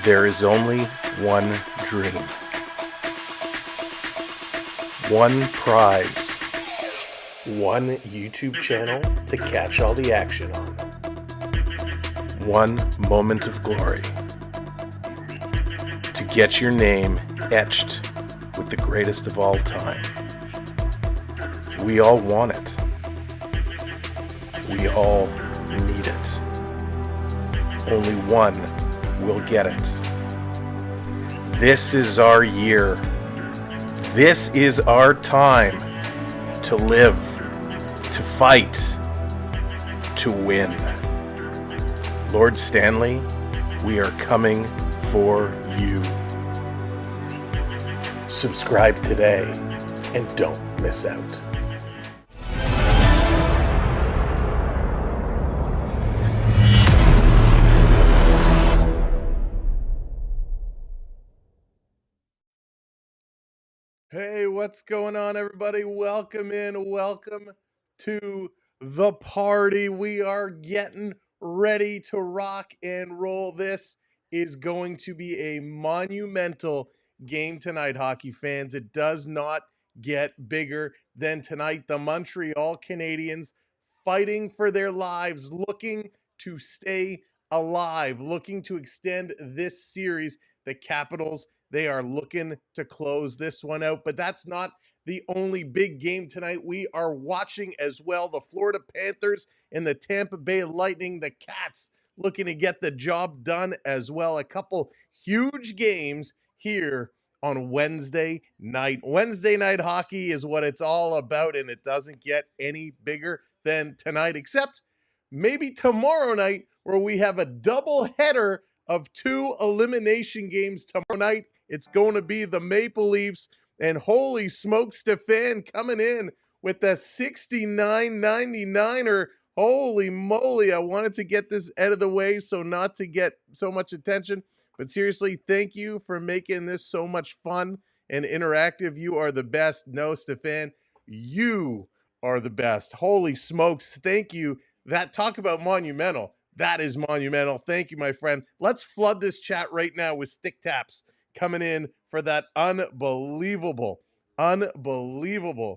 There is only one dream, one prize, one YouTube channel to catch all the action on, one moment of glory, to get your name etched with the greatest of all time. We all want it. We all need it. Only one will get it. This is our year. This is our time to live, to fight, to win. Lord Stanley, we are coming for you. Subscribe today and don't miss out. Hey, what's going on, everybody? Welcome in. Welcome to the party. We are getting ready to rock and roll. This is going to be a monumental game tonight, hockey fans. It does not get bigger than tonight. The Montreal Canadiens fighting for their lives, looking to stay alive, looking to extend this series. The Capitals, they are looking to close this one out, but that's not the only big game tonight. We are watching as well the Florida Panthers and the Tampa Bay Lightning. The Cats looking to get the job done as well. A couple huge games here on Wednesday night. Wednesday night hockey is what it's all about, and it doesn't get any bigger than tonight, except maybe tomorrow night, where we have a double header of two elimination games tomorrow night. It's going to be the Maple Leafs, and holy smoke, Stefan coming in with the 69.99er. Holy moly, I wanted to get this out of the way so not to get so much attention. But seriously, thank you for making this so much fun and interactive. You are the best. No, Stefan, you are the best. Holy smokes, thank you. That talk about monumental. That is monumental. Thank you, my friend. Let's flood this chat right now with stick taps coming in for that unbelievable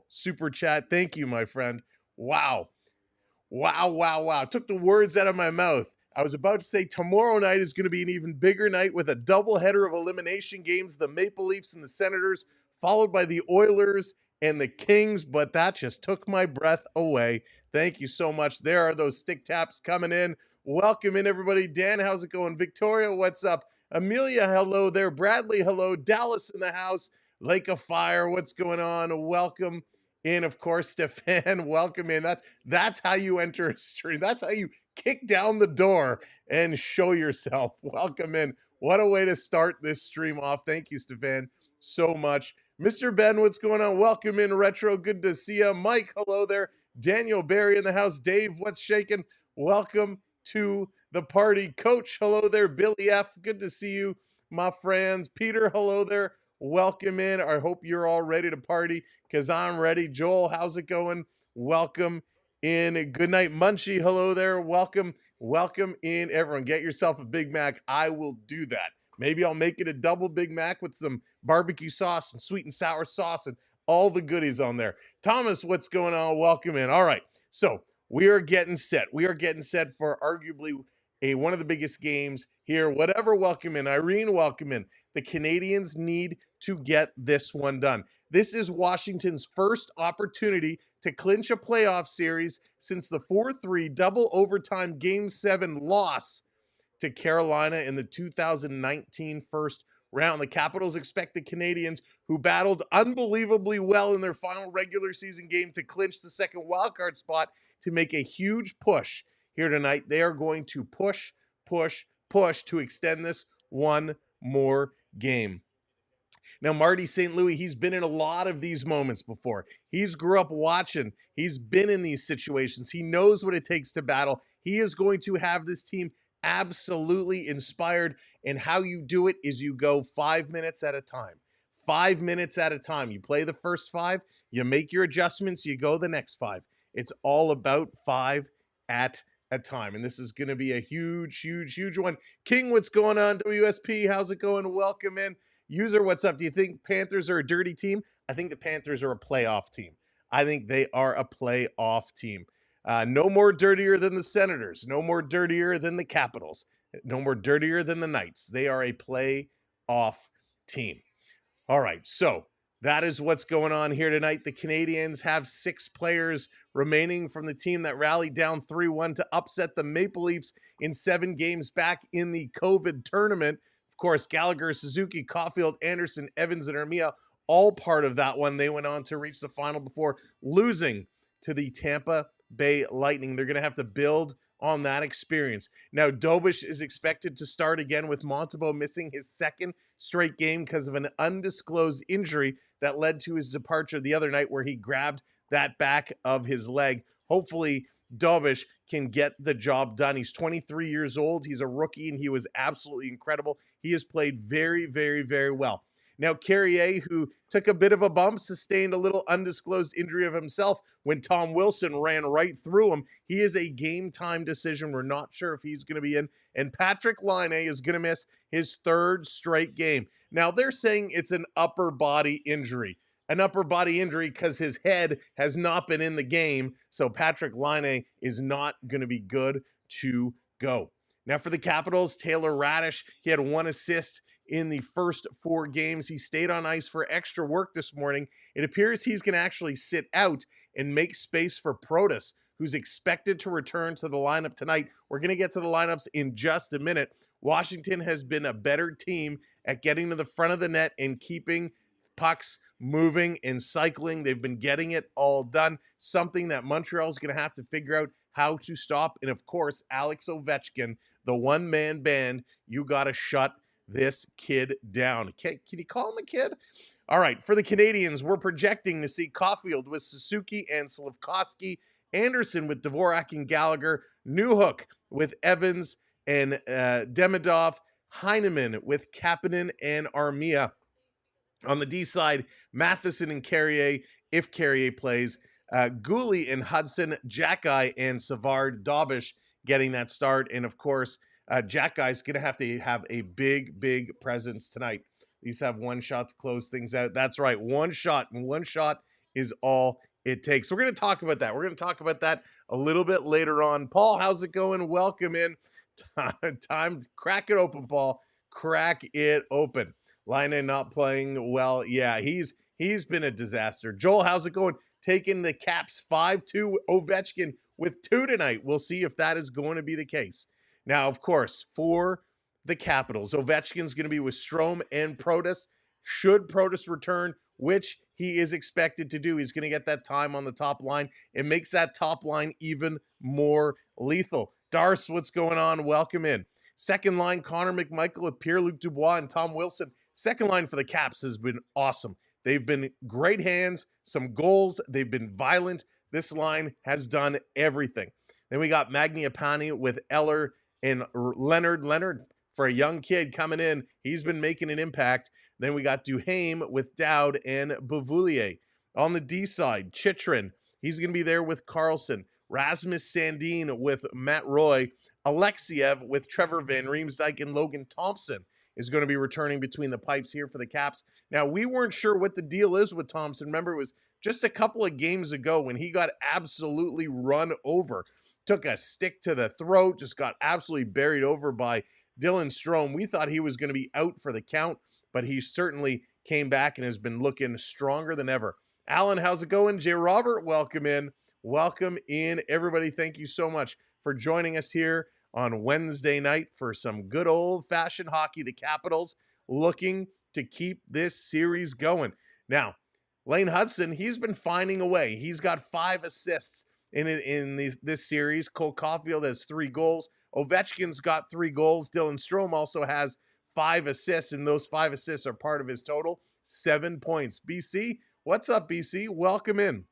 super chat. Thank you, my friend. Wow. Took the words out of my mouth. I was about to say tomorrow night is going to be an even bigger night with a doubleheader of elimination games, the Maple Leafs and the Senators, followed by the Oilers and the Kings, but that just took my breath away. Thank you so much. There are those stick taps coming in. Welcome in, everybody. Dan, how's it going? Victoria, what's up? Amelia, hello there. Bradley, hello. Dallas in the house. Lake of Fire, what's going on? Welcome in, of course. Stefan, welcome in. That's how you enter a stream. That's how you kick down the door and show yourself. Welcome in. What a way to start this stream off. Thank you, Stefan, so much. Mr. Ben, what's going on? Welcome in, Retro. Good to see you. Mike, hello there. Daniel Barry in the house. Dave, what's shaking? Welcome to the party. Coach, hello there. Billy F, good to see you, my friends. Peter, hello there. Welcome in. I hope you're all ready to party because I'm ready. Joel, how's it going? Welcome in. Good night, Munchie. Hello there. Welcome in, everyone. Get yourself a Big Mac. I will do that. Maybe I'll make it a double Big Mac with some barbecue sauce and sweet and sour sauce and all the goodies on there. Thomas, what's going on? Welcome in. All right. So we are getting set. We are getting set for arguably one of the biggest games here. Whatever, welcome in. Irene, welcome in. The Canadiens need to get this one done. This is Washington's first opportunity to clinch a playoff series since the 4-3 double overtime Game 7 loss to Carolina in the 2019 first round. The Capitals expect the Canadiens, who battled unbelievably well in their final regular season game to clinch the second wildcard spot, to make a huge push here tonight. They are going to push to extend this one more game. Now, Marty St. Louis, he's been in a lot of these moments before. He's grew up watching. He's been in these situations. He knows what it takes to battle. He is going to have this team absolutely inspired. And how you do it is you go 5 minutes at a time. 5 minutes at a time. You play the first 5, you make your adjustments, you go the next 5. It's all about 5 at a time. And this is going to be a huge one. King, what's going on? WSP, how's it going? Welcome in. User, what's up? Do you think Panthers are a dirty team? I think the Panthers are a playoff team. I think they are a playoff team. No more dirtier than the Senators. No more dirtier than the Capitals. No more dirtier than the Knights. They are a playoff team. All right, so that is what's going on here tonight. The Canadiens have 6 players remaining from the team that rallied down 3-1 to upset the Maple Leafs in 7 games back in the COVID tournament. Of course, Gallagher, Suzuki, Caulfield, Anderson, Evans, and Armia, all part of that one. They went on to reach the final before losing to the Tampa Bay Lightning. They're going to have to build on that experience. Now, Dobish is expected to start again, with Montembeault missing his 2nd straight game because of an undisclosed injury that led to his departure the other night, where he grabbed that back of his leg. Hopefully, Dobish can get the job done. He's 23 years old. He's a rookie, and he was absolutely incredible. He has played very, very, very well. Now, Carrier, who took a bit of a bump, sustained a little undisclosed injury of himself when Tom Wilson ran right through him. He is a game-time decision. We're not sure if he's going to be in. And Patrick Laine is going to miss his 3rd straight game. Now, they're saying it's an upper body injury. An upper body injury because his head has not been in the game. So Patrick Laine is not going to be good to go. Now, for the Capitals, Taylor Radish, he had 1 assist in the first 4 games. He stayed on ice for extra work this morning. It appears he's going to actually sit out and make space for Protas, who's expected to return to the lineup tonight. We're going to get to the lineups in just a minute. Washington has been a better team at getting to the front of the net and keeping pucks moving and cycling. They've been getting it all done, something that Montreal is going to have to figure out how to stop. And of course, Alex Ovechkin, the one-man band, you got to shut this kid down. Can you call him a kid? All right, for the Canadiens, we're projecting to see Caulfield with Suzuki and Slafkovsky, Anderson with Dvorak and Gallagher, Newhook with Evans and Demidov, Heineman with Kapanen and Armia. On the D side, Matheson and Carrier, if Carrier plays, Gooley and Hudson, Jackeye and Savard, Dobish getting that start. And of course, Jackeye's going to have a big presence tonight. These have 1 shot to close things out. That's right, 1 shot, and 1 shot is all it takes. We're going to talk about that. We're going to talk about that a little bit later on. Paul, how's it going? Welcome in. Time to crack it open, Paul. Crack it open. Laine not playing well. Yeah, he's been a disaster. Joel, how's it going? Taking the Caps 5-2 Ovechkin with 2 tonight. We'll see if that is going to be the case. Now, of course, for the Capitals, Ovechkin's going to be with Strome and Protas. Should Protas return, which he is expected to do, he's going to get that time on the top line. It makes that top line even more lethal. Darce, what's going on? Welcome in. Second line, Connor McMichael with Pierre-Luc Dubois and Tom Wilson. Second line for the Caps has been awesome. They've been great hands, some goals. They've been violent. This line has done everything. Then we got Magniapane with Eller and Leonard. Leonard, for a young kid coming in, he's been making an impact. Then we got Duhaime with Dowd and Beauvillier. On the D side, Chychrun, he's going to be there with Carlson. Rasmus Sandin with Matt Roy. Alexiev with Trevor Van Riemsdyk, and Logan Thompson is going to be returning between the pipes here for the Caps. Now, we weren't sure what the deal is with Thompson. Remember, it was just a couple of games ago when he got absolutely run over. Took a stick to the throat, just got absolutely buried over by Dylan Strome. We thought he was going to be out for the count, but he certainly came back and has been looking stronger than ever. Alan, how's it going? Jay Robert, welcome in. Welcome in, everybody. Thank you so much for joining us here on Wednesday night for some good old-fashioned hockey. The Capitals looking to keep this series going. Now, Lane Hudson, he's been finding a way. He's got 5 assists in this series. Cole Caulfield has 3 goals. Ovechkin's got 3 goals. Dylan Strome also has 5 assists, and those 5 assists are part of his total. 7 points. BC, what's up, BC? Welcome in.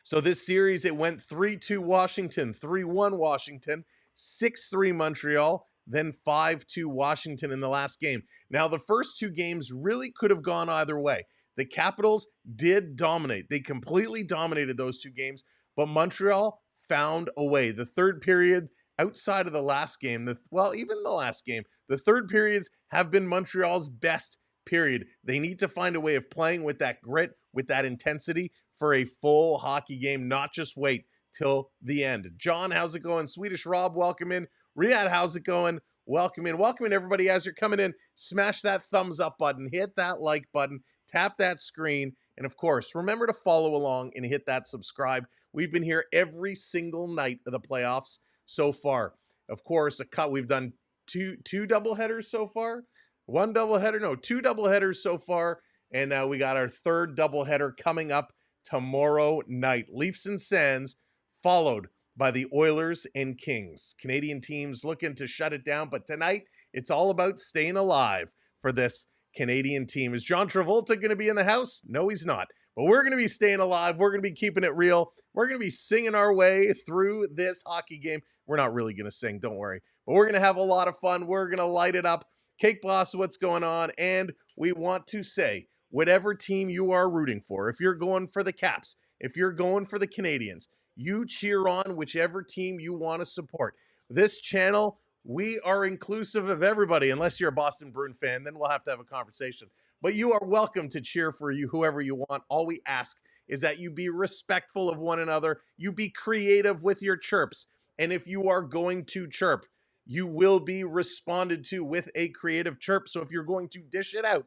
So this series, it went 3-2 Washington, 3-1 Washington, 6-3 Montreal, then 5-2 Washington in the last game. Now, the first 2 games really could have gone either way. The Capitals did dominate. They completely dominated those 2 games, but Montreal found a way. The third period, outside of the last game, even the last game, the third periods have been Montreal's best period. They need to find a way of playing with that grit, with that intensity for a full hockey game, not just wait till the end. John, how's it going? Swedish Rob, welcome in. Riyadh, how's it going? Welcome in. Welcome in, everybody. As you're coming in, smash that thumbs up button, hit that like button, tap that screen, and of course, remember to follow along and hit that subscribe. We've been here every single night of the playoffs so far. Of course, we've done two doubleheaders so far. 1 doubleheader, no, 2 doubleheaders so far, and now we got our 3rd doubleheader coming up tomorrow night. Leafs and Sens, followed by the Oilers and Kings. Canadian teams looking to shut it down, but tonight it's all about staying alive for this Canadian team. Is John Travolta going to be in the house? No, he's not. But we're going to be staying alive. We're going to be keeping it real. We're going to be singing our way through this hockey game. We're not really going to sing, don't worry. But we're going to have a lot of fun. We're going to light it up. Cake Boss, what's going on? And we want to say, whatever team you are rooting for, if you're going for the Caps, if you're going for the Canadiens, you cheer on whichever team you want to support. This channel, we are inclusive of everybody, unless you're a Boston Bruin fan, then we'll have to have a conversation. But you are welcome to cheer for whoever you want. All we ask is that you be respectful of one another. You be creative with your chirps. And if you are going to chirp, you will be responded to with a creative chirp. So if you're going to dish it out,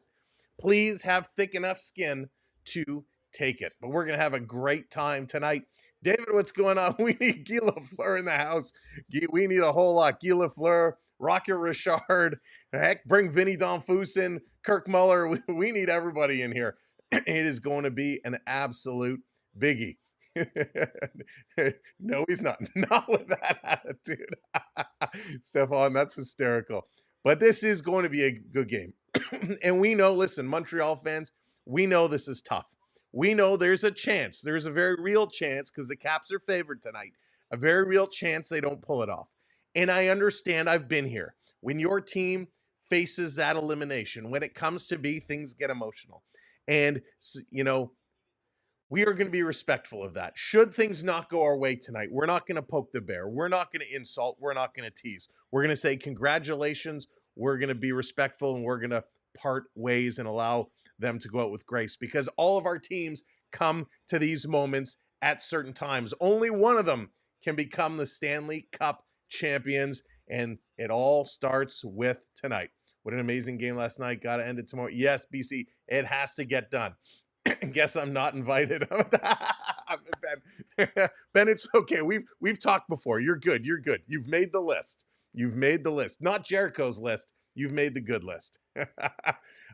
please have thick enough skin to take it. But we're going to have a great time tonight. David, what's going on? We need Guy Lafleur in the house. We need a whole lot. Guy Lafleur, Rocket Richard, heck, bring Vinny Donfus in, Kirk Muller. We need everybody in here. It is going to be an absolute biggie. No, he's not. Not with that attitude. Stefan, that's hysterical. But this is going to be a good game. And we know, listen, Montreal fans, we know this is tough. We know there's a chance. There's a very real chance, because the Caps are favored tonight, a very real chance they don't pull it off. And I understand, I've been here. When your team faces that elimination, when it comes to be, things get emotional. And, you know, we are going to be respectful of that. Should things not go our way tonight, we're not going to poke the bear. We're not going to insult. We're not going to tease. We're going to say congratulations. We're going to be respectful, and we're going to part ways and allow them to go out with grace, because all of our teams come to these moments at certain times. Only one of them can become the Stanley Cup champions, and it all starts with tonight. What an amazing game last night. Got to end it tomorrow. Yes, BC, it has to get done. Guess I'm not invited. Ben, Ben, it's okay. We've talked before. You're good. You're good. You've made the list. You've made the list. Not Jericho's list. You've made the good list.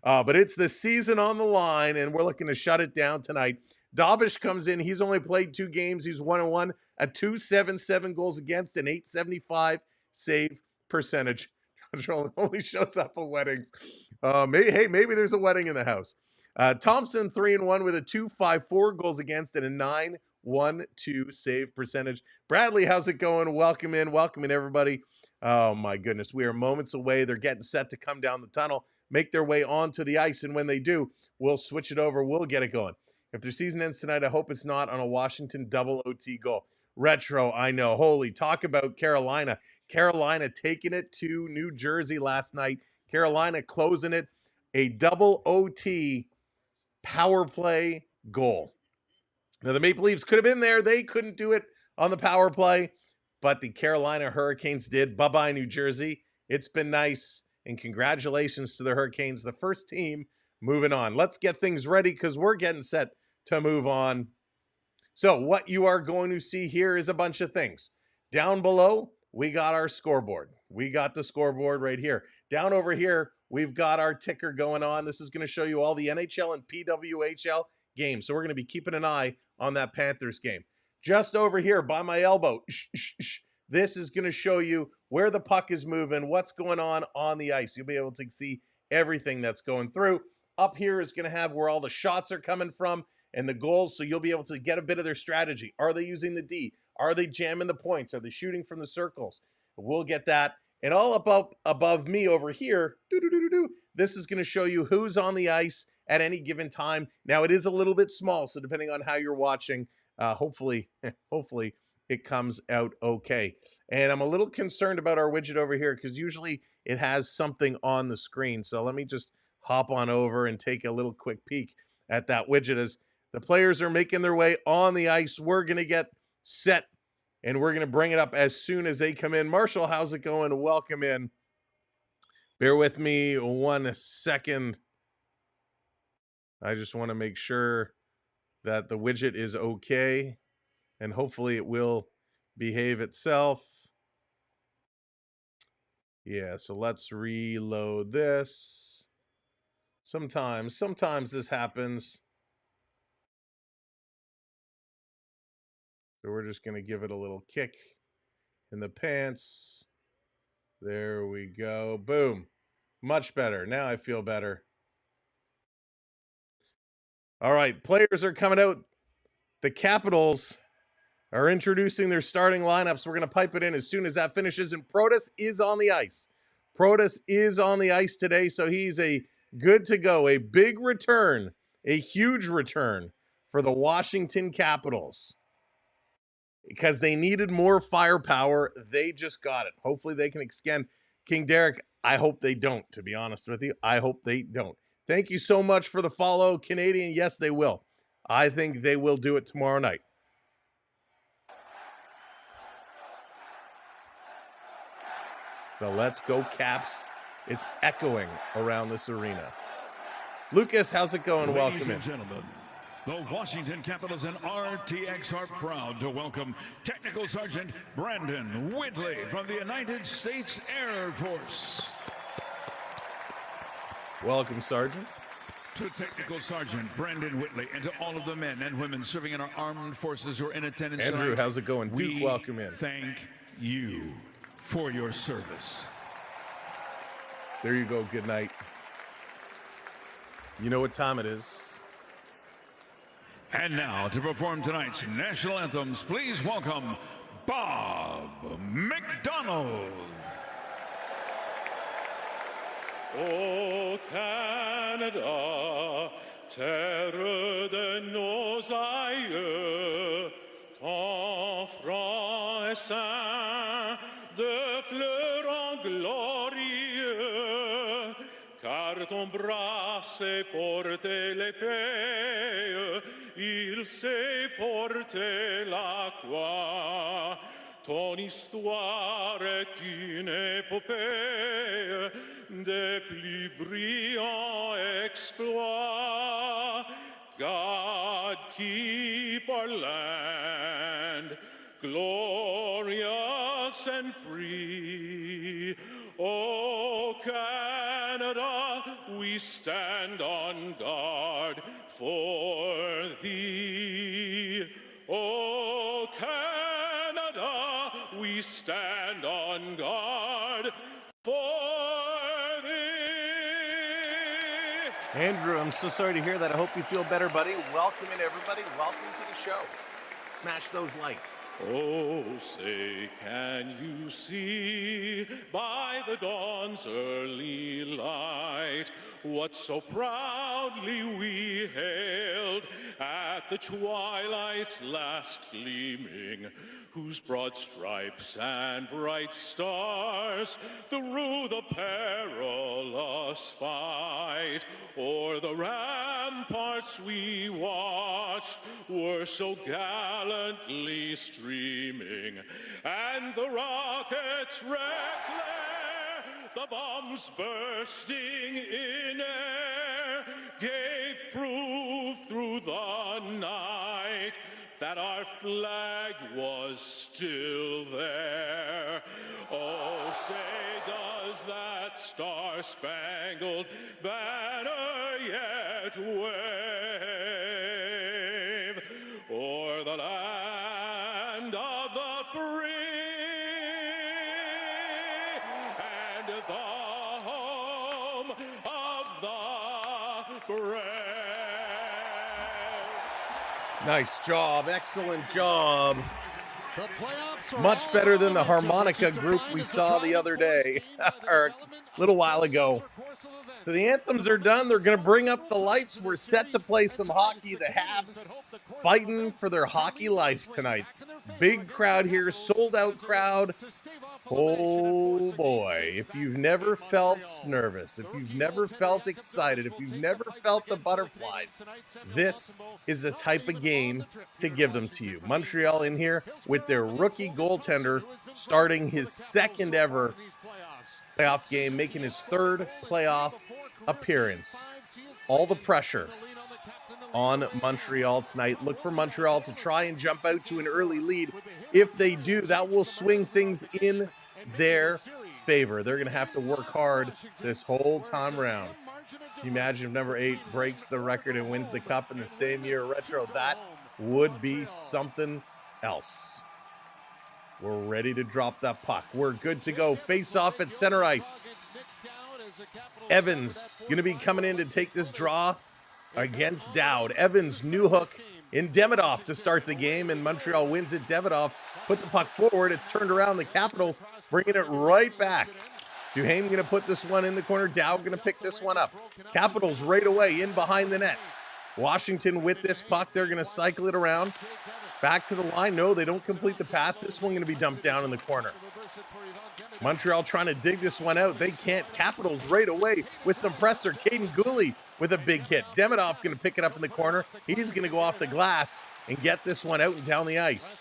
But it's the season on the line, and we're looking to shut it down tonight. Dobish comes in. He's only played 2 games. He's 1-1, a 2.77 goals against, an 8.75 save percentage. Only shows up at weddings. Maybe there's a wedding in the house. Thompson 3-1 with a 2.54 goals against and a 9.12 save percentage. Bradley, how's it going? Welcome in everybody. Oh my goodness, we are moments away. They're getting set to come down the tunnel, make their way onto the ice, and when they do, we'll switch it over. We'll get it going. If their season ends tonight, I hope it's not on a Washington double OT goal. Retro, I know. Holy, talk about Carolina. Carolina taking it to New Jersey last night. Carolina closing it. A double OT power play goal. Now, the Maple Leafs could have been there. They couldn't do it on the power play, but the Carolina Hurricanes did. Bye-bye, New Jersey. It's been nice, and congratulations to the Hurricanes, the first team moving on. Let's get things ready because we're getting set to move on. So what you are going to see here is a bunch of things. Down below, we got our scoreboard. We got the scoreboard right here. Down over here, we've got our ticker going on. This is going to show you all the NHL and PWHL games. So we're going to be keeping an eye on that Panthers game. Just over here by my elbow, this is going to show you where the puck is moving, what's going on the ice. You'll be able to see everything that's going through. Up here is going to have where all the shots are coming from and the goals, so you'll be able to get a bit of their strategy. Are they using the D? Are they jamming the points? Are they shooting from the circles? We'll get that. And all above me over here, this is going to show you who's on the ice at any given time. Now, it is a little bit small, so depending on how you're watching, hopefully it comes out okay. And I'm a little concerned about our widget over here because usually it has something on the screen. So let me just hop on over and take a little quick peek at that widget as the players are making their way on the ice. We're going to get set, and we're going to bring it up as soon as they come in. Marshall, how's it going? Welcome in. Bear with me 1 second. I just want to make sure that the widget is okay, and hopefully it will behave itself. Yeah, so let's reload this. Sometimes this happens. So we're just going to give it a little kick in the pants. There we go. Boom. Much better. Now I feel better. All right, players are coming out. The Capitals are introducing their starting lineups. We're going to pipe it in as soon as that finishes. And Protas is on the ice. Protas is on the ice today, so he's a good to go. A big return, a huge return for the Washington Capitals. Because they needed more firepower. They just got it. Hopefully they can extend. King Derek, I hope they don't, to be honest with you. I hope they don't. Thank you so much for the follow, Canadian. Yes, they will. I think they will do it tomorrow night. The Let's Go Caps. It's echoing around this arena. Lucas, how's it going? Ladies Welcome and in. gentlemen, the Washington Capitals and RTX are proud to welcome Technical Sergeant Brandon Whitley from the United States Air Force. Welcome, Sergeant. To Technical Sergeant Brandon Whitley and to all of the men and women serving in our armed forces who are in attendance Andrew, tonight, how's it going? Duke, welcome in. Thank you for your service. There you go. Good night. You know what time it is. And now, to perform tonight's national anthems, please welcome Bob McDonald. Ô Canada, terre de nos aïeux, ton front est saint de fleurons glorieux, car ton bras sait porter l'épée, il sait porter la croix. Ton histoire est une épopée des plus brillants exploits. God keep our land glorious and free. Canada, we stand on guard for thee. Oh, Canada, we stand on guard for thee. Andrew, I'm so sorry to hear that. I hope you feel better, buddy. Welcome in, everybody. Welcome to the show. Smash those likes. Oh, say, can you see by the dawn's early light what so proudly we hailed at the twilight's last gleaming, whose broad stripes and bright stars through the perilous fight o'er the ramparts we watched were so gallantly streaming, and the rockets' red glare, the bombs bursting in air, gave proof through the night that our flag was still there. Oh, say, does that star-spangled banner yet wave o'er the land of the free and the home of the brave? Nice job. Excellent job. The playoffs are Much better than the all momentum, harmonica which is group defined we as the saw the driving other day, force being or the a little while ago. course of events. So the anthems are done. They're going to bring up the lights. We're set to play some hockey. The Habs fighting for their hockey life tonight. Big crowd here, sold out crowd. Oh boy, if you've never felt nervous, if you've never felt excited, if you've never felt the butterflies, this is the type of game to give them to you. Montreal in here with their rookie goaltender starting his second ever playoff game, making his third playoff appearance. All the pressure on Montreal tonight. Look for Montreal to try and jump out to an early lead. If they do, that will swing things in their favor. They're going to have to work hard this whole time round. Can you imagine if number 8 breaks the record and wins the cup in the same year retro? That would be something else. We're ready to drop that puck. We're good to go. Face off at center ice. Evans going to be coming in to take this draw against Dowd. Evans, new hook in Demidov to start the game, and Montreal wins it. Demidov put the puck forward. It's turned around. The Capitals bringing it right back. Duhaime going to put this one in the corner. Dowd going to pick this one up. Capitals right away in behind the net. Washington with this puck. They're going to cycle it around. Back to the line. No, they don't complete the pass. This one going to be dumped down in the corner. Montreal trying to dig this one out. They can't. Capitals right away with some pressure. Caden Gooley with a big hit. Demidov going to pick it up in the corner. He's going to go off the glass and get this one out and down the ice.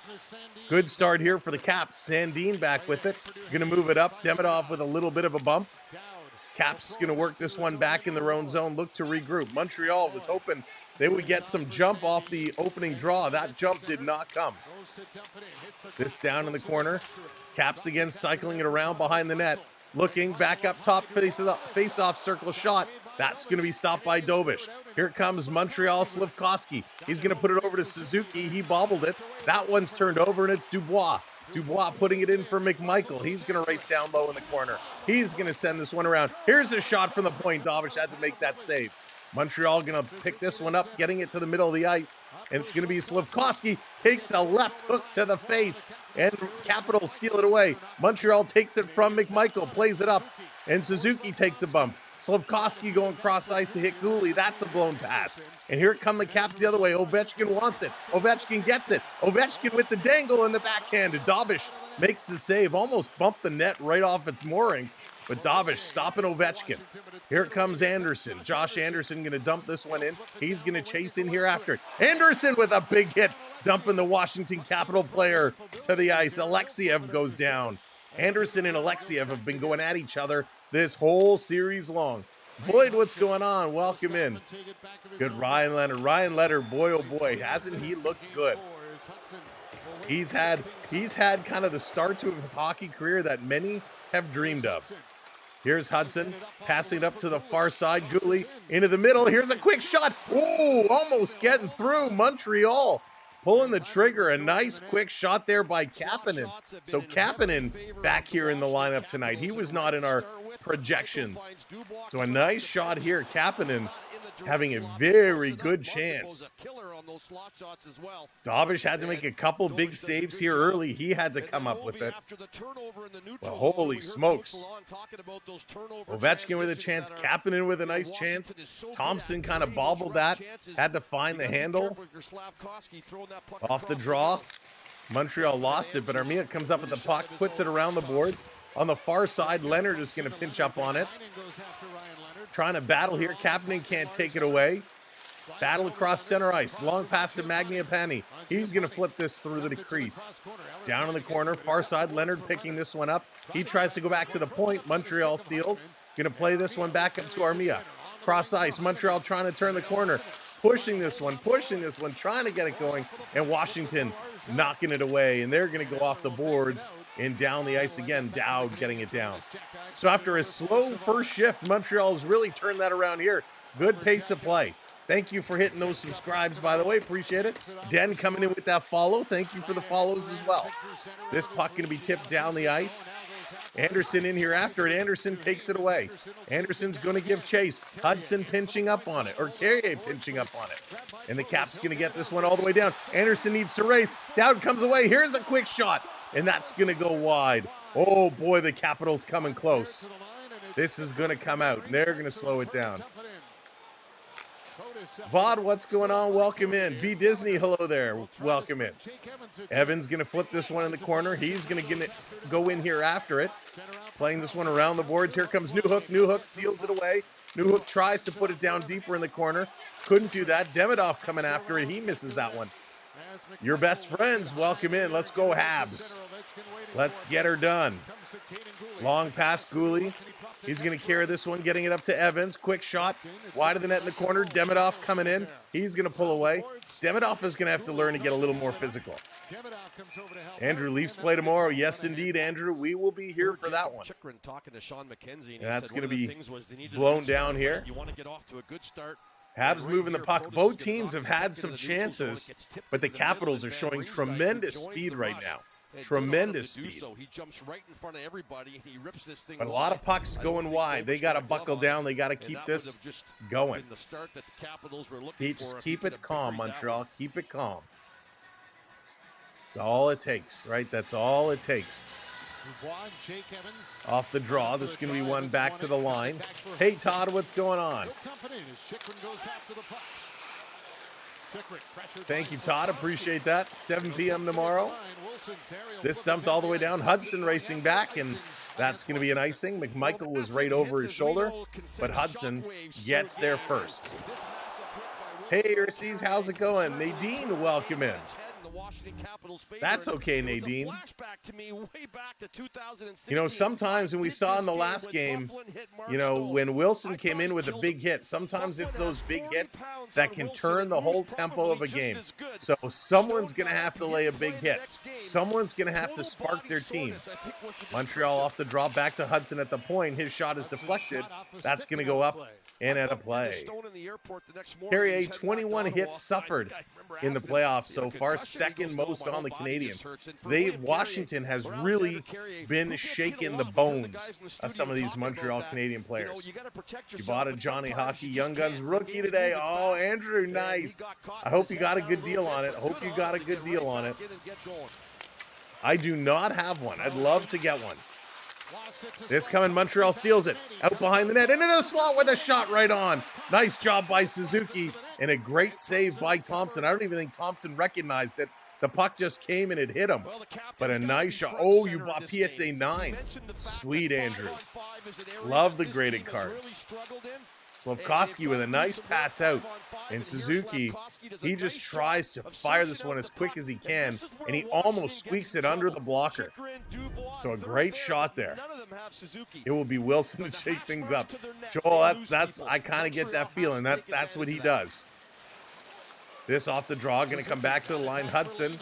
Good start here for the Caps. Sandin back with it. Going to move it up. Demidov with a little bit of a bump. Caps going to work this one back in their own zone. Look to regroup. Montreal was hoping they would get some jump off the opening draw. That jump did not come. This down in the corner. Caps again cycling it around behind the net. Looking back up top, face-off circle shot. That's going to be stopped by Dobish. Here comes Montreal Slivkovsky. He's going to put it over to Suzuki. He bobbled it. That one's turned over, and it's Dubois. Dubois putting it in for McMichael. He's going to race down low in the corner. He's going to send this one around. Here's a shot from the point. Dobish had to make that save. Montreal going to pick this one up, getting it to the middle of the ice. And it's going to be Slivkovsky takes a left hook to the face, and Capitals steal it away. Montreal takes it from McMichael, plays it up, and Suzuki takes a bump. Slivkovsky going cross ice to hit Gooley. That's a blown pass. And here come the Caps the other way. Ovechkin wants it. Ovechkin gets it. Ovechkin with the dangle and the backhand. Dobish makes the save. Almost bumped the net right off its moorings. But Dobish stopping Ovechkin. Here comes Anderson. Josh Anderson going to dump this one in. He's going to chase in here after it. Anderson with a big hit, dumping the Washington Capital player to the ice. Alexiev goes down. Anderson and Alexiev have been going at each other this whole series long. Boyd, what's going on? Welcome in. Good Ryan Leonard. Ryan Leonard, boy oh boy, hasn't he looked good? He's had kind of the start to his hockey career that many have dreamed of. Here's Hudson passing it up to the far side. Gooley into the middle. Here's a quick shot. Oh, almost getting through. Montreal pulling the trigger. A nice quick shot there by Kapanen. So Kapanen back here in the lineup tonight. He was not in our projections. So a nice shot here. Kapanen having a very good chance. Dobish had to make a couple big saves here early. He had to come up with it. But holy smokes. Ovechkin with a chance. Kapanen with a nice chance. Thompson kind of bobbled that. Had to find the handle. Off the draw. Montreal lost it, but Armia comes up with the puck, puts it around the boards. On the far side, Leonard is going to pinch up on it. Trying to battle here. Kapanen can't take it away. Battle across center ice. Long pass to Mangiapane. He's going to flip this through the crease. Down in the corner. Far side. Leonard picking this one up. He tries to go back to the point. Montreal steals. Going to play this one back up to Armia. Cross ice. Montreal trying to turn the corner. Pushing this one. Trying to get it going. And Washington knocking it away. And they're going to go off the boards and down the ice again. Dowd getting it down. So after a slow first shift, Montreal has really turned that around here. Good pace of play. Thank you for hitting those subscribes, by the way. Appreciate it. Den coming in with that follow. Thank you for the follows as well. This puck going to be tipped down the ice. Anderson in here after it. Anderson takes it away. Anderson's going to give chase. Hudson pinching up on it, or Carrier pinching up on it. And the Caps going to get this one all the way down. Anderson needs to race. Dowd comes away. Here's a quick shot. And that's going to go wide. Oh, boy, the Capitals coming close. This is going to come out, and they're going to slow it down. Vod, what's going on? Welcome in. B. Disney, hello there. Welcome in. Evans going to flip this one in the corner. He's going to go in here after it. Playing this one around the boards. Here comes Newhook. Newhook steals it away. Newhook tries to put it down deeper in the corner. Couldn't do that. Demidov coming after it. He misses that one. Your best friends, welcome in. Let's go Habs. Let's get her done. Long pass, Gooley. He's going to carry this one, getting it up to Evans. Quick shot, wide of the net in the corner. Demidov coming in. He's going to pull away. Demidov is going to have to learn to get a little more physical. Andrew, Leafs play tomorrow. Yes, indeed, Andrew. We will be here for that one. And that's going to be blown down here. Habs moving the puck. Both teams have had some chances, but the Capitals are showing tremendous speed right now. Tremendous speed. But a lot of pucks going wide. They got to buckle down. They got to keep this going. Just keep it calm, Montreal. Keep it calm. That's all it takes, right? That's all it takes. Off the draw. This is going to be one back to the line. Hey, Todd, what's going on? Thank you, Todd. Appreciate that. 7 p.m. tomorrow. This dumped all the way down. Hudson racing back, and that's going to be an icing. McMichael was right over his shoulder, but Hudson gets there first. Hey, Ursies, how's it going? Nadine, welcome in. That's okay, Nadine. You know, sometimes, and we saw in the last game, you know, when Wilson came in with a big hit, sometimes it's those big hits that can turn the whole tempo of a game. So someone's going to have to lay a big hit. Someone's going to have to spark their team. Montreal off the draw, back to Hudson at the point. His shot is deflected. That's going to go up and at a play. Carrier, 21 hits suffered in the playoffs so far, second most on the Canadiens. Washington has really been shaking the bones of some of these Montreal Canadian players. You bought a Johnny Hockey Young Guns rookie today. Oh, Andrew, nice. I hope you got a good deal on it. I do not have one. I'd love to get one. This coming, Montreal steals it. Out behind the net, into the slot with a shot right on. Nice job by Suzuki, and a great save by Thompson. I don't even think Thompson recognized it. The puck just came and it hit him. But a nice shot. Oh, you bought PSA 9. Sweet, Andrew. Love the graded cards. Slavkovsky with a nice pass out. And Suzuki, he just tries to fire this one as quick as he can, and he almost squeaks it under the blocker. So a great shot there. It will be Wilson to shake things up. Joel, that's I kind of get that feeling. That's what he does. This off the draw, going to come back to the line. Hudson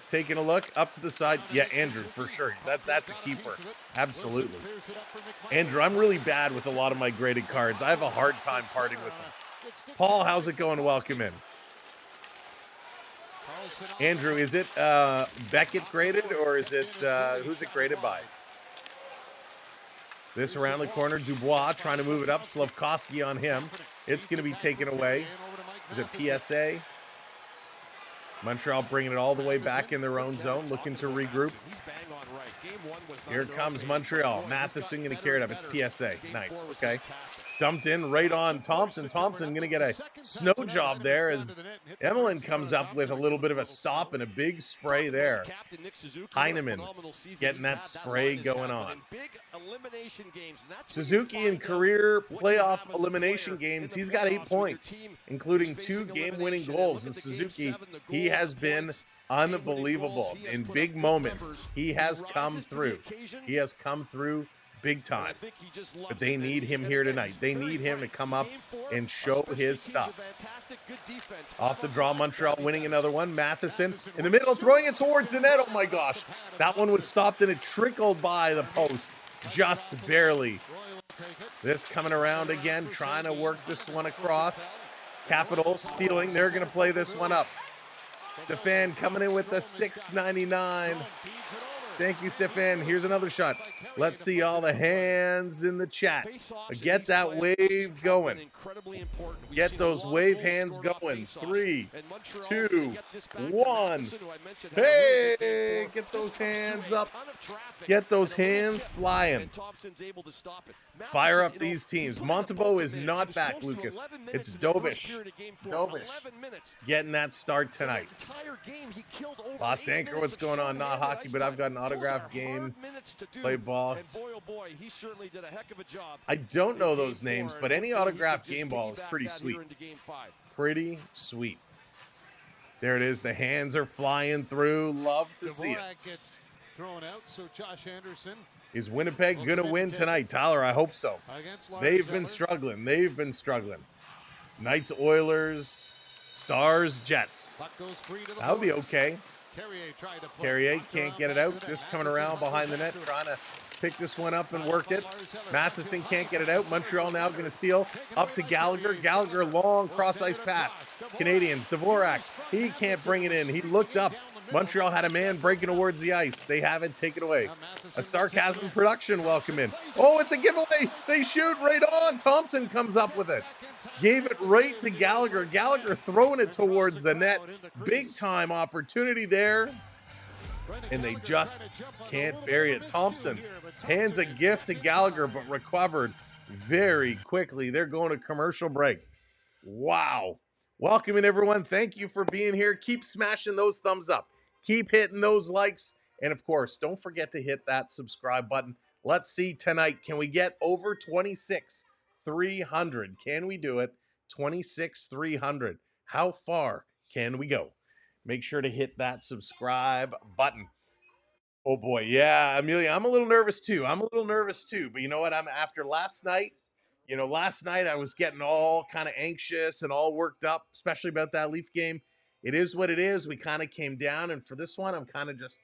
taking a look up to the side. Yeah, Andrew, for sure. That's a keeper. Absolutely. Andrew, I'm really bad with a lot of my graded cards. I have a hard time parting with them. Paul, how's it going? Welcome in. Andrew, is it Beckett graded or is it, who's it graded by? This around the corner, Dubois trying to move it up. Slavkovsky on him. It's going to be taken away. Is it PSA? Montreal bringing it all the way back in their own zone, looking to regroup. Here comes Montreal. Matheson going to carry it up. It's PSA. Nice. Okay. Dumped in right on Thompson. Thompson going to get a snow job there as Emelin comes up with a little bit of a stop and a big spray there. Heineman getting that spray going on. Suzuki in career playoff elimination games, he's got 8 points, including 2 game-winning goals. And Suzuki, he has been unbelievable in big moments. He has come through. He has come through big time. But they need him here tonight. They need him to come up and show his stuff. Off the draw, Montreal winning another one. Matheson in the middle, throwing it towards the net. Oh my gosh. That one was stopped and it trickled by the post. Just barely. This coming around again, trying to work this one across. Capitals stealing. They're going to play this one up. Stefan coming in with the $6.99. Thank you, Stefan. Here's another shot. Let's see all the hands in the chat. Get that wave going. Get those wave hands going. 3, 2, 1. Hey, get those hands up. Get those hands flying. Fire up these teams. Montebo is not back, Lucas. It's Dobish. Dobish getting that start tonight. Lost Anchor, what's going on? Not hockey, but I've got an autograph game. Play ball. I don't know those names, but any autograph game ball is pretty sweet. Pretty sweet. There it is. The hands are flying through. Love to see it. Is Winnipeg going to win tonight? Tyler, I hope so. They've been struggling. They've been struggling. Knights, Oilers, Stars, Jets. That would be okay. Carrier can't get it out. This coming around behind the net, trying to pick this one up and work it. Matheson can't get it out. Montreal now going to steal up to Gallagher. Gallagher, long cross-ice pass. Canadiens, Dvorak, he can't bring it in. He looked up. Montreal had a man breaking towards the ice. They have it taken away. A sarcasm production welcome in. Oh, it's a giveaway. They shoot right on. Thompson comes up with it. Gave it right to Gallagher. Gallagher throwing it towards the net. Big time opportunity there. And they just can't bury it. Thompson hands a gift to Gallagher, but recovered very quickly. They're going to commercial break. Wow. Welcome in, everyone. Thank you for being here. Keep smashing those thumbs up. Keep hitting those likes. And, of course, don't forget to hit that subscribe button. Let's see tonight. Can we get over 26,300? Can we do it? 26,300. How far can we go? Make sure to hit that subscribe button. Oh, boy. Yeah, Amelia, I'm a little nervous, too. But you know what? After last night, last night I was getting all kind of anxious and all worked up, especially about that Leaf game. It is what it is. We kind of came down, and for this one, I'm kind of just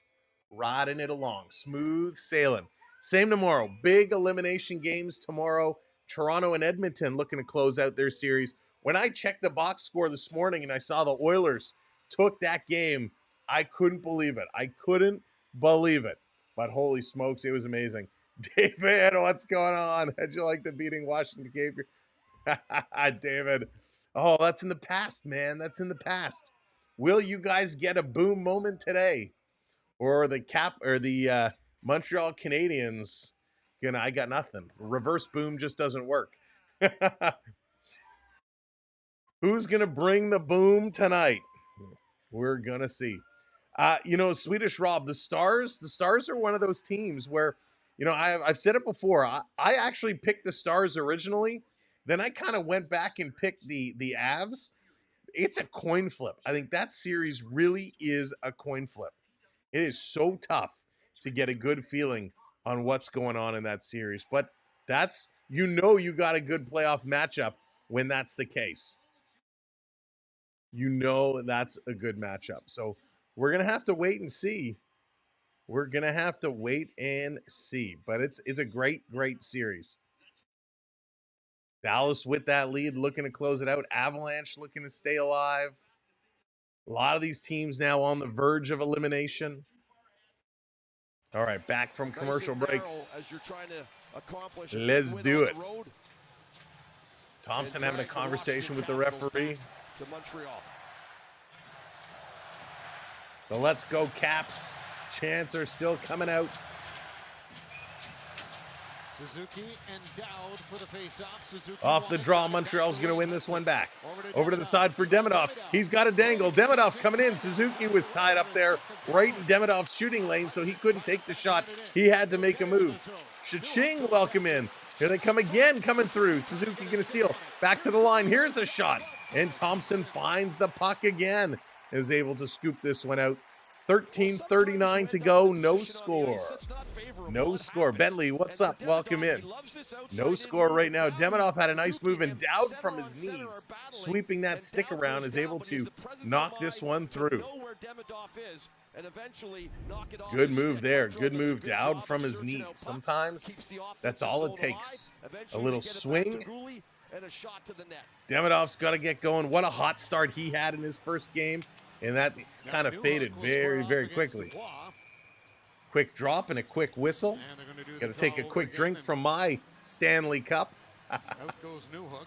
riding it along. Smooth sailing. Same tomorrow. Big elimination games tomorrow. Toronto and Edmonton looking to close out their series. When I checked the box score this morning and I saw the Oilers took that game, I couldn't believe it. But holy smokes, it was amazing. David, what's going on? How'd you like the beating Washington Cape? David. Oh, that's in the past, man. That's in the past. Will you guys get a boom moment today? Or the Montreal Canadiens? I got nothing. Reverse boom just doesn't work. Who's going to bring the boom tonight? We're going to see. Swedish Rob, the Stars are one of those teams where, I've said it before. I actually picked the Stars originally. Then I kind of went back and picked the Avs. It's a coin flip. I think that series really is a coin flip. It is so tough to get a good feeling on what's going on in that series. But that's, you got a good playoff matchup when that's the case. you know that's a good matchup. So we're going to have to wait and see. We're going to have to wait and see. But it's a great series. Dallas with that lead, looking to close it out. Avalanche looking to stay alive. A lot of these teams now on the verge of elimination. All right, back from commercial break. As you're trying to accomplish Let's do it. Thompson having a conversation with the referee. To Montreal. The Let's Go Caps chants are still coming out. Suzuki and Dowd for the face-off. Suzuki Off the draw, Montreal's going to win this one back. Over to the side for Demidov. He's got a dangle. Demidov coming in. Suzuki was tied up there right in Demidov's shooting lane, so he couldn't take the shot. He had to make a move. Cha-ching, welcome in. Here they come again, coming through. Suzuki going to steal. Back to the line. Here's a shot. And Thompson finds the puck again. Is able to scoop this one out. 13:39 to go. No score. No score. Bentley, what's up? Welcome in. No score right now. Demidov had a nice move, and Dowd from his knees, sweeping that stick around, is able to knock this one through. Good move there. Good move. Dowd from his knees. Sometimes that's all it takes. A little swing. Demidov's got to get going. What a hot start he had in his first game, and that kind of faded very quickly. Quick drop and a quick whistle. Got to take a quick drink from my Stanley Cup. Out goes Newhook.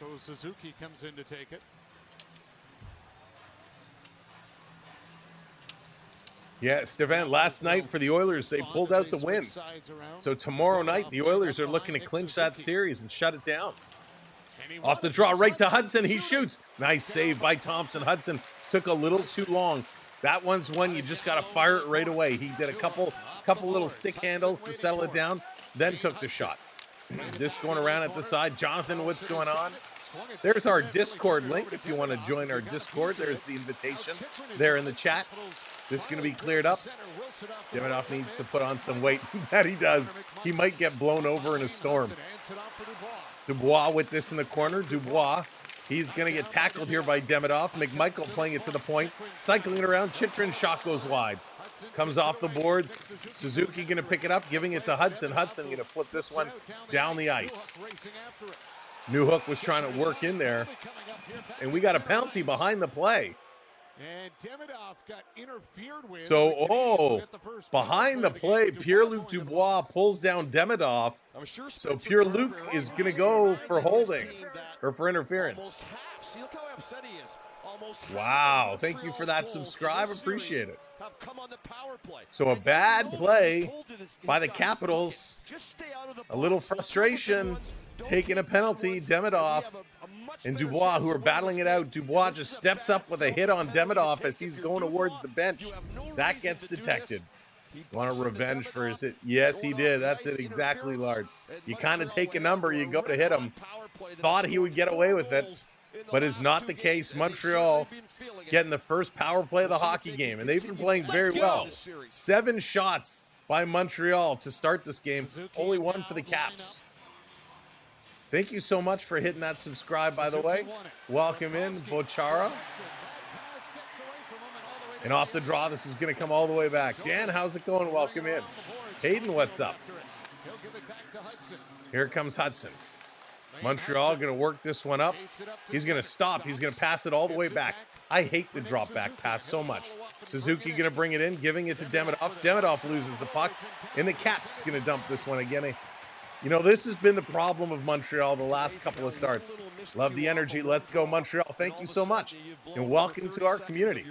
So Suzuki comes in to take it. Yeah, Stefan, last night for the Oilers, they pulled out the win. So tomorrow night, the Oilers are looking to clinch that series and shut it down. Off the draw, right to Hudson. He shoots. Nice save by Thompson. Hudson took a little too long. That one's one you just got to fire it right away. He did a couple little stick handles to settle it down, then took the shot. This going around at the side. Jonathan, what's going on? There's our Discord link if you want to join our Discord. There's the invitation there in the chat. This is going to be cleared up. Demidov needs to put on some weight. That he does. He might get blown over in a storm. Dubois with this in the corner. Dubois, he's going to get tackled here by Demidov. McMichael playing it to the point. Cycling it around. Chychrun shot goes wide. Comes off the boards. Suzuki going to pick it up, giving it to Hudson. Hudson going to flip this one down the ice. Newhook was trying to work in there. And we got a penalty behind the play. And Demidov got interfered with. So, behind the play, Pierre-Luc Dubois pulls down Demidov. So Pierre-Luc is going to go for holding or for interference. Wow, thank you for that subscribe. Appreciate it. So a bad play by the Capitals. A little frustration. Taking a penalty. Demidov and Dubois, who are battling it out. Dubois just steps up with a hit on Demidov as he's going towards the bench. That gets detected. Want a revenge for his hit? Yes, he did. That's it exactly, Lard. You kind of take a number, you go to hit him. Thought he would get away with it, but is not the case. Montreal getting the first power play of the hockey game, and they've been playing very well. 7 shots by Montreal to start this game. Only 1 for the Caps. Thank you so much for hitting that subscribe, by the way. Welcome in, Bochara. And off the draw, this is going to come all the way back. Dan, how's it going? Welcome in. Hayden, what's up? Here comes Hudson. Montreal going to work this one up. He's going to stop. He's going to pass it all the way back. I hate the drop back pass so much. Suzuki going to bring it in, giving it to Demidov. Demidov loses the puck, and the Caps going to dump this one again. You know, this has been the problem of Montreal the last couple of starts. Love the energy. Let's go, Montreal. Thank you so much, and welcome to our community.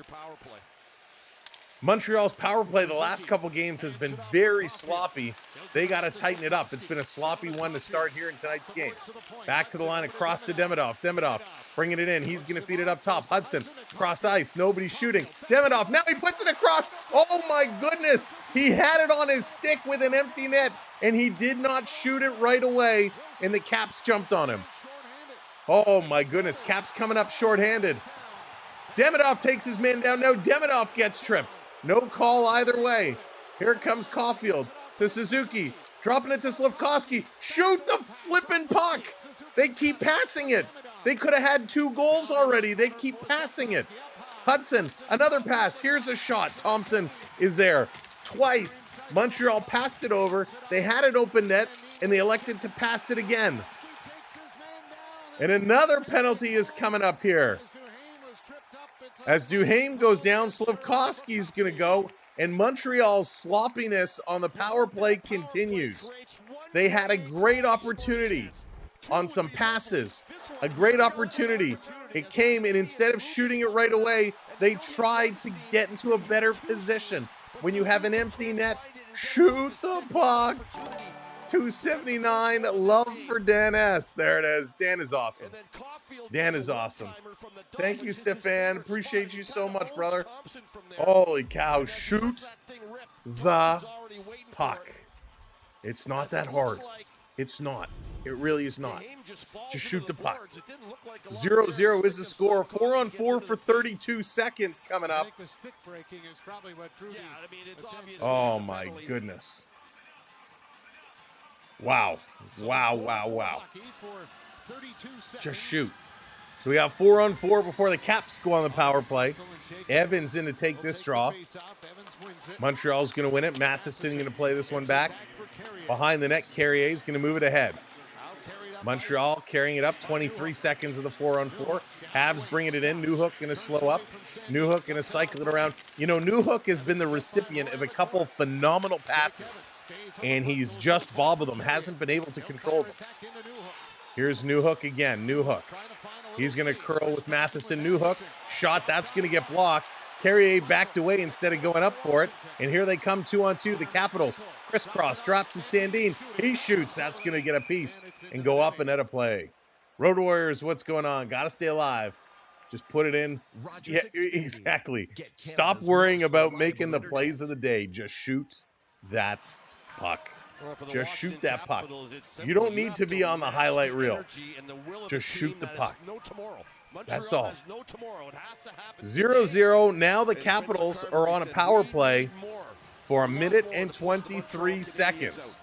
Montreal's power play the last couple games has been very sloppy. They got to tighten it up. It's been a sloppy one to start here in tonight's game. Back to the line, across to Demidov. Demidov bringing it in. He's going to feed it up top. Hudson, cross ice. Nobody's shooting. Demidov, now he puts it across. Oh, my goodness. He had it on his stick with an empty net, and he did not shoot it right away, and the Caps jumped on him. Oh, my goodness. Caps coming up shorthanded. Demidov takes his man down. No, Demidov gets tripped. No call either way. Here comes Caulfield to Suzuki. Dropping it to Slafkovsky. Shoot the flipping puck. They keep passing it. They could have had 2 goals already. They keep passing it. Hudson, another pass. Here's a shot. Thompson is there twice. Montreal passed it over. They had an open net, and they elected to pass it again. And another penalty is coming up here. As Duhaime goes down, Slafkovsky's going to go, and Montreal's sloppiness on the power play continues. They had a great opportunity on some passes, a great opportunity. It came, and instead of shooting it right away, they tried to get into a better position. When you have an empty net, shoot the puck. 279, love for Dan S. There it is. Dan is awesome. Dan is awesome. Thank you, Stefan. Appreciate you so much, brother. Holy cow. Shoot the puck. It's not that hard. It's not. It really is not. Just shoot the puck. 0-0 is the score. 4-on-4 for 32 seconds coming up. Oh, my goodness. Wow. Wow, wow, wow. Just shoot. So we got 4-on-4 before the Caps go on the power play. Evans in to take this draw. Montreal's going to win it. Matheson going to play this one back. Behind the net, Carrier's going to move it ahead. Montreal carrying it up. 23 seconds of the 4-on-4. Habs bringing it in. Newhook going to slow up. Newhook going to cycle it around. You know, Newhook has been the recipient of a couple phenomenal passes, and he's just bobbled them. Hasn't been able to control them. Here's Newhook again. Newhook. He's going to curl with Matheson. Newhook. Shot. That's going to get blocked. Carrier backed away instead of going up for it. And here they come 2-on-2. The Capitals. Crisscross. Drops to Sandin. He shoots. That's going to get a piece and go up and out of play. Road Warriors, what's going on? Got to stay alive. Just put it in. Yeah, exactly. Stop worrying about making the plays of the day. Just shoot that puck. Just shoot that puck. You don't need to be on the highlight reel. Just shoot the puck. That's all. 0-0. Now the Capitals are on a power play for 1 minute and 23 seconds.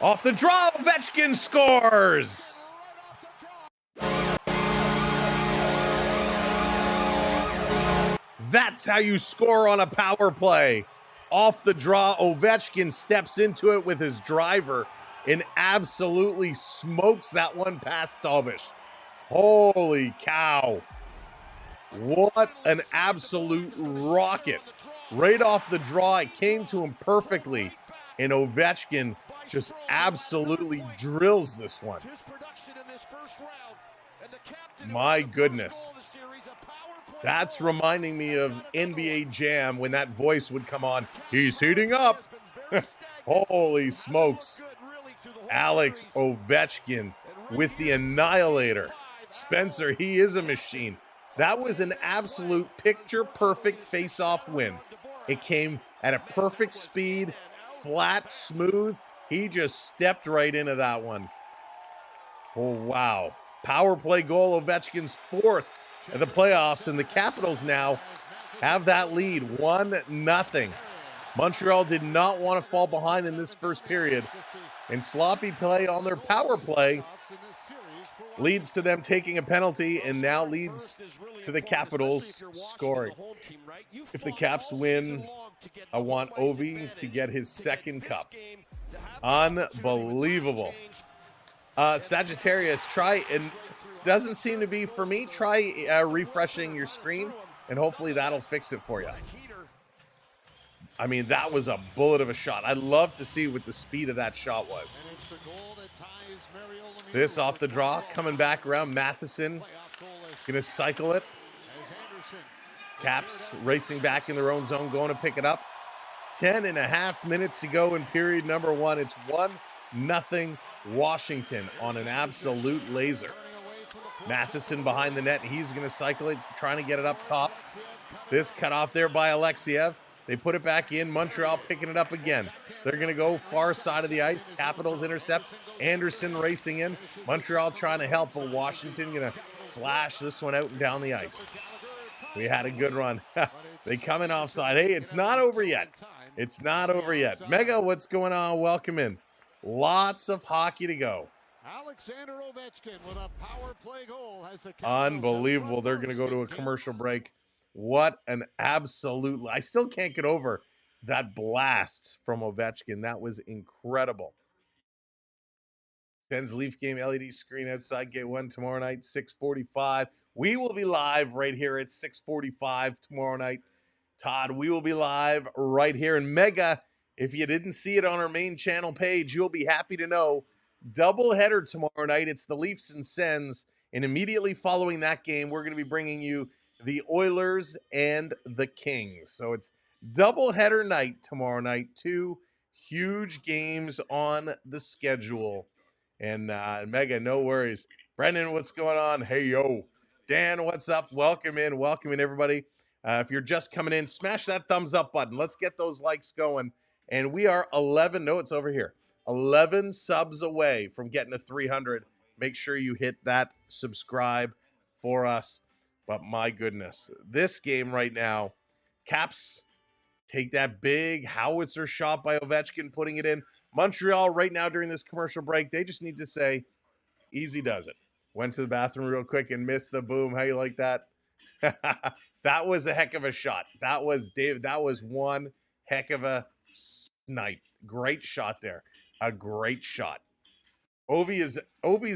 Off the draw, Ovechkin scores! That's how you score on a power play. Off the draw, Ovechkin steps into it with his driver and absolutely smokes that one past Stabish. Holy cow. What an absolute rocket. Right off the draw, it came to him perfectly, and Ovechkin just absolutely drills this one. My goodness. That's reminding me of NBA Jam when that voice would come on. He's heating up. Holy smokes. Alex Ovechkin with the annihilator. Spencer, he is a machine. That was an absolute picture-perfect face-off win. It came at a perfect speed, flat, smooth. He just stepped right into that one. Oh, wow. Power play goal, Ovechkin's 4th of the playoffs, and the Capitals now have that lead, 1-0. Montreal did not want to fall behind in this first period, and sloppy play on their power play leads to them taking a penalty and now leads to the Capitals scoring. If the Caps win, I want Ovi to get his 2nd cup. Unbelievable. Sagittarius, try, and doesn't seem to be for me, try refreshing your screen, and hopefully that'll fix it for you. I mean, that was a bullet of a shot. I'd love to see what the speed of that shot was. This off the draw, coming back around. Matheson gonna cycle it. Caps racing back in their own zone, going to pick it up. 10.5 minutes to go in period number 1. It's 1-0 Washington on an absolute laser. Matheson behind the net. He's going to cycle it, trying to get it up top. This cut off there by Alexiev. They put it back in. Montreal picking it up again. They're going to go far side of the ice. Capitals intercept. Anderson racing in. Montreal trying to help, but Washington going to slash this one out and down the ice. We had a good run. They come in offside. Hey, it's not over yet. It's not over yet. Mega, what's going on? Welcome in. Lots of hockey to go. Alexander Ovechkin with a power play goal has the Unbelievable. They're going to go to a commercial break. What an absolute... I still can't get over that blast from Ovechkin. That was incredible. Sens Leaf game LED screen outside gate 1 tomorrow night, 6:45. We will be live right here at 6:45 tomorrow night. Todd, we will be live right here in Mega. If you didn't see it on our main channel page, you'll be happy to know. Doubleheader tomorrow night. It's the Leafs and Sens. And immediately following that game, we're going to be bringing you the Oilers and the Kings. So it's doubleheader night tomorrow night. 2 huge games on the schedule. And Mega, no worries. Brendan, what's going on? Hey, yo. Dan, what's up? Welcome in, everybody. If you're just coming in, smash that thumbs up button. Let's get those likes going. And we are 11, no, it's over here. 11 subs away from getting to 300. Make sure you hit that subscribe for us. But my goodness, this game right now, Caps take that big howitzer shot by Ovechkin, putting it in. Montreal right now during this commercial break, they just need to say, easy does it. Went to the bathroom real quick and missed the boom. How you like that? That was a heck of a shot. That was, Dave, that was one heck of a snipe. Great shot there. A great shot. Ovi's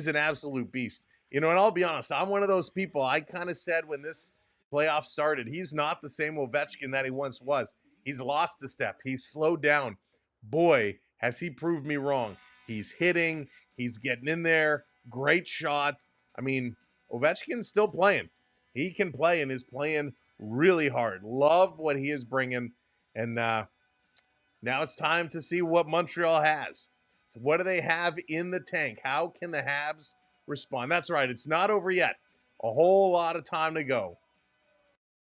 an absolute beast. You know, and I'll be honest, I'm one of those people, I kind of said when this playoff started, he's not the same Ovechkin that he once was. He's lost a step. He's slowed down. Boy, has he proved me wrong. He's hitting. He's getting in there. Great shot. I mean, Ovechkin's still playing. He can play and is playing really hard. Love what he is bringing. And now it's time to see what Montreal has. So what do they have in the tank? How can the Habs respond? That's right. It's not over yet. A whole lot of time to go.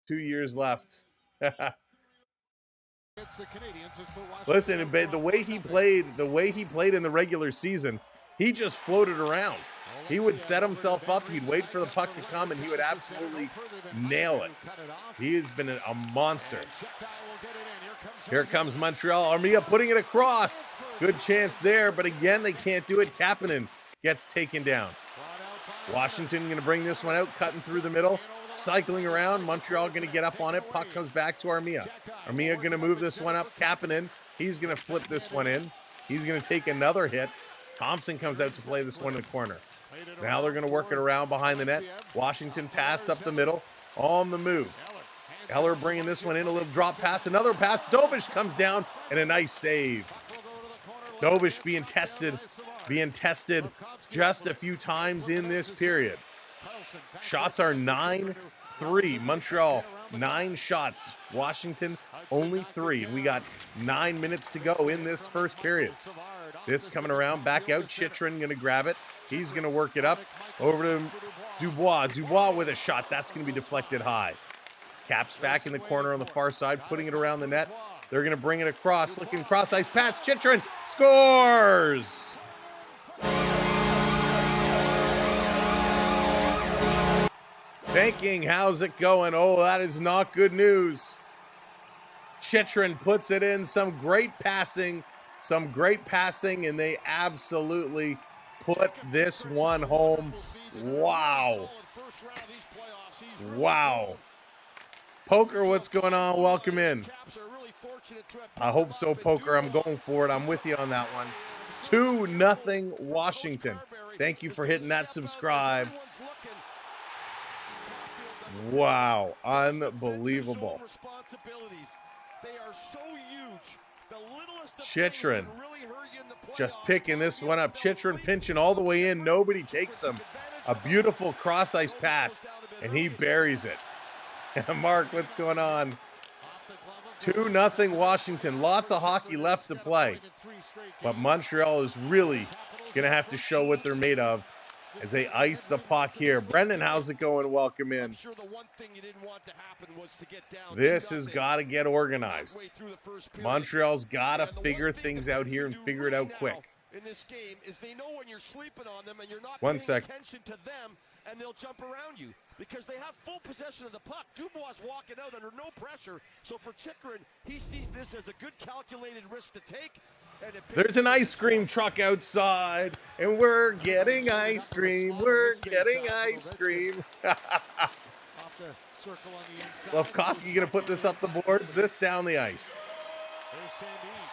2 years left. Listen, the way he played in the regular season, he just floated around. He would set himself up, he'd wait for the puck to come, and he would absolutely nail it. He has been a monster. Here comes Montreal. Armia putting it across. Good chance there, but again, they can't do it. Kapanen gets taken down. Washington going to bring this one out, cutting through the middle. Cycling around, Montreal going to get up on it. Puck comes back to Armia. Armia going to move this one up. Kapanen, he's going to flip this one in. He's going to take another hit. Thompson comes out to play this one in the corner. Now they're going to work it around behind the net. Washington pass up the middle. On the move. Eller bringing this one in. A little drop pass. Another pass. Dobish comes down and a nice save. Dobish being tested just a few times in this period. Shots are 9-3. Montreal, 9 shots. Washington, only 3. And we got 9 minutes to go in this first period. This coming around, back out. Chychrun going to grab it. He's going to work it up. Over to Dubois. Dubois with a shot. That's going to be deflected high. Caps back in the corner on the far side, putting it around the net. They're going to bring it across. Looking cross-ice pass. Chychrun scores! Thinking, how's it going? Oh, that is not good news. Chychrun puts it in. Some great passing, and they absolutely put this one home. Wow. Wow. Poker, what's going on? Welcome in. I hope so, Poker. I'm going for it. I'm with you on that one. 2-0 Washington. Thank you for hitting that subscribe. Wow, unbelievable. Chychrun just picking this one up. Chychrun pinching all the way in. Nobody takes him. A beautiful cross-ice pass, and he buries it. Mark, what's going on? 2-0 Washington. Lots of hockey left to play. But Montreal is really going to have to show what they're made of as they ice the puck here. Brendan, how's it going? Welcome in. This has got to get organized. Montreal's got to figure things out here and figure it out quick. In this game is they know when you're sleeping on them and you're not paying attention to them, and they'll jump around you because they have full possession of the puck. Dubois walking out under no pressure. So for Chychrun, he sees this as a good calculated risk to take. There's an ice cream truck outside, and we're getting ice cream. We're getting ice cream. Lefkowski going to put this up the boards, this down the ice.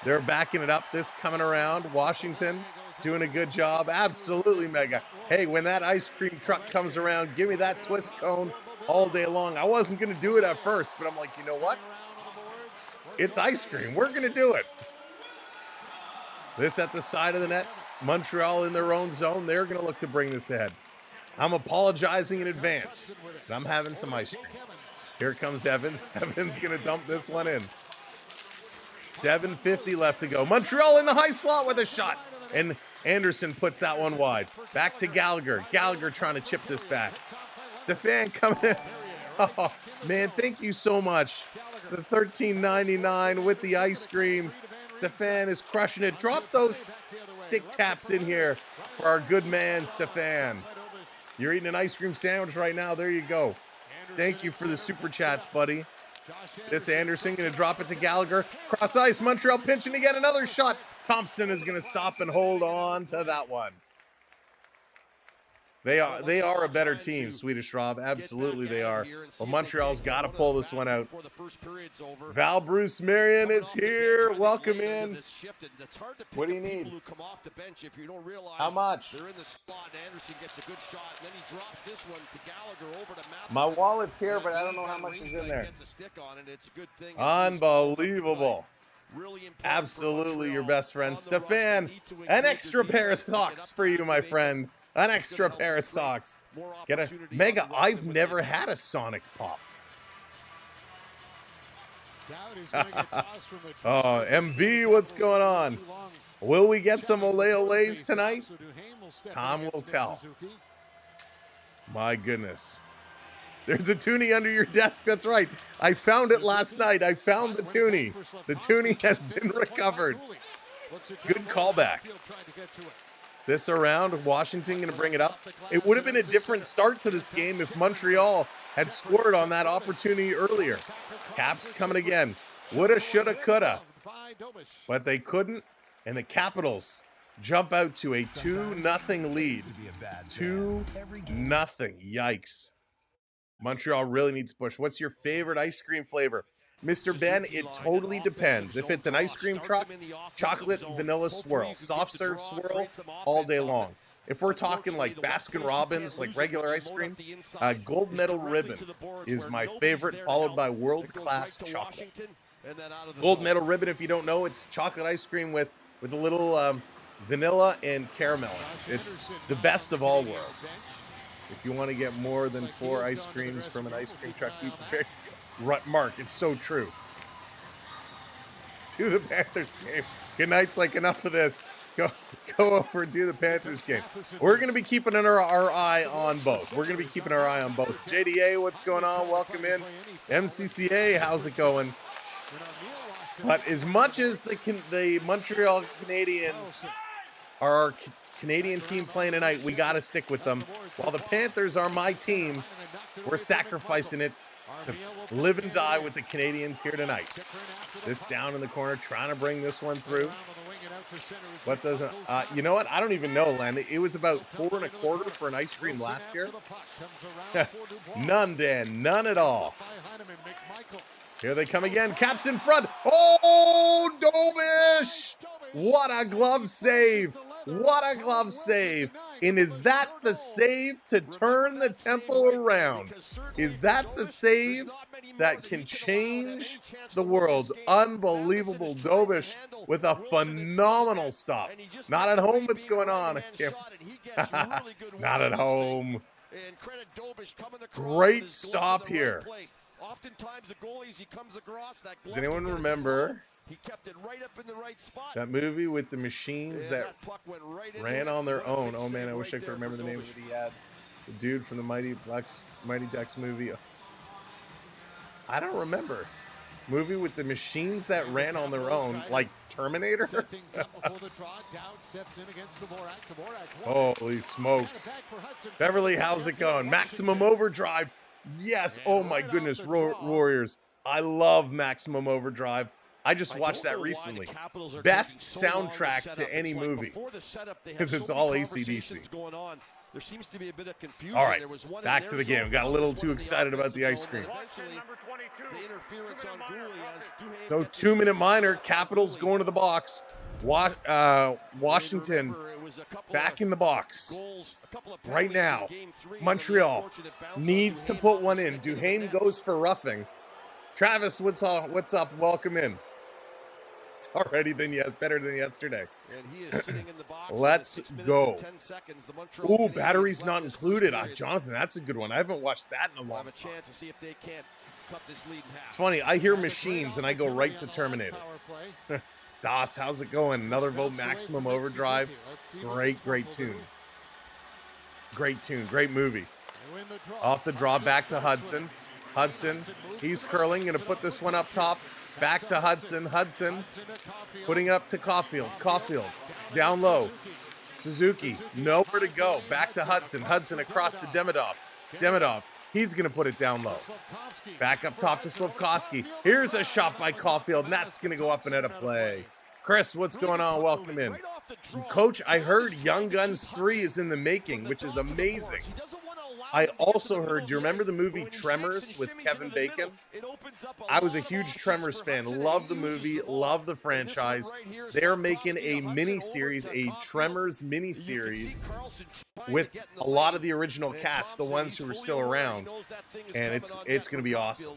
They're backing it up, this coming around. Washington doing a good job. Absolutely mega. Hey, when that ice cream truck comes around, give me that twist cone all day long. I wasn't going to do it at first, but I'm like, you know what? It's ice cream. We're going to do it. This at the side of the net. Montreal in their own zone. They're going to look to bring this ahead. I'm apologizing in advance. I'm having some ice cream. Here comes Evans. Evans going to dump this one in. 7:50 left to go. Montreal in the high slot with a shot. And Anderson puts that one wide. Back to Gallagher. Gallagher trying to chip this back. Stefan coming in. Oh, man, thank you so much. The $13.99 with the ice cream. Stefan is crushing it. Drop those stick taps in here for our good man, Stefan. You're eating an ice cream sandwich right now. There you go. Thank you for the super chats, buddy. This Anderson going to drop it to Gallagher. Cross ice. Montreal pinching to get another shot. Thompson is going to stop and hold on to that one. They are a better team, Swedish Rob. Absolutely they are. Well, Montreal's got to pull this one out. Val Bruce Marion is here. Welcome in. What do you need? How much? My wallet's here, but I don't know how much is in there. Unbelievable. Absolutely your best friend. Stefan, an extra pair of socks for you, my friend. An extra pair of socks. Get a Mega. I've never had a Sonic Pop. Oh, MV, what's going on? Will we get some ole oles tonight? Tom will tell. My goodness. There's a toonie under your desk. That's right. I found it last night. I found the toonie. The toonie has been recovered. Good callback. This around, Washington going to bring it up. It would have been a different start to this game if Montreal had scored on that opportunity earlier. Caps coming again. Woulda, shoulda, coulda. But they couldn't, and the Capitals jump out to a 2-0 lead. 2-0. Yikes. Montreal really needs to push. What's your favorite ice cream flavor? Mr. Ben, it totally depends. If it's an ice cream truck, chocolate vanilla swirl, soft serve swirl, all day long. If we're talking like Baskin Robbins, like regular ice cream, gold medal ribbon is my favorite, followed by world class chocolate. Gold medal ribbon, if you don't know, it's chocolate ice cream with a little vanilla and caramel. It's the best of all worlds. If you want to get more than 4 ice creams from an ice cream truck, be prepared. Mark, it's so true. Do the Panthers game. Good night's like, enough of this. Go over and do the Panthers game. We're going to be keeping our eye on both. We're going to be keeping our eye on both. JDA, what's going on? Welcome in. MCCA, how's it going? But as much as the Montreal Canadiens are our Canadian team playing tonight, we got to stick with them. While the Panthers are my team, we're sacrificing it to live and die with the Canadians here tonight. This down in the corner, trying to bring this one through. What doesn't? You know what? I don't even know, Len. It was about 4 1/4 for an ice cream last year. None, Dan. None at all. Here they come again. Caps in front. Oh, Dobish! What a glove save. What a glove save. And is that the save to turn the tempo around? Is that the save that can change the world? Unbelievable. Dobish with a phenomenal stop. Not at home what's going on. Not at home. Great stop here. Does anyone remember he kept it right up in the right spot. that movie with the machines that ran on their own? Oh man, I wish I could remember the name of it. He had the dude from the Mighty Ducks movie. I don't remember. Movie with the machines that ran on their own, like Terminator. Holy smokes. Beverly, how's it going? Maximum Overdrive. Yes. Oh my goodness, Warriors. I love Maximum Overdrive. I just watched that recently. Best soundtrack to any movie. Because it's all AC/DC. Going on. There seems to be a bit of confusion. All right, there was one back to the game. Got a little too excited about the ice cream. The interference on Gooley as Duhaime So gets 2-minute minor. Capitals going to the box. Washington back in the box right now. Montreal needs to put one in. Duhaime goes for roughing. Travis, what's up? Welcome in. It's already better than yesterday. And he is sitting in the box. Let's go. 10 seconds, the Montreal Ooh, Canadiens batteries left not this first included. period. Jonathan, that's a good one. I haven't watched that in a We'll long have a time. chance to see if they can't cut this lead in half. It's funny. I hear machines and I go right to Terminator. Das, how's it going? Another vote, Maximum Overdrive. Great tune. Great tune. Great movie. Off the draw, back to Hudson. Hudson, he's curling. Going to put this one up top. Back to Hudson. Hudson putting it up to Caulfield. Caulfield down low. Suzuki, nowhere to go. Back to Hudson. Hudson across to Demidov. Demidov, he's going to put it down low. Back up top to Slafkovsky. Here's a shot by Caulfield, and that's going to go up and out of play. Chris, what's going on? Welcome in. Coach, I heard Young Guns 3 is in the making, which is amazing. I also heard, do you remember the movie Tremors with Kevin Bacon? I was a huge Tremors fan. Love the movie, love the franchise. They're making a mini-series, a Tremors mini-series with a lot of the original cast, the ones who are still around. And it's going to be awesome.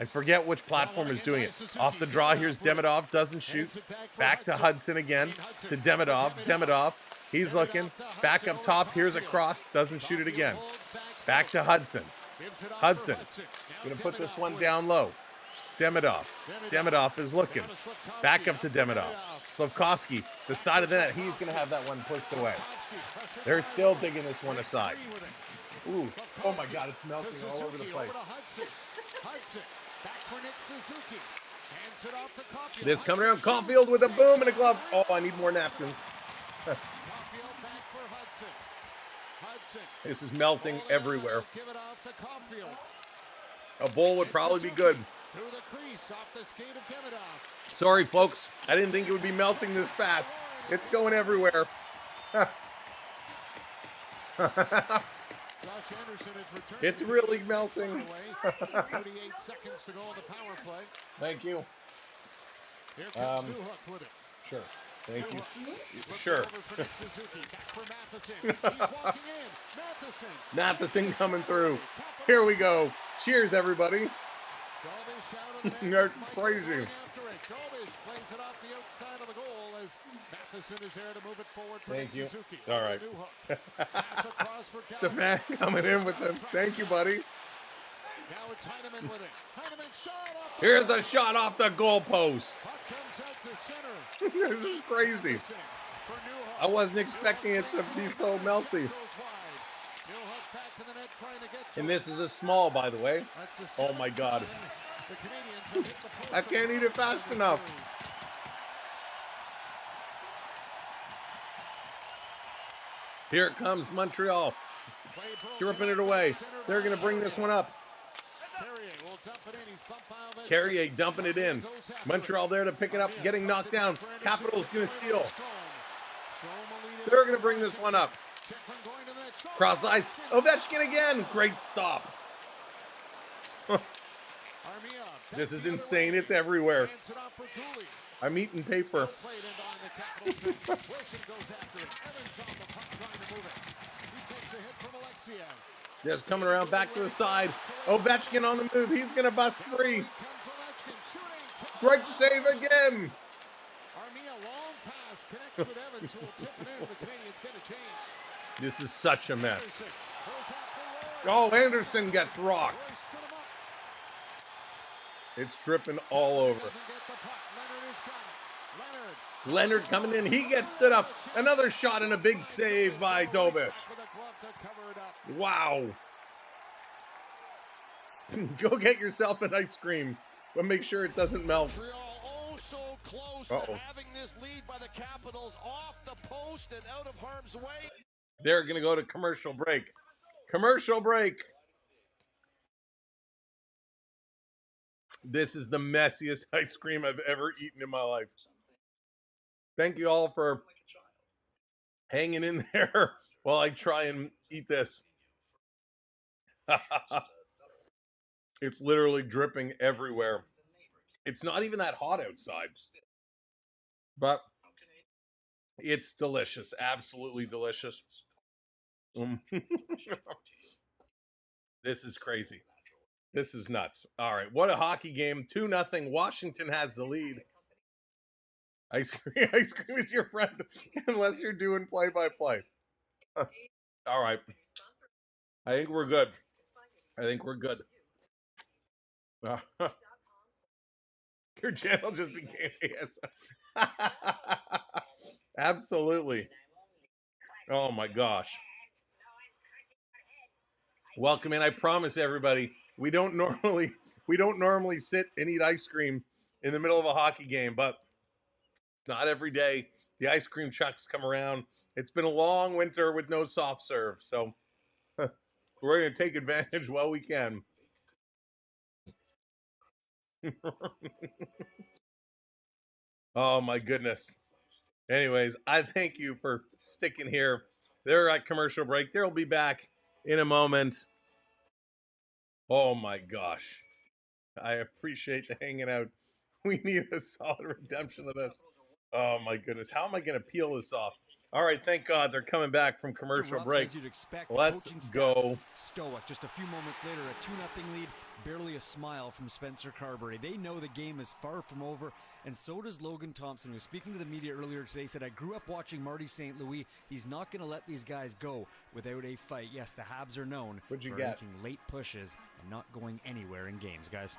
I forget which platform is doing it. Off the draw, here's Demidov, doesn't shoot. Back to Hudson again, to Demidov. Demidov, he's looking. Back up top, here's a cross, doesn't shoot it again. Back to Hudson. Hudson, gonna put this one down low. Demidov. Demidov is looking. Back up to Demidov. Slafkovsky, the side of the net, he's gonna have that one pushed away. They're still digging this one aside. Ooh, oh my God, it's melting all over the place. This coming around, Caulfield with a boom and a glove. Oh, I need more napkins. This is melting everywhere. A bowl would probably be good. Sorry, folks. I didn't think it would be melting this fast. It's going everywhere. It's really melting. 38 seconds to go on the power play. Thank you. Here comes Newhook with it. Sure. Thank you. Sure. Matheson coming through. Here we go. Cheers, everybody. That's crazy. Thank you. All right. Stefan coming in with them. Thank you, buddy. Here's a shot off the goalpost. This is crazy. I wasn't expecting it to be so melty. And this is a small, by the way. Oh my God. I can't eat it fast enough. Here it comes, Montreal. Dripping it away. They're going to bring this one up. Carrier dumping it in. Montreal there to pick it up, getting knocked down. Capital's going to steal. They're going to bring this one up. Cross ice. Ovechkin again. Great stop. This is insane. It's everywhere. I'm eating paper. Just coming around back to the side. Ovechkin on the move. He's going to bust free. Great save again. This is such a mess. Oh, Anderson gets rocked. It's tripping all over. Leonard coming in. He gets stood up. Another shot and a big save by Dobish. Wow. Go get yourself an ice cream, but make sure it doesn't melt. Oh, so close to having this lead by the Capitals off the post and out of harm's way. They're going to go to commercial break. Commercial break. This is the messiest ice cream I've ever eaten in my life. Thank you all for hanging in there while I try and eat this. It's literally dripping everywhere. It's not even that hot outside, but it's delicious. Absolutely delicious. This is crazy. This is nuts. All right. What a hockey game. 2-0. Washington has the lead. Ice cream is your friend unless you're doing play-by-play. All right. I think we're good. Your channel just became AS. Absolutely. Oh my gosh. Welcome in. I promise everybody, we don't normally sit and eat ice cream in the middle of a hockey game, but not every day the ice cream trucks come around. It's been a long winter with no soft serve, so we're going to take advantage while we can. Oh my goodness. Anyways, I thank you for sticking here. They're at commercial break. They'll be back in a moment. Oh my gosh. I appreciate the hanging out. We need a solid redemption of this. Oh my goodness. How am I going to peel this off? All right, thank God they're coming back from commercial break. Let's go. Stoic. Just a few moments later, a 2-0 lead. Barely a smile from Spencer Carberry. They know the game is far from over, and so does Logan Thompson, who was speaking to the media earlier today, said, I grew up watching Marty St. Louis. He's not going to let these guys go without a fight. Yes, the Habs are known for making late pushes and not going anywhere in games, guys.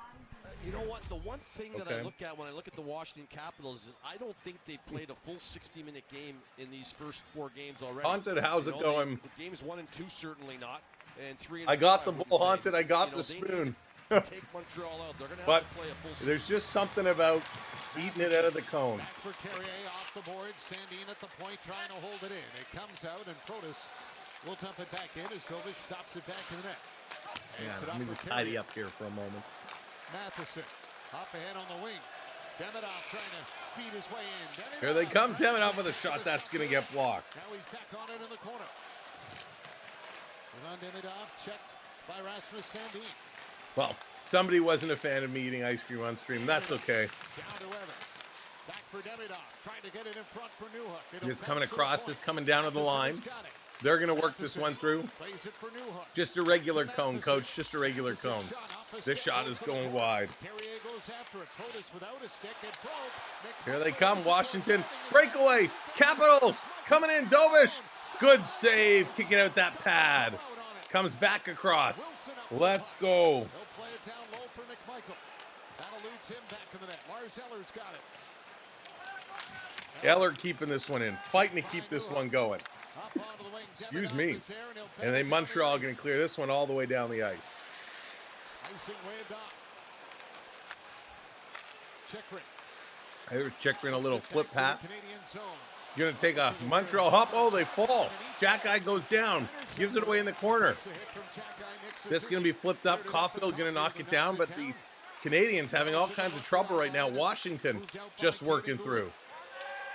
You know what? The one thing that I look at when I look at the Washington Capitals is I don't think they played a full 60-minute game in these first 4 games already. Haunted, how's it going? Games 1 and 2 certainly not, and 3 and I got the 5, bull, Haunted. I got the spoon. Take Montreal out. They're going to have to play a full 60. There's just something about eating it out of the cone. Back for Carrier off the board. Sandin at the point trying to hold it in. It comes out, and Protas will dump it back in as Dovish stops it back in the net. Yeah, let me just tidy up here for a moment. Matheson up ahead on the wing. Demidov trying to speed his way in. Here they come. Demidov with a shot that's going to get blocked. Now he's back on it in the corner. Ivan Demidov checked by Rasmus Sandin. Well, somebody wasn't a fan of me eating ice cream on stream. That's okay. Down to Evans. Back for Demidov. Trying to get it in front for Newhook. He's coming across. He's coming down to the line. They're going to work this one through. Just a regular cone, coach. Just a regular cone. This shot is going wide. Here they come. Washington. Breakaway. Capitals. Coming in. Dovish. Good save. Kicking out that pad. Comes back across. Let's go. He'll play it down low for McMichael. That eludes him back in the net. Lars Eller's got it. Eller keeping this one in. Fighting to keep this one going. Excuse me. And then Montreal going to clear this one all the way down the ice. Icing waved off. Checkrin. There's Checkrin, a little flip pass. Going to take a Montreal hop. Oh, they fall. Jack-Eye goes down. Gives it away in the corner. This is going to be flipped up. Caulfield going to knock it down, but the Canadiens having all kinds of trouble right now. Washington just working through.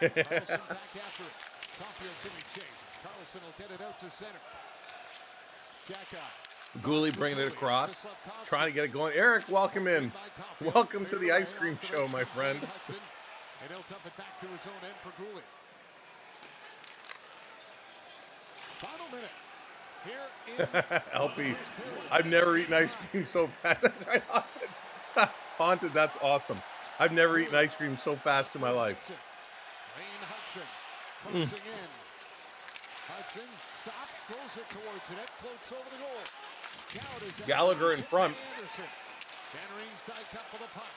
Carlson giving chase. Carlson will get it out to center. Jack-Eye. Gooley bringing it across. Trying to get it going. Eric, welcome in. Welcome to the ice cream show, my friend. And he'll dump it back to his own end for Gooley. Final minute. Here in LP. I've never eaten ice cream so fast. That's right, Haunted. Haunted, that's awesome. I've never eaten ice cream so fast in my life. Wayne Hudson crossing in. Hudson stops, throws it towards the net, floats over the goal. Gallagher in front. Van Riemsdyk up for the puck.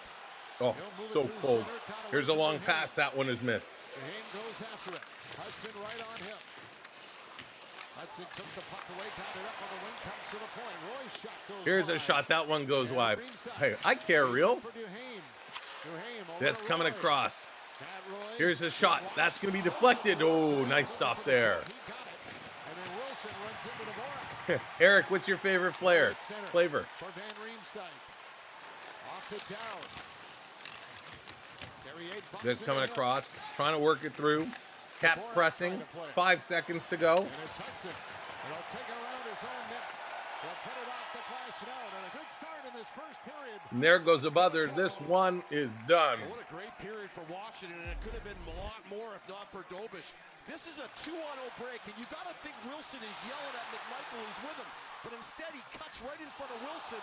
Oh, so cold. Here's a long pass. That one is missed. Hayne goes after it. Hudson right on him. Hudson took the puck away, pounded up on the wing, comes to the point. Roy's shot goes Here's wide. a shot. That one goes wide. Hey, I care, real. That's coming across. Here's a shot. That's going to be deflected. Oh, nice stop there. Eric, what's your favorite flavor? For Van Riemsdyk. Knocked it down. Carrier bumps Just it coming in. across, trying to work it through. Caps pressing. 5 seconds to go. And it's Hudson. And he'll take it around his own net. He'll put it off the glass and out. And a good start in this first period. And there goes a buzzer. This one is done. What a great period for Washington, and it could have been a lot more if not for Dobish. This is a 2-on-0 break, and you got to think Wilson is yelling at McMichael, who's with him. But instead, he cuts right in front of Wilson.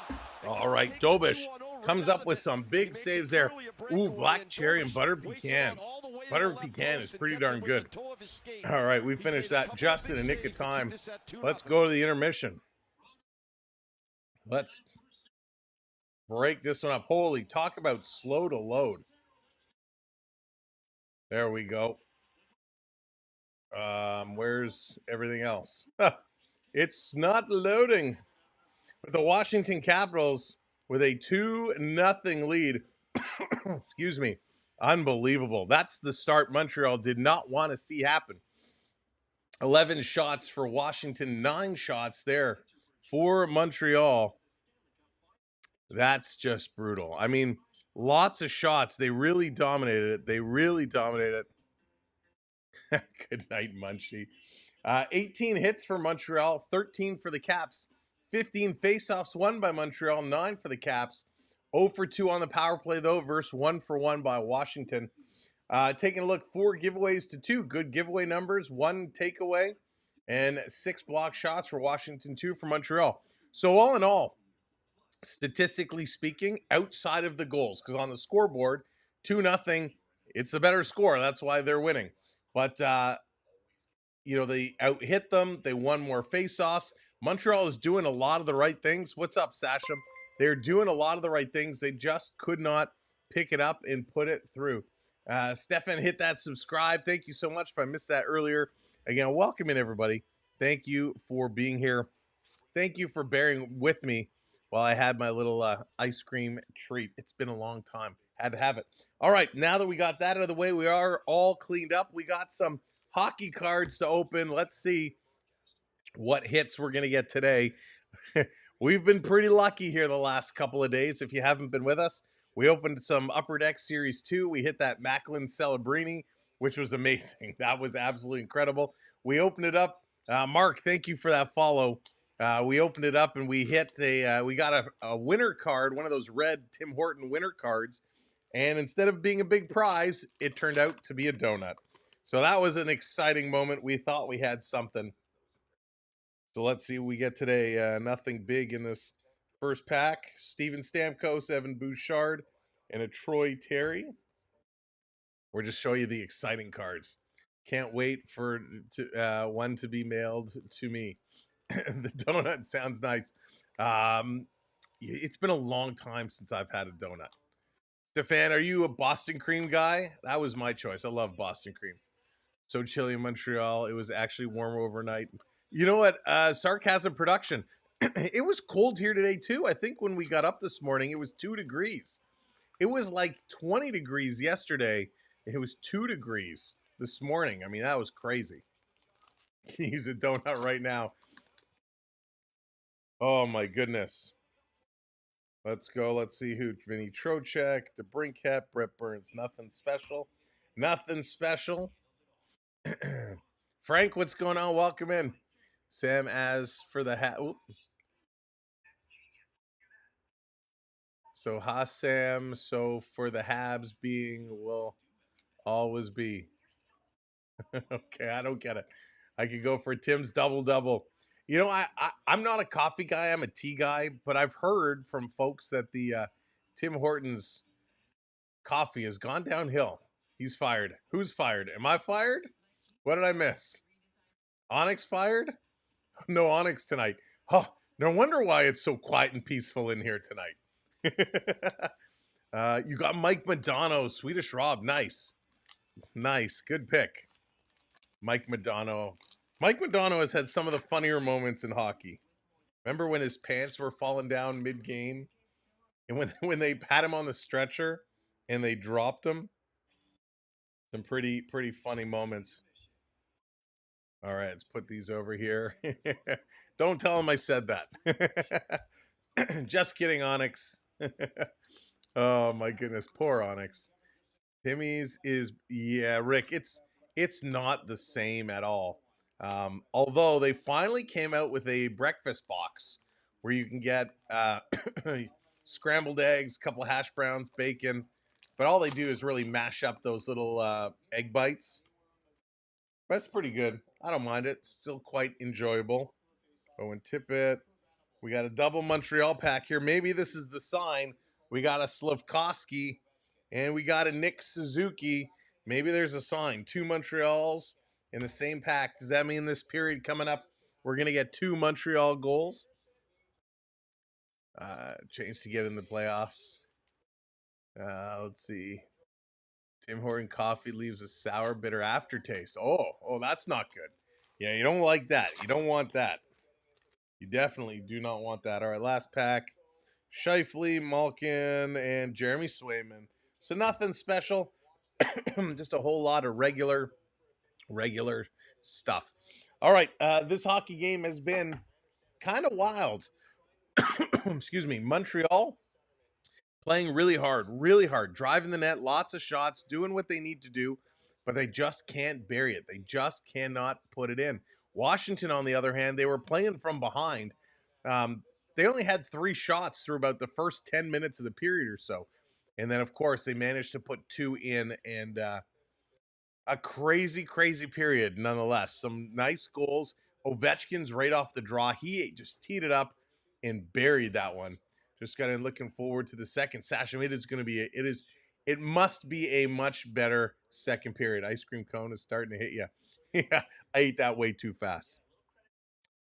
All right, Dobish comes up with some big saves there. Ooh, black cherry and butter pecan. Butter pecan is pretty darn good. All right, we finished that just in a nick of time. Let's go to the intermission. Let's break this one up. Holy, talk about slow to load. There we go. Where's everything else? It's not loading. But the Washington Capitals with a 2-0 lead. Excuse me. Unbelievable. That's the start Montreal did not want to see happen. 11 shots for Washington, 9 shots there for Montreal. That's just brutal. I mean, lots of shots. They really dominated it. They really dominated it. Good night, Munchie. 18 hits for Montreal, 13 for the Caps. 15 faceoffs won by Montreal, 9 for the Caps. 0 for 2 on the power play, though, versus 1 for 1 by Washington. Taking a look, 4 giveaways to 2. Good giveaway numbers, 1 takeaway, and 6 block shots for Washington, 2 for Montreal. So all in all, statistically speaking, outside of the goals, because on the scoreboard, 2-0, it's the better score. That's why they're winning. But, they out-hit them. They won more faceoffs. Montreal is doing a lot of the right things. What's up, Sasha? They're doing a lot of the right things. They just could not pick it up and put it through. Stefan, hit that subscribe. Thank you so much if I missed that earlier. Again, welcome in, everybody. Thank you for being here. Thank you for bearing with me while I had my little ice cream treat. It's been a long time. Had to have it. All right, now that we got that out of the way, we are all cleaned up. We got some hockey cards to open. Let's see what hits we're going to get today. We've been pretty lucky here the last couple of days. If you haven't been with us, we opened some Upper Deck Series 2. We hit that Macklin Celebrini, which was amazing. That was absolutely incredible. We opened it up. Mark, thank you for that follow. We opened it up and we hit we got a winner card, one of those red Tim Horton winner cards. And instead of being a big prize, it turned out to be a donut. So that was an exciting moment. We thought we had something. So let's see what we get today. Nothing big in this first pack. Steven Stamkos, Evan Bouchard, and a Troy Terry. We're just showing you the exciting cards. Can't wait for one to be mailed to me. The donut sounds nice. It's been a long time since I've had a donut. Stefan, are you a Boston cream guy? That was my choice. I love Boston cream. So chilly in Montreal. It was actually warm overnight. You know what? Sarcasm production. It was cold here today, too. I think when we got up this morning, it was 2 degrees. It was like 20 degrees yesterday. It was 2 degrees this morning. I mean, that was crazy. Can use a donut right now. Oh, my goodness. Let's go. Let's see who. Vinny Trocheck, DeBrincat, Brett Burns. Nothing special. Nothing special. Frank, what's going on? Welcome in. Sam, as for the hat. So, Sam. So, for the Habs being, will always be. Okay, I don't get it. I could go for Tim's double-double. You know, I'm not a coffee guy. I'm a tea guy. But I've heard from folks that the Tim Hortons coffee has gone downhill. He's fired. Who's fired? Am I fired? What did I miss? Onyx fired? No Onyx tonight. Oh, no wonder why it's so quiet and peaceful in here tonight. You got Mike Madonna, Swedish Rob. Nice. Nice. Good pick. Mike Madonna. Mike Madonna has had some of the funnier moments in hockey. Remember when his pants were falling down mid-game? And when they had him on the stretcher and they dropped him? Some pretty funny moments. All right, let's put these over here. Don't tell him I said that. Just kidding, Onyx. Oh my goodness, poor Onyx. Timmy's is, yeah, Rick. It's not the same at all. Although they finally came out with a breakfast box where you can get scrambled eggs, a couple of hash browns, bacon, but all they do is really mash up those little egg bites. That's pretty good. I don't mind it. It's still quite enjoyable. Owen Tippett. We got a double Montreal pack here. Maybe this is the sign. We got a Slavkovsky and we got a Nick Suzuki. Maybe there's a sign. 2 Montreals in the same pack. Does that mean this period coming up, we're going to get 2 Montreal goals? Chance to get in the playoffs. Let's see. Tim Horton coffee leaves a sour, bitter aftertaste. Oh, that's not good. Yeah, you don't like that. You don't want that. You definitely do not want that. All right, last pack. Scheifele, Malkin, and Jeremy Swayman. So nothing special. Just a whole lot of regular stuff. All right, this hockey game has been kind of wild. Excuse me. Montreal playing really hard, driving the net, lots of shots, doing what they need to do, but they just can't bury it. They just cannot put it in. Washington, on the other hand, they were playing from behind. They only had 3 shots through about the first 10 minutes of the period or so. And then, of course, they managed to put 2 in, and a crazy period nonetheless. Some nice goals. Ovechkin's right off the draw. He just teed it up and buried that one. Just got in looking forward to the second. Sasha, it must be a much better second period. Ice cream cone is starting to hit you. Yeah, I ate that way too fast.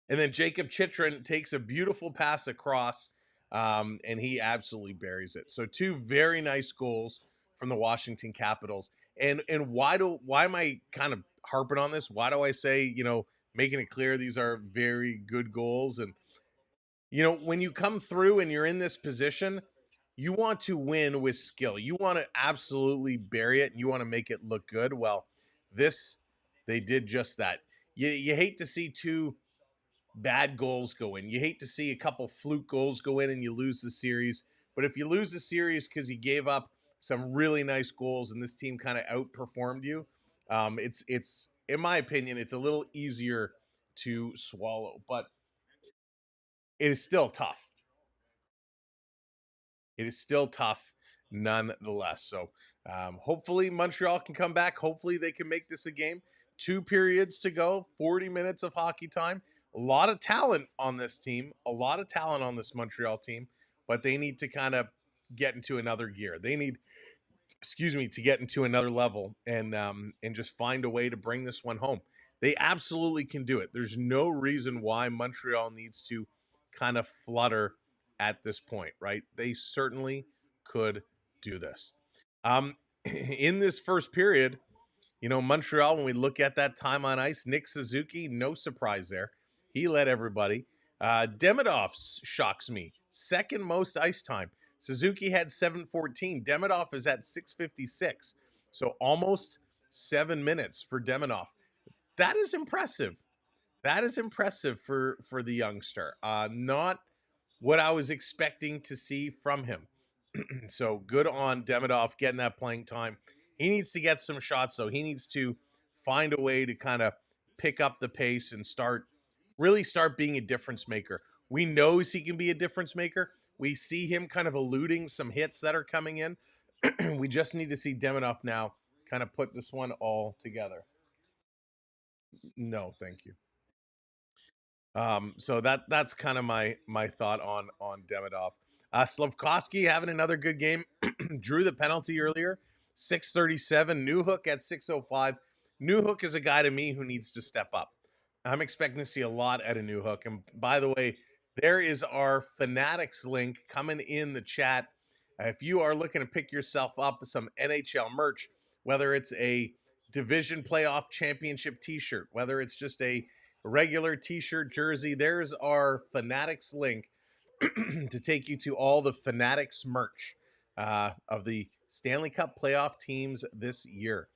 And then Jacob Chitrin takes a beautiful pass across, and he absolutely buries it. So 2 very nice goals from the Washington Capitals. And why am I kind of harping on this? Why do I say, making it clear these are very good goals? And, when you come through and you're in this position, you want to win with skill. You want to absolutely bury it, and you want to make it look good. Well, they did just that. You hate to see 2 bad goals go in. You hate to see a couple fluke goals go in and you lose the series. But if you lose the series because you gave up some really nice goals and this team kind of outperformed you, it's in my opinion, it's a little easier to swallow. But it is still tough. It is still tough nonetheless. So hopefully Montreal can come back. Hopefully they can make this a game. 2 periods to go, 40 minutes of hockey time. A lot of talent on this team, a lot of talent on this Montreal team, but they need to kind of get into another gear. They need, to get into another level and just find a way to bring this one home. They absolutely can do it. There's no reason why Montreal needs to kind of flutter at this point, right? They certainly could do this. In this first period, Montreal, when we look at that time on ice, Nick Suzuki, no surprise there. He led everybody. Demidov shocks me. Second most ice time. Suzuki had 7:14. Demidov is at 6:56. So almost 7 minutes for Demidov. That is impressive. That is impressive for the youngster. Not what I was expecting to see from him. So good on Demidov getting that playing time. He needs to get some shots, though. He needs to find a way to kind of pick up the pace and really start being a difference maker. We know he can be a difference maker. We see him kind of eluding some hits that are coming in. We just need to see Demidov now kind of put this one all together. No, thank you. So that's kind of my thought on Demidov. Slavkovsky having another good game. Drew the penalty earlier. 6:37. Newhook at 6:05. Newhook is a guy to me who needs to step up. I'm expecting to see a lot at a Newhook. And by the way, there is our Fanatics link coming in the chat. If you are looking to pick yourself up some NHL merch, whether it's a division playoff championship t-shirt, whether it's just a regular t-shirt jersey, there's our Fanatics link to take you to all the Fanatics merch of the Stanley Cup playoff teams this year.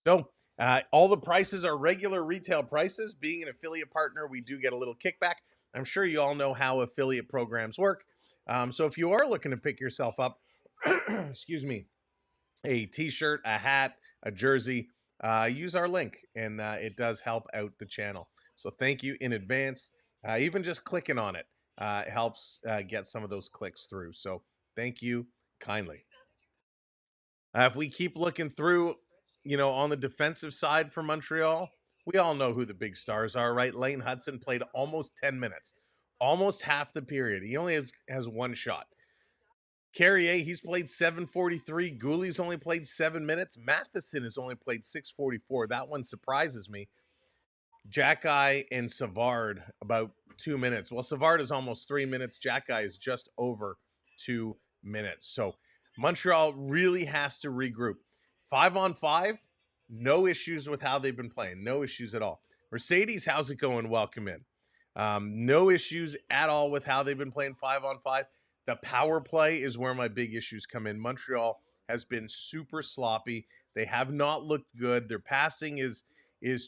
So all the prices are regular retail prices. Being an affiliate partner, we do get a little kickback. I'm sure you all know how affiliate programs work. So if you are looking to pick yourself up excuse me, a t-shirt, a hat, a jersey, use our link, and it does help out the channel. So thank you in advance. Even just clicking on it helps get some of those clicks through. So thank you kindly. If we keep looking through, on the defensive side for Montreal, we all know who the big stars are, right? Lane Hudson played almost 10 minutes, almost half the period. He only has one shot. Carrier, he's played 7:43. Gooley's only played 7 minutes. Matheson has only played 6:44. That one surprises me. Jack-Eye and Savard about 2 minutes. Well, Savard is almost 3 minutes. Jack-Eye is just over 2 minutes. So Montreal really has to regroup. 5-on-5, no issues with how they've been playing. No issues at all. Mercedes, how's it going? Welcome in. No issues at all with how they've been playing 5-on-5. The power play is where my big issues come in. Montreal has been super sloppy. They have not looked good. Their passing is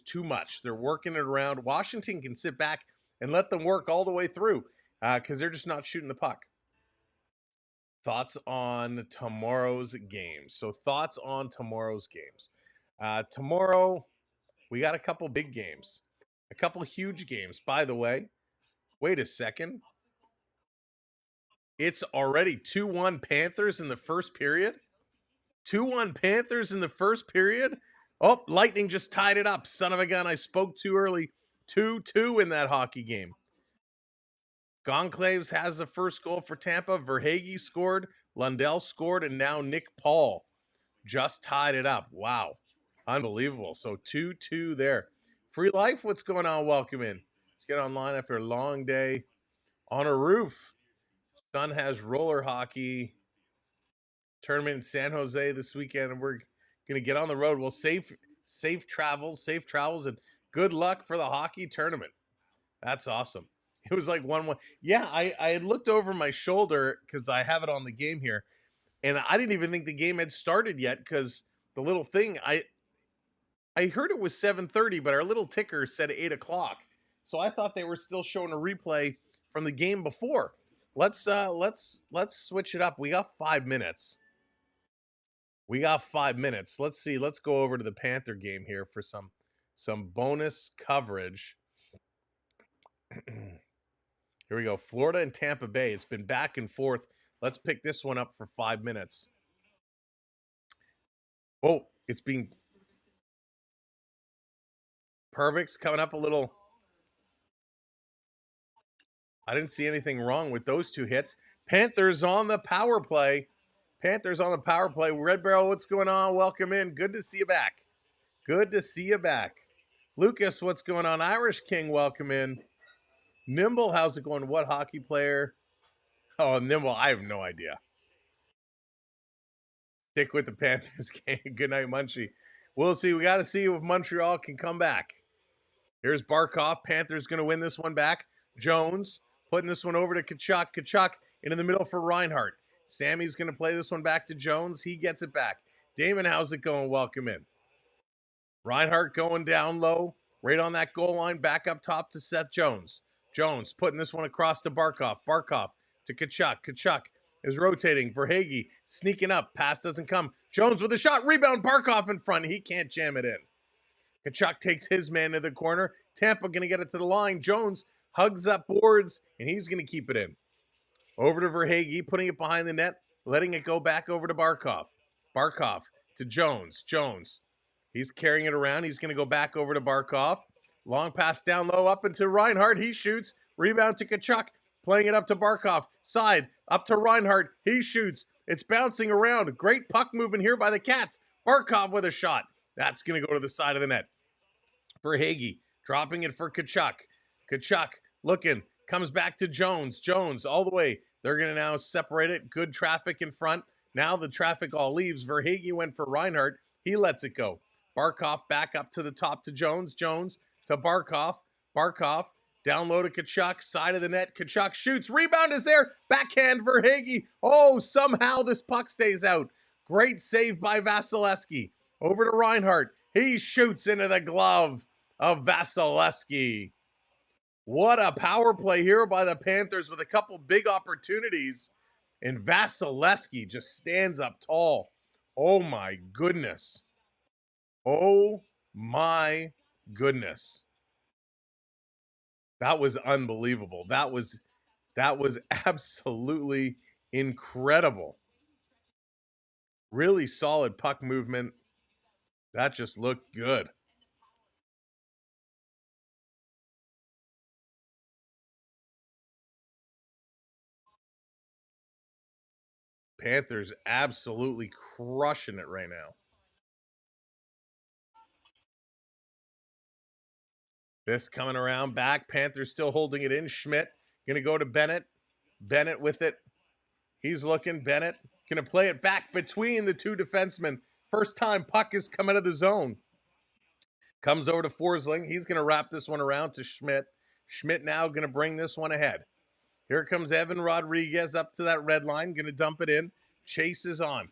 too much. They're working it around. Washington can sit back and let them work all the way through because they're just not shooting the puck. Thoughts on tomorrow's games. So thoughts on tomorrow's games. Tomorrow, we got a couple big games. A couple huge games. By the way, wait a second. It's already 2-1 Panthers in the first period. 2-1 Panthers in the first period. Oh, Lightning just tied it up. Son of a gun, I spoke too early. 2-2 in that hockey game. Gonclaves has the first goal for Tampa. Verhaeghe scored. Lundell scored. And now Nick Paul just tied it up. Wow. Unbelievable. So 2-2 there. Free Life, what's going on? Welcome in. Let's get online after a long day on a roof. Sun has roller hockey tournament in San Jose this weekend, and we're going to get on the road. Well, safe travels, and good luck for the hockey tournament. That's awesome. It was like 1-1. Yeah, I had looked over my shoulder because I have it on the game here, and I didn't even think the game had started yet because the little thing, I heard it was 7:30, but our little ticker said 8 o'clock. So I thought they were still showing a replay from the game before. Let's switch it up. We got 5 minutes. Let's see. Let's go over to the Panther game here for some bonus coverage. Here we go. Florida and Tampa Bay. It's been back and forth. Let's pick this one up for 5 minutes. Oh, it's being Perbix coming up a little. I didn't see anything wrong with those two hits. Panthers on the power play. Red Barrel, what's going on? Welcome in. Good to see you back. Lucas, what's going on? Irish King, welcome in. Nimble, how's it going? What hockey player? Oh, Nimble, I have no idea. Stick with the Panthers game. Good night, Munchie. We'll see. We got to see if Montreal can come back. Here's Barkov. Panthers going to win this one back. Jones putting this one over to Kachuk. Kachuk into the middle for Reinhart. Sammy's going to play this one back to Jones. He gets it back. Damon, how's it going? Welcome in. Reinhart going down low, right on that goal line, back up top to Seth Jones. Jones putting this one across to Barkov. Barkov to Kachuk. Kachuk is rotating. Verhaeghe sneaking up. Pass doesn't come. Jones with a shot. Rebound. Barkov in front. He can't jam it in. Kachuk takes his man to the corner. Tampa going to get it to the line. Jones hugs up boards, and he's going to keep it in. Over to Verhaeghe, putting it behind the net, letting it go back over to Barkov. Barkov to Jones. Jones. He's carrying it around. He's going to go back over to Barkov. Long pass down low up into Reinhart. He shoots. Rebound to Kachuk. Playing it up to Barkov. Side up to Reinhart. He shoots. It's bouncing around. Great puck movement here by the Cats. Barkov with a shot. That's going to go to the side of the net. Verhaeghe dropping it for Kachuk. Kachuk looking. Comes back to Jones. Jones all the way. They're going to now separate it. Good traffic in front. Now the traffic all leaves. Verhaeghe went for Reinhart. He lets it go. Barkov back up to the top to Jones. Jones to Barkov. Barkov down low to Kachuk. Side of the net. Kachuk shoots. Rebound is there. Backhand Verhaeghe. Oh, somehow this puck stays out. Great save by Vasilevsky. Over to Reinhart. He shoots into the glove of Vasilevsky. What a power play here by the Panthers with a couple big opportunities. And Vasilevsky just stands up tall. Oh my goodness. Oh my goodness. That was unbelievable. That was absolutely incredible. Really solid puck movement. That just looked good. Panthers absolutely crushing it right now. This coming around back. Panthers still holding it in. Schmidt going to go to Bennett. Bennett with it. He's looking. Bennett going to play it back between the two defensemen. First time puck has come out of the zone. Comes over to Forsling. He's going to wrap this one around to Schmidt. Schmidt now going to bring this one ahead. Here comes Evan Rodriguez up to that red line. Going to dump it in. Chase is on.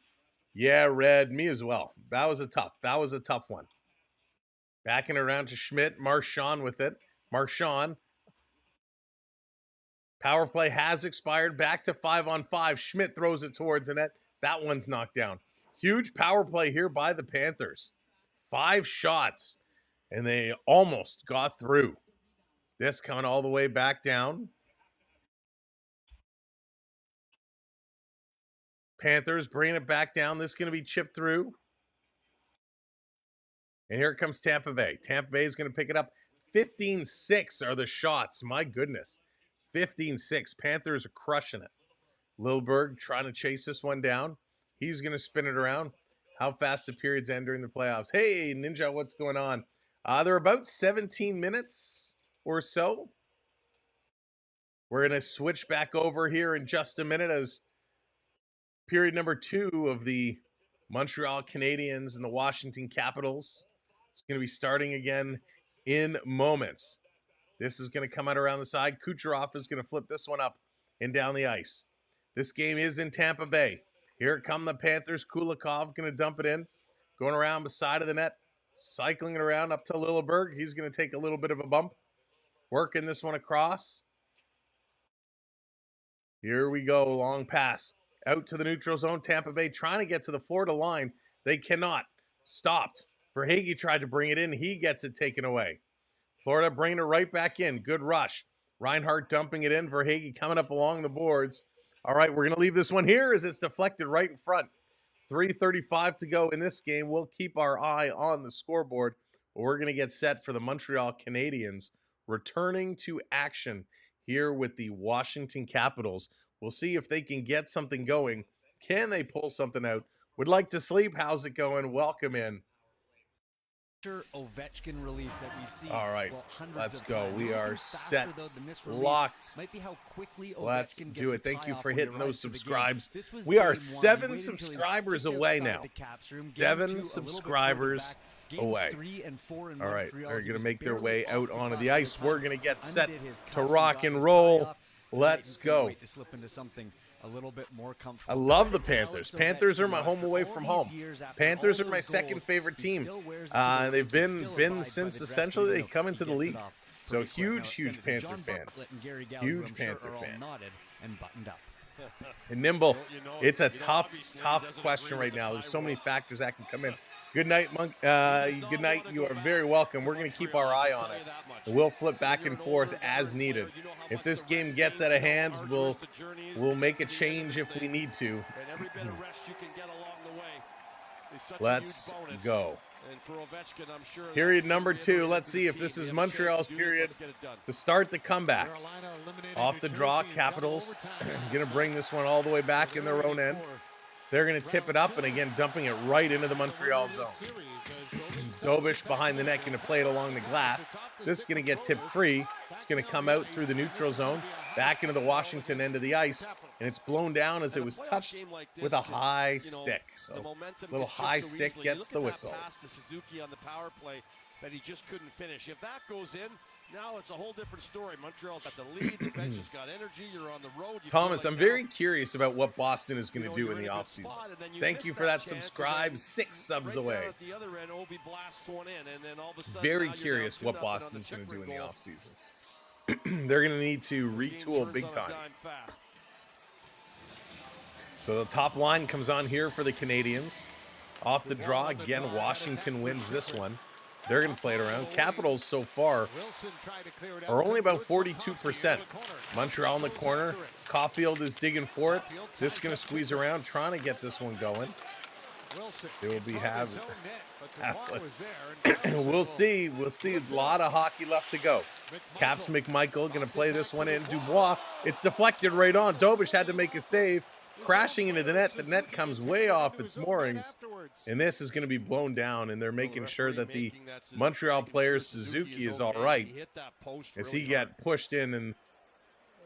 Yeah, Red. Me as well. That was a tough one. Backing around to Schmidt. Marchand with it. Marchand. Power play has expired. Back to 5-on-5. Schmidt throws it towards the net. That one's knocked down. Huge power play here by the Panthers. 5 shots, and they almost got through. This coming all the way back down. Panthers bringing it back down. This is going to be chipped through. And here comes Tampa Bay. Tampa Bay is going to pick it up. 15-6 are the shots. My goodness. 15-6. Panthers are crushing it. Lilberg trying to chase this one down. He's going to spin it around. How fast the periods end during the playoffs. Hey, Ninja, what's going on? They're about 17 minutes or so. We're going to switch back over here in just a minute as period number 2 of the Montreal Canadiens and the Washington Capitals. It's going to be starting again in moments. This is going to come out around the side. Kucherov is going to flip this one up and down the ice. This game is in Tampa Bay. Here come the Panthers. Kulikov going to dump it in. Going around the side of the net. Cycling it around up to Lilleberg. He's going to take a little bit of a bump. Working this one across. Here we go. Long pass. Out to the neutral zone. Tampa Bay trying to get to the Florida line. They cannot. Stopped. Verhaeghe tried to bring it in. He gets it taken away. Florida bringing it right back in. Good rush. Reinhart dumping it in. Verhaeghe coming up along the boards. All right, we're going to leave this one here as it's deflected right in front. 3:35 to go in this game. We'll keep our eye on the scoreboard. But we're going to get set for the Montreal Canadiens returning to action here with the Washington Capitals. We'll see if they can get something going. Can they pull something out? Would like to sleep. How's it going? Welcome in. Ovechkin release that we've seen. All right, let's go. We are set, though, locked. Might be how quickly let's do it. Thank you for hitting those subscribes. We are 7 subscribers away now. 7 subscribers away. All right, they're going to make their way out onto the ice. We're going to get set to rock and roll. Let's go. A little bit more I love the Panthers. Panthers are my home away from home. Panthers are my second favorite team. They've been since essentially they come into the league. So huge Panther fan. Huge Panther fan. And Nimble, it's a tough question right now. There's so many factors that can come in. Good night, Monk. Good night. You are very welcome. We're going to keep our eye on it. We'll flip back and forth as needed. If this game gets out of hand, we'll make a change if we need to. Let's go. Period number 2. Let's see if this is Montreal's period to start the comeback. Off the draw, Capitals going to bring this one all the way back in their own end. They're going to tip it up and again dumping it right into the Montreal zone. Dobish behind the net going to play it along the glass. This is going to get tipped free. It's going to come out through the neutral zone, back into the Washington end of the ice, and it's blown down as it was touched with a high stick. So a little high stick gets the whistle. That he just couldn't finish. If that goes in, now it's a whole different story. Montreal's got the lead. The bench has got energy. You're on the road. Thomas, I'm very curious about what Boston is going to do in the offseason. Thank you for that subscribe. 6 subs away. Very curious what Boston's going to do in the offseason. They're going to need to retool big time. So the top line comes on here for the Canadiens. Off the draw, again, Washington wins this one. They're going to play it around. Capitals so far are only about 42%. Montreal in the corner. Caulfield is digging for it. This is going to squeeze around, trying to get this one going. It will be half. We'll see. We'll see. A lot of hockey left to go. Caps McMichael going to play this one in. Dubois. It's deflected right on. Dobish had to make a save. Crashing into the net. The net comes way off its moorings. And this is going to be blown down. And they're making sure that the Montreal player Suzuki is all right. As he got pushed in. And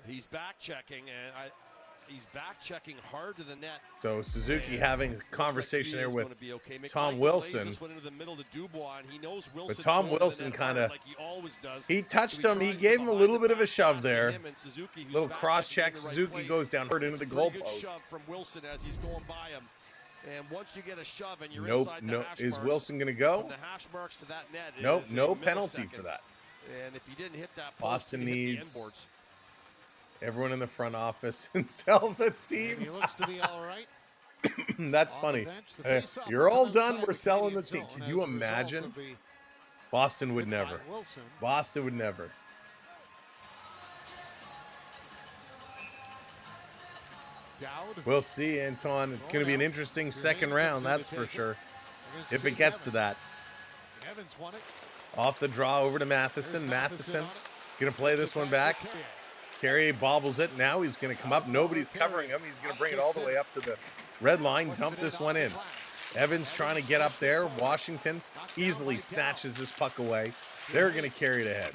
he's back checking. And he's back checking hard to the net. So Suzuki having a conversation there with Tom Wilson. But Tom Wilson kind of, he touched him. He gave him a little bit of a shove there. Little cross check. Suzuki goes down hard into the goalpost. From Wilson as he's going by him. And once you get a shove and you're nope, inside no. the hash Is marks, Wilson going to go? from the hash marks to that net, Nope, no penalty for that. And if he didn't hit that post, Boston he hit the needs inboards. everyone in the front office and sell the team. He looks to be all right. That's funny. You're all done. We're selling the team. Could you imagine? Boston would never. Boston would never. We'll see, Anton. It's going to be an interesting second round, that's for sure. If it gets to that. Off the draw over to Matheson. Matheson going to play this one back. Carrier bobbles it. Now he's going to come up. Nobody's covering him. He's going to bring it all the way up to the red line. Dump this one in. Evans trying to get up there. Washington easily snatches this puck away. They're going to carry it ahead.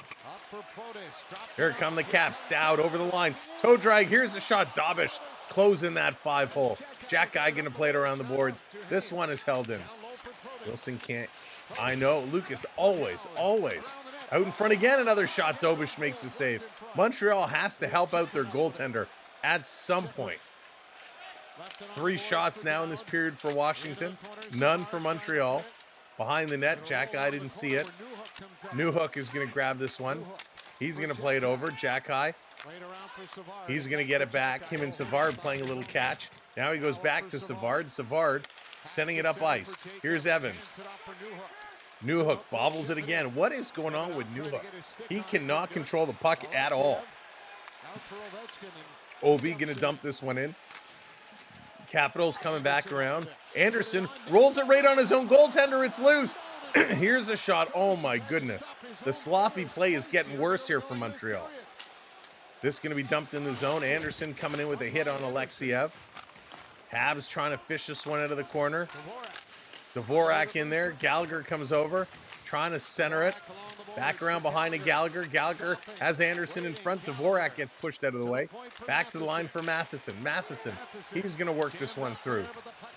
Here come the Caps. Dowd over the line. Toe drag. Here's the shot. Dobish closing that 5-hole. Jack Guy going to play it around the boards. This one is held in. Wilson can't. I know. Lucas always. Out in front again. Another shot. Dobish makes the save. Montreal has to help out their goaltender at some point. 3 shots now in this period for Washington. None for Montreal. Behind the net. Jack Guy didn't see it. Newhook is going to grab this one. He's going to play it over. Jack Guy. He's going to get it back. Him and Savard playing a little catch. Now he goes back to Savard. Savard sending it up ice. Here's Evans. Newhook bobbles it again. What is going on with Newhook? He cannot control the puck at all. Ovi going to dump this one in. Capitals coming back around. Anderson rolls it right on his own goaltender. It's loose. Here's a shot. Oh my goodness. The sloppy play is getting worse here for Montreal. This is going to be dumped in the zone. Anderson coming in with a hit on Alexiev. Habs trying to fish this one out of the corner. Dvorak in there. Gallagher comes over, trying to center it. Back around behind to Gallagher. Gallagher has Anderson in front. Dvorak gets pushed out of the way. Back to the line for Matheson. Matheson, he's going to work this one through.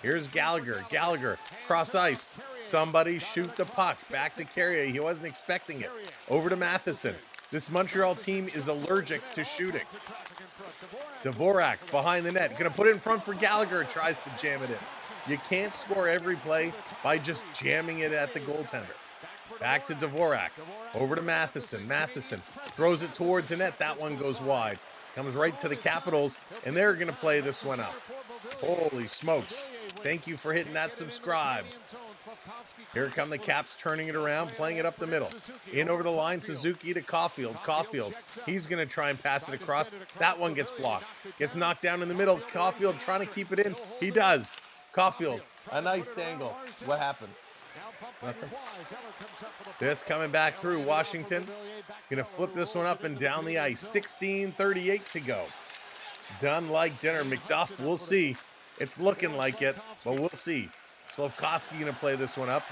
Here's Gallagher. Gallagher, cross ice. Somebody shoot the puck. Back to Carrier. He wasn't expecting it. Over to Matheson. This Montreal team is allergic to shooting. Dvorak behind the net. Going to put it in front for Gallagher. Tries to jam it in. You can't score every play by just jamming it at the goaltender. Back to Dvorak. Over to Matheson. Matheson throws it towards the net. That one goes wide. Comes right to the Capitals, and they're going to play this one up. Holy smokes. Thank you for hitting that subscribe. Here come the Caps turning it around, playing it up the middle. In over the line, Suzuki to Caulfield. Caulfield, he's going to try and pass it across. That one gets blocked. Gets knocked down in the middle. Caulfield trying to keep it in. He does. Caulfield, a nice angle. What happened? Nothing. This coming back through Washington. Going to flip this one up and down the ice. 16:38 to go. Done like dinner. McDuff, we'll see. It's looking like it, but we'll see. Slavkovsky going to play this one up.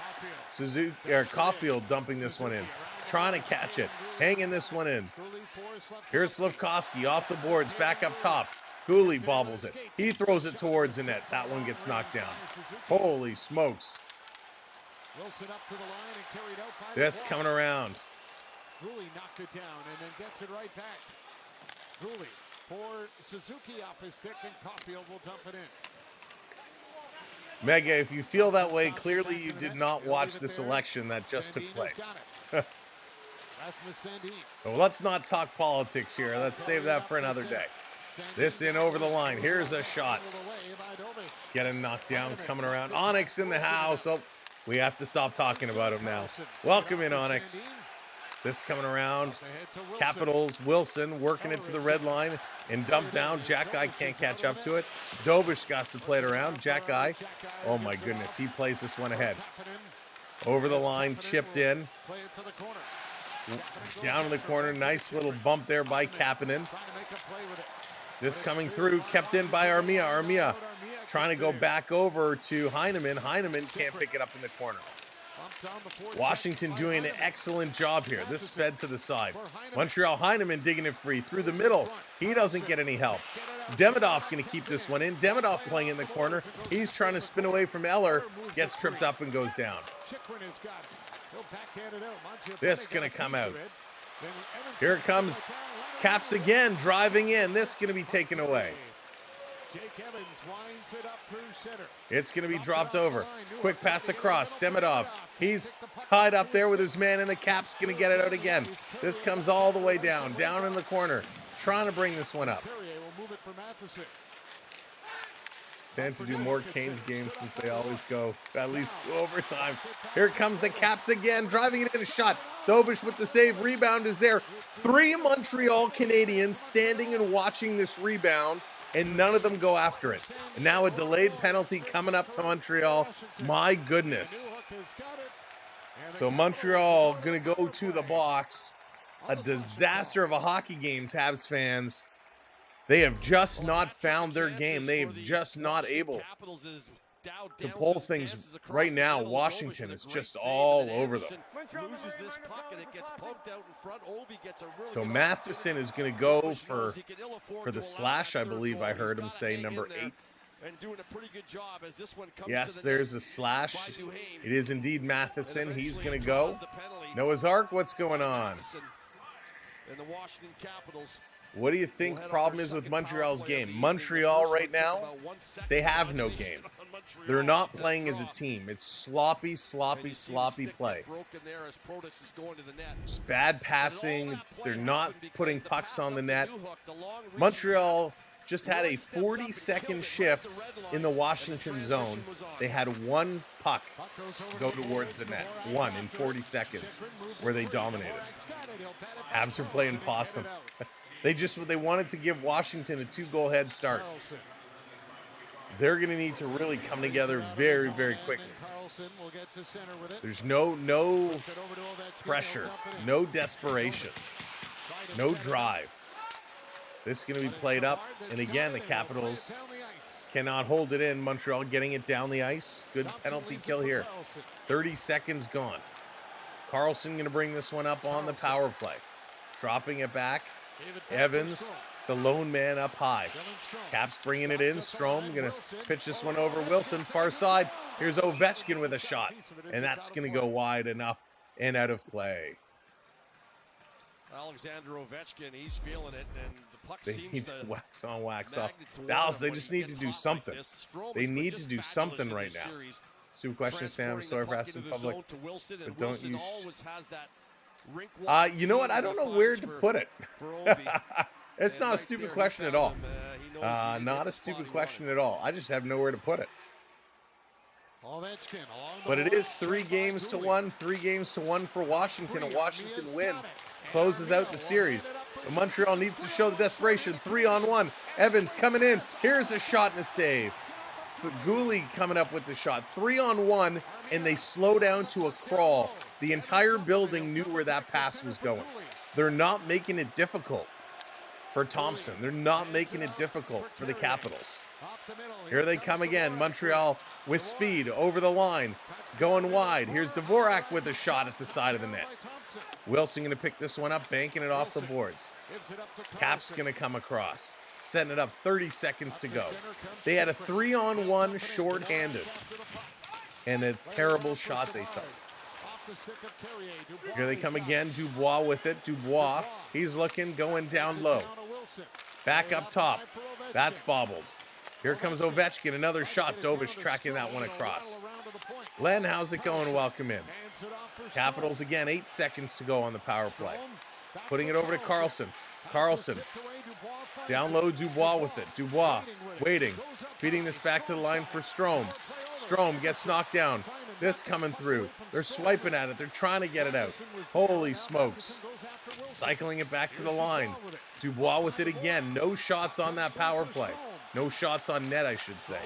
Caulfield dumping this one in. Trying to catch it. Hanging this one in. Here's Slavkovsky off the boards, back up top. Gooley bobbles it. He throws it towards the net. That one gets knocked down. Holy smokes. This coming around. Gooley knocked it down and then gets it right back. Gooley for Suzuki off his stick, and Caulfield will dump it in. Mega, if you feel that way, clearly you did not watch this election that just took place. That's Miss Sandine. So let's not talk politics here. Let's save that for another day. This in over the line. Here's a shot. Getting knocked down, coming around. Onyx in the house. Oh, we have to stop talking about him now. Welcome in, Onyx. This coming around. Capitals, Wilson working it to the red line and dumped down. Jack Guy can't catch up to it. Dobish got to play it around. Jack Guy, oh my goodness, he plays this one ahead. Over the line, chipped in. Down in the corner, nice little bump there by Kapanen. This coming through, kept in by Armia. Armia trying to go back over to Heineman. Heineman can't pick it up in the corner. Washington doing an excellent job here. This fed to the side. Montreal, Heineman digging it free through the middle. He doesn't get any help. Demidov going to keep this one in. Demidov playing in the corner. He's trying to spin away from Eller. Gets tripped up and goes down. This going to come out. Here it comes. Caps again, driving in. This going to be taken away. It's going to be dropped over. Quick pass across. Demidov. He's tied up there with his man, and the Cap's going to get it out again. This comes all the way down in the corner. Trying to bring this one up. Stand to do more Canes games since they always go to at least 2 overtime. Here comes the Caps again, driving it in a shot. Dobish with the save. Rebound is there. 3 Montreal Canadiens standing and watching this rebound, and none of them go after it. And now a delayed penalty coming up to Montreal. My goodness. So Montreal going to go to the box. A disaster of a hockey game, Habs fans. They have just not found their game. They have just not able to pull things right now. Washington is just all over them. So Matheson is going to go for the slash, I believe I heard him say, number 8. Yes, there's a slash. It is indeed Matheson. He's going to go. Noah's Ark, what's going on? What do you think the problem is with Montreal's game? Montreal right now, they have no game. They're not playing as a team. It's sloppy play. Just bad passing. They're not putting pucks on the net. Montreal just had a 40-second shift in the Washington zone. They had 1 puck go towards the net. 1 in 40 seconds where they dominated. Habs are playing possum. They wanted to give Washington a 2-goal head start. They're going to need to really come together very, very quickly. There's no pressure, no desperation, no drive. This is going to be played up. And again, the Capitals cannot hold it in. Montreal getting it down the ice. Good penalty kill here. 30 seconds gone. Carlson going to bring this one up on the power play. Dropping it back. Evans, the lone man up high. Caps bringing it in. Strome going to pitch this one over Wilson. Far side. Here's Ovechkin with a shot. And that's going to go wide and up and out of play. Alexander Ovechkin, he's feeling it, and the puck They seems need to to wax on, wax off. Dallas, they just need to do something. They need to do something right now. Stupid question, Sam. Sorry for asking public. But don't you... you know what? I don't know where to put it. It's not a stupid question at all. Not a stupid question at all. I just have nowhere to put it. But it is 3 games to 1. 3 games to 1 for Washington. A Washington win closes out the series. So Montreal needs to show the desperation. 3-on-1. Evans coming in. Here's a shot and a save. Faguli coming up with the shot. 3-on-1, and they slow down to a crawl. The entire building knew where that pass was going. They're not making it difficult for Thompson. They're not making it difficult for the Capitals. Here they come again. Montreal with speed over the line. Going wide. Here's Dvorak with a shot at the side of the net. Wilson going to pick this one up, banking it off the boards. Cap's going to come across. Setting it up, 30 seconds to go. They had a 3-on-1 shorthanded. And a terrible shot they took. Here they come again. Dubois with it. Dubois, he's looking, going down low. Back up top. That's bobbled. Here comes Ovechkin, another shot. Dobish tracking that one across. Len, how's it going? Welcome in. Capitals again, 8 seconds to go on the power play. Putting it over to Carlson. Carlson Down low, Dubois with it. Dubois waiting. Feeding this back to the line for Strome. Strome gets knocked down. This coming through. They're swiping at it. They're trying to get it out. Holy smokes. Cycling it back to the line. Dubois with it again. No shots on that power play. No shots on net, I should say.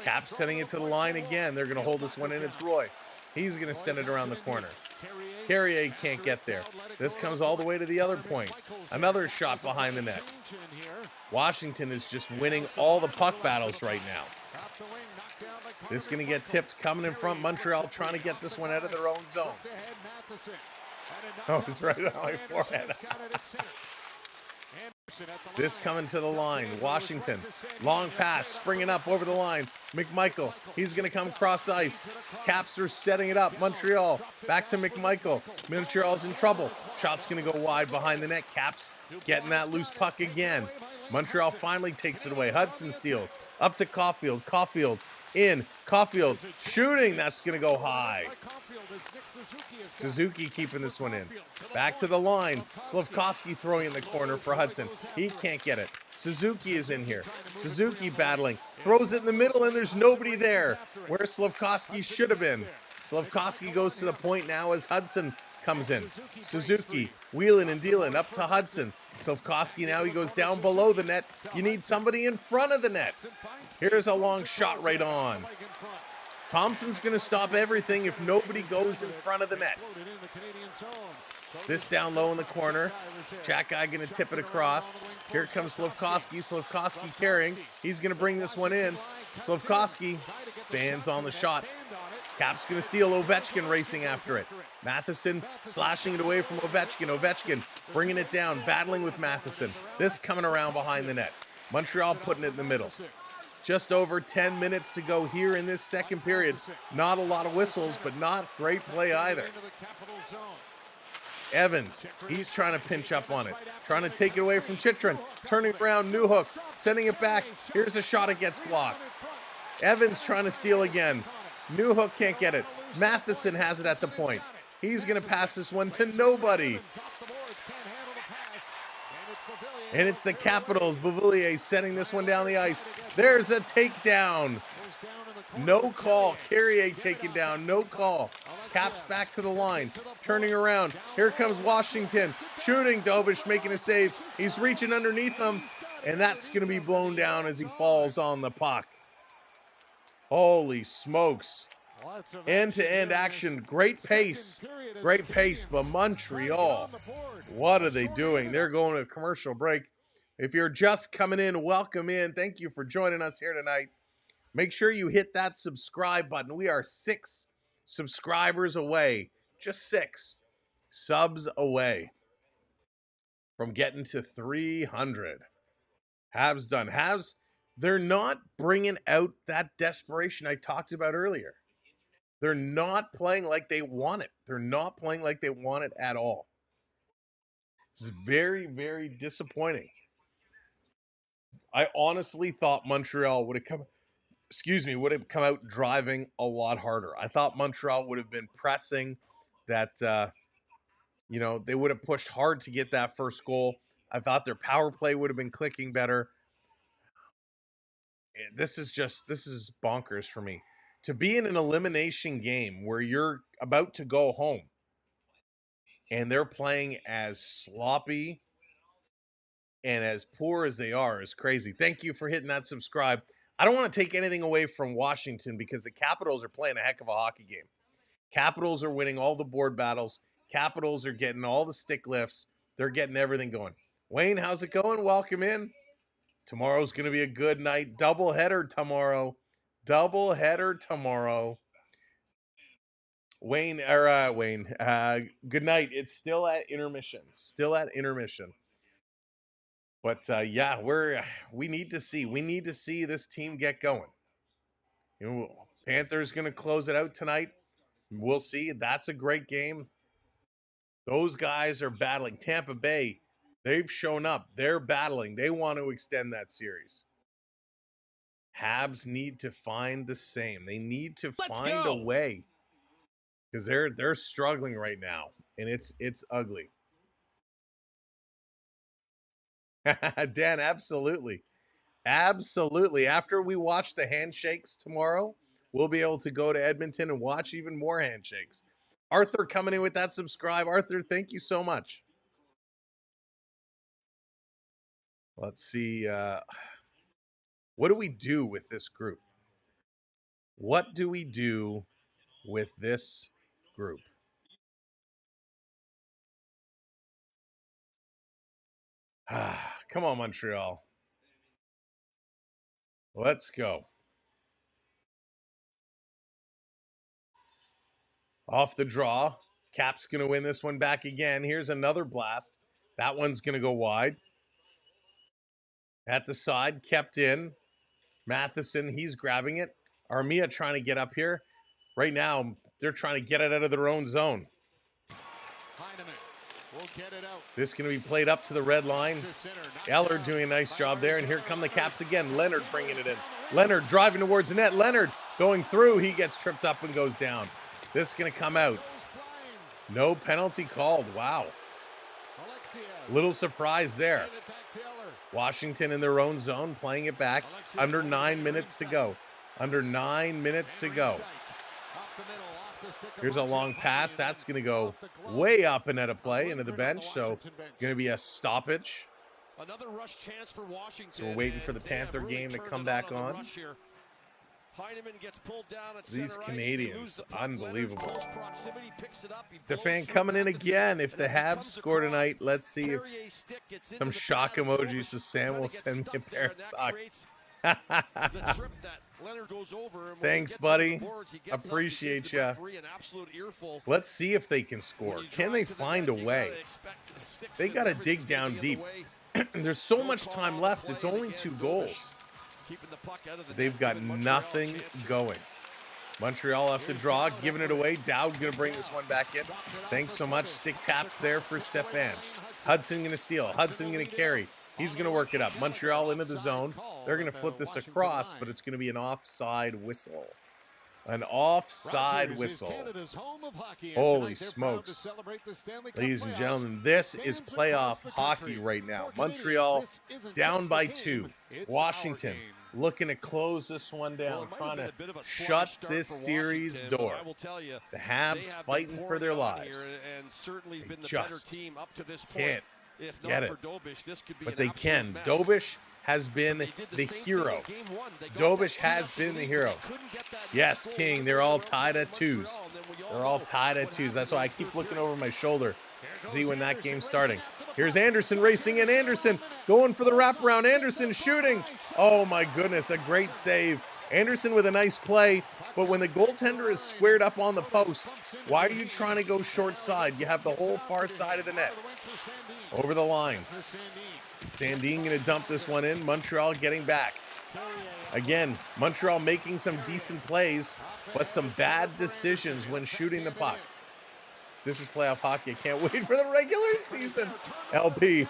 Cap sending it to the line again. They're going to hold this one in. It's Roy. He's going to send it around the corner. Carrier can't get there. This comes all the way to the other point. Another shot behind the net. Washington is just winning all the puck battles right now. This is going to get tipped coming in front. Montreal trying to get this one out of their own zone. Oh, it's right on my forehead. This coming to the line. Washington. Long pass. Springing up over the line. McMichael. He's going to come cross ice. Caps are setting it up. Montreal. Back to McMichael. Montreal's in trouble. Shot's going to go wide behind the net. Caps getting that loose puck again. Montreal finally takes it away. Hudson steals. Up to Caulfield. Caulfield in. Caulfield shooting. That's going to go high. Suzuki keeping this one in. Back to the line. Slavkovsky throwing in the corner for Hudson. He can't get it. Suzuki is in here. Suzuki battling. Throws it in the middle and there's nobody there. Where Slavkovsky should have been. Slavkovsky goes to the point now as Hudson comes in. Suzuki wheeling and dealing up to Hudson. Slavkovsky now he goes down below the net. You need somebody in front of the net. Here's a long shot right on. Thompson's going to stop everything if nobody goes in front of the net. This down low in the corner. Jack Guy going to tip it across. Here comes Slavkovsky. Slavkovsky carrying. He's going to bring this one in. Slavkovsky fans on the shot. Cap's going to steal. Ovechkin racing after it. Matheson slashing it away from Ovechkin. Ovechkin bringing it down, battling with Matheson. This coming around behind the net. Montreal putting it in the middle. Just over 10 minutes to go here in this second period. Not a lot of whistles, but not great play either. Evans, he's trying to pinch up on it. Trying to take it away from Chychrun. Turning around, Newhook, sending it back. Here's a shot, it gets blocked. Evans trying to steal again. Newhook can't get it. Matheson has it at the point. He's going to pass this one to nobody. And it's the Capitals. Beauvillier setting this one down the ice. There's a takedown. No call. Carrier taken down. No call. Caps back to the line. Turning around. Here comes Washington. Shooting. Dobish making a save. He's reaching underneath him. And that's going to be blown down as he falls on the puck. Holy smokes. End-to-end action. Great pace. Great pace. But Montreal, what are they doing? They're going to a commercial break. If you're just coming in, welcome in. Thank you for joining us here tonight. Make sure you hit that subscribe button. We are 6 subscribers away. Just 6 subs away from getting to 300. Habs done. Habs, they're not bringing out that desperation I talked about earlier. They're not playing like they want it. They're not playing like they want it at all. It's very, very disappointing. I honestly thought Montreal would have come out driving a lot harder. I thought Montreal would have been pressing that, they would have pushed hard to get that first goal. I thought their power play would have been clicking better. This is bonkers for me. To be in an elimination game where you're about to go home and they're playing as sloppy and as poor as they are is crazy. Thank you for hitting that subscribe. I don't want to take anything away from Washington because the Capitals are playing a heck of a hockey game. Capitals are winning all the board battles. Capitals are getting all the stick lifts. They're getting everything going. Wayne, how's it going? Welcome in. Tomorrow's going to be a good night. Doubleheader tomorrow. Wayne, good night. It's still at intermission. But we need to see this team get going. Panthers going to close it out tonight. We'll see. That's a great game. Those guys are battling. Tampa Bay, they've shown up. They're battling. They want to extend that series. Habs need to find the same. They need to find a way because they're struggling right now, and it's ugly. Dan, absolutely. Absolutely. After we watch the handshakes tomorrow, we'll be able to go to Edmonton and watch even more handshakes. Arthur coming in with that subscribe. Arthur, thank you so much. Let's see. What do we do with this group? What do we do with this group? Come on, Montreal. Let's go. Off the draw. Cap's going to win this one back again. Here's another blast. That one's going to go wide. At the side, kept in. Matheson, he's grabbing it. Armia trying to get up here. Right now, they're trying to get it out of their own zone. This is going to be played up to the red line. Eller doing a nice job there. And here come the Caps again. Leonard bringing it in. Leonard driving towards the net. Leonard going through. He gets tripped up and goes down. This is going to come out. No penalty called. Wow. Little surprise there. Washington in their own zone, playing it back. Under 9 minutes to go. Under 9 minutes to go. Here's a long pass. That's going to go way up and out of play into the bench. So going to be a stoppage. Another rush chance for Washington. So we're waiting for the Panther game to come back on. Gets pulled down at These center Canadiens, unbelievable. Close proximity, picks it up, Defan coming in again. If the Habs score tonight, let's see if some shock emojis so Sam will send me a pair of socks. Thanks, buddy. Appreciate you. Let's see if they can score. Can they find a way? They got to dig down deep. There's so much time left. It's only 2 goals. They've got nothing going. Montreal off the draw, giving it away. Dowd going to bring this one back in. Thanks so much. Stick taps there for Stefan. Hudson going to steal. Hudson going to carry. He's going to work it up. Montreal into the zone. They're going to flip this across, but it's going to be an offside whistle. An offside whistle. Holy smokes. Ladies and gentlemen, this is playoff hockey right now. Montreal down by 2. Washington looking to close this one down, trying to shut this series door. The Habs fighting for their lives. They just can't get it. But they can. Dobish has been the hero. Dobish has been the hero. Yes, King. They're all tied at 2s. They're all tied at 2s. That's why I keep looking over my shoulder to see when that game's starting. Here's Anderson racing in. Anderson going for the wraparound. Anderson shooting. Oh, my goodness. A great save. Anderson with a nice play. But when the goaltender is squared up on the post, why are you trying to go short side? You have the whole far side of the net. Over the line. Sandin going to dump this one in. Montreal getting back. Again, Montreal making some decent plays, but some bad decisions when shooting the puck. This is playoff hockey. I can't wait for the regular season. LP.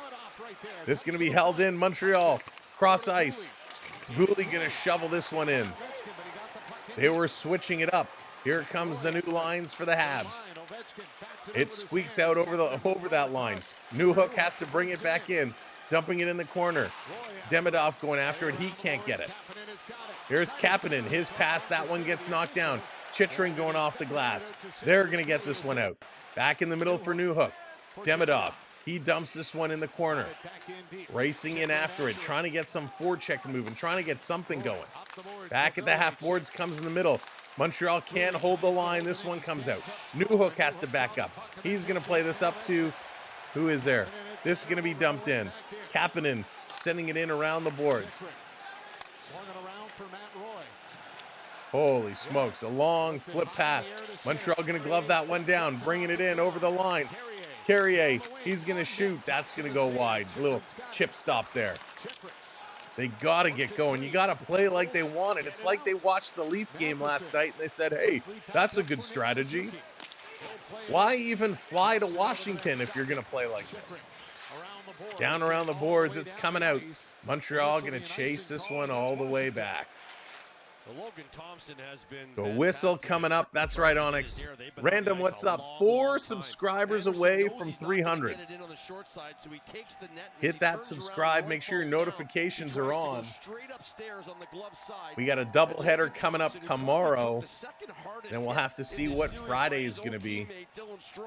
This is going to be held in. Montreal. Cross ice. Gooley going to shovel this one in. They were switching it up. Here comes the new lines for the Habs. It squeaks out over that line. Newhook has to bring it back in. Dumping it in the corner. Demidov going after it. He can't get it. Here's Kapanen. His pass. That one gets knocked down. Chittering going off the glass. They're going to get this one out. Back in the middle for Newhook. Demidov. He dumps this one in the corner. Racing in after it. Trying to get some forecheck moving. Trying to get something going. Back at the half boards. Comes in the middle. Montreal can't hold the line. This one comes out. Newhook has to back up. He's going to play this up to... Who is there? This is going to be dumped in. Kapanen sending it in around the boards. Holy smokes. A long flip pass. Montreal going to glove that one down. Bringing it in over the line. Carrier, he's going to shoot. That's going to go wide. A little chip stop there. They got to get going. You got to play like they want it. It's like they watched the Leaf game last night and they said, hey, that's a good strategy. Why even fly to Washington if you're going to play like this? Down around the boards, it's coming out. Montreal going to chase this one all the way back. Logan Thompson has been The whistle coming up. That's right, Onyx. Random, what's up? 4 subscribers away from 300. Hit that subscribe. Make sure your notifications are on. We got a doubleheader coming up tomorrow. Then we'll have to see what Friday is going to be.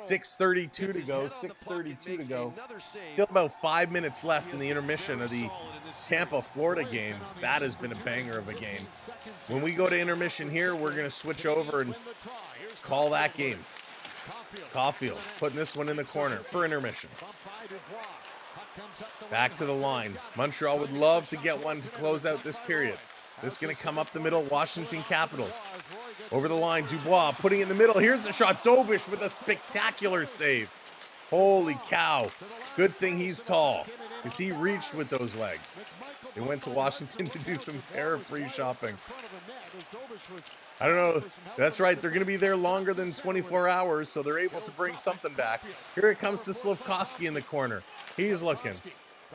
6:32 to go. 6:32 to go. Still about 5 minutes left in the intermission of the Tampa, Florida game. That has been a banger of a game. When we go to intermission here, we're going to switch over and call that game. Caulfield putting this one in the corner for intermission. Back to the line. Montreal would love to get one to close out this period. This is going to come up the middle. Washington Capitals. Over the line, Dubois putting it in the middle. Here's the shot. Dobish with a spectacular save. Holy cow. Good thing he's tall, because he reached with those legs. They went to Washington to do some terror-free shopping. I don't know. That's right. They're going to be there longer than 24 hours, so they're able to bring something back. Here it comes to Slafkovsky in the corner. He's looking.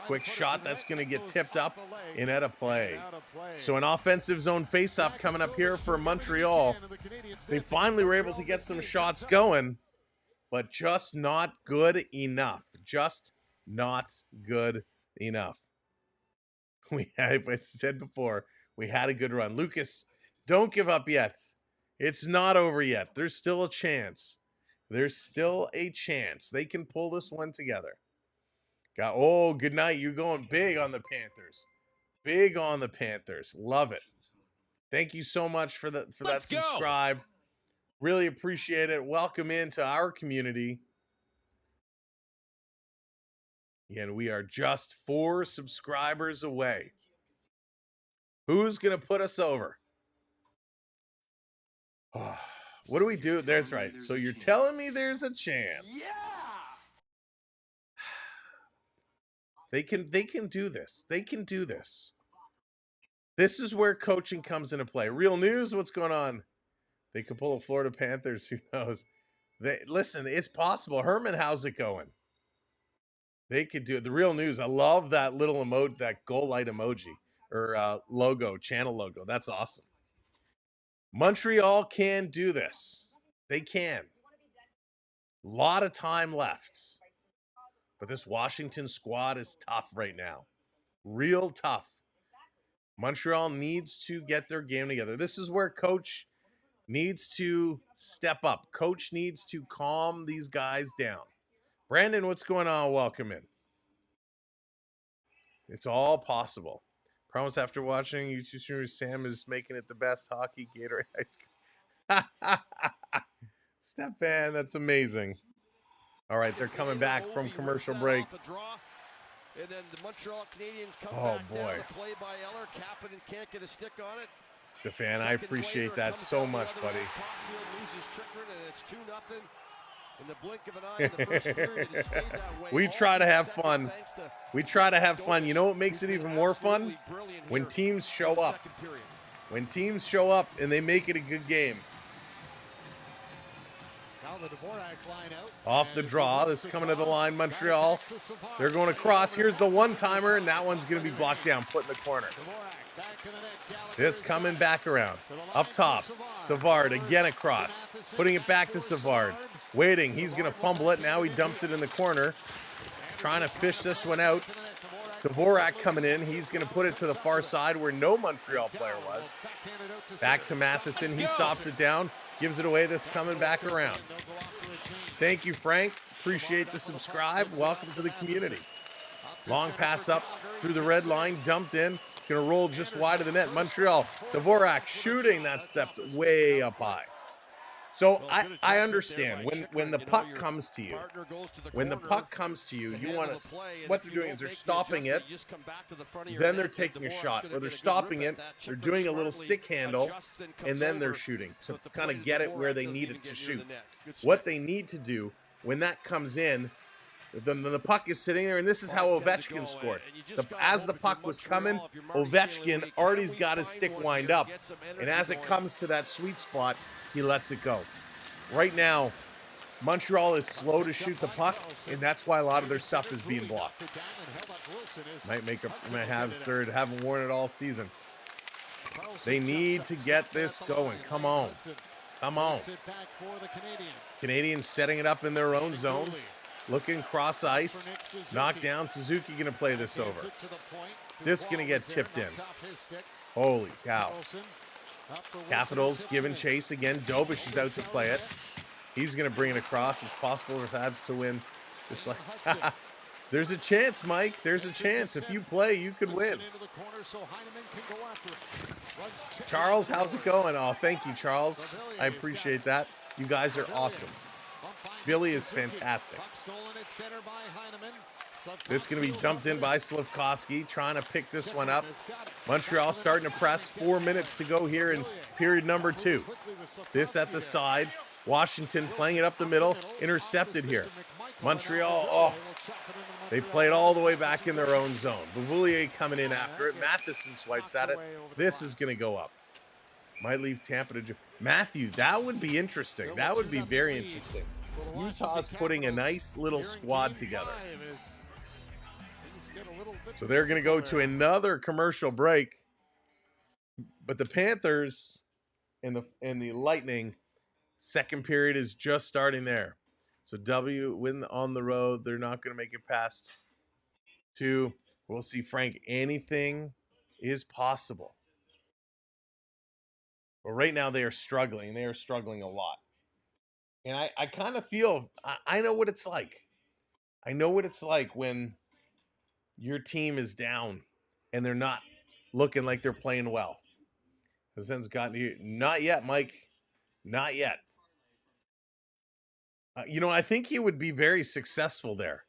Quick shot. That's going to get tipped up and out of play. So an offensive zone face-up coming up here for Montreal. They finally were able to get some shots going, but just not good enough. Just not good enough. As I said before, we had a good run. Lucas, don't give up yet. It's not over yet. There's still a chance. There's still a chance. They can pull this one together. Oh, good night. You're going big on the Panthers. Big on the Panthers. Love it. Thank you so much for that subscribe. Really appreciate it. Welcome into our community. Again, we are just 4 subscribers away. Who's going to put us over? Oh, what do we do? That's right. So you're telling me there's a chance. Yeah. They can do this. They can do this. This is where coaching comes into play. Real news, what's going on? They could pull the Florida Panthers. Who knows? Listen, it's possible. Herman, how's it going? They could do it. The real news. I love that little emoji, that goal light emoji or logo, channel logo. That's awesome. Montreal can do this. They can. A lot of time left. But this Washington squad is tough right now. Real tough. Montreal needs to get their game together. This is where coach needs to step up. Coach needs to calm these guys down. Brandon, what's going on? Welcome in. It's all possible. Promise after watching YouTube streamers, Sam is making it the best hockey Gatorade ice cream. Stefan, that's amazing. All right, they're coming back from commercial break. And then the Montreal Canadiens come back boy. down to play by Eller. Kapanen can't get a stick on it. Stefan, I appreciate that so much, buddy. In the blink of an eye in the first period, it stayed that way. We try to have fun. We try to have fun. You know what makes it even more fun? When teams show up. When teams show up and they make it a good game. Off the draw. This is coming to the line, Montreal. They're going across. Here's the one-timer, and that one's going to be blocked down, put in the corner. This coming back around. Up top, Savard again across. Putting it back to Savard. Waiting. He's going to fumble it. Now he dumps it in the corner. Trying to fish this one out. Dvorak coming in. He's going to put it to the far side where no Montreal player was. Back to Matheson. He stops it down. Gives it away. This coming back around. Thank you, Frank. Appreciate the subscribe. Welcome to the community. Long pass up through the red line. Dumped in. Going to roll just wide of the net. Montreal. Dvorak shooting. That stepped way up high. So I understand when the puck comes to you, you want to, what they're doing is they're stopping it, then they're taking a shot, or they're stopping it, they're doing a little stick handle, and then they're shooting to kind of get it where they need it to shoot. What they need to do when that comes in, then the puck is sitting there, and this is how Ovechkin scored. As the puck was coming, Ovechkin already's got his stick wind up, and as it comes to that sweet spot, he lets it go. Right now, Montreal is slow to shoot the puck, and that's why a lot of their stuff is being blocked. Might make up my Habs third. Haven't worn it all season. They need to get this going. Come on. Come on. Canadiens setting it up in their own zone. Looking cross ice. Knocked down. Suzuki going to play this over. This going to get tipped in. Holy cow. Capitals giving chase again. Dobish is out to play it. He's going to bring it across. It's possible for the Habs to win. Just like, there's a chance, Mike. There's a chance. If you play, you could win. Charles, how's it going? Oh, thank you, Charles. I appreciate that. You guys are awesome. Billy is fantastic. This is going to be dumped in by Slafkovsky, trying to pick this one up. Montreal starting to press. 4 minutes to go here in period number 2. This at the side. Washington playing it up the middle. Intercepted here. Montreal, oh, they play it all the way back in their own zone. Bouvillier coming in after it. Matheson swipes at it. This is going to go up. Might leave Tampa to... Matthew, that would be interesting. That would be very interesting. Utah's putting a nice little squad together. So they're going to go to another commercial break. But the Panthers and the Lightning, second period is just starting there. So W win on the road. They're not going to make it past 2. We'll see, Frank. Anything is possible. But right now they are struggling. They are struggling a lot. And I kind of feel, I know what it's like. I know what it's like when your team is down and they're not looking like they're playing well. Has gotten here. Not yet, Mike. Not yet. You know, I think he would be very successful there.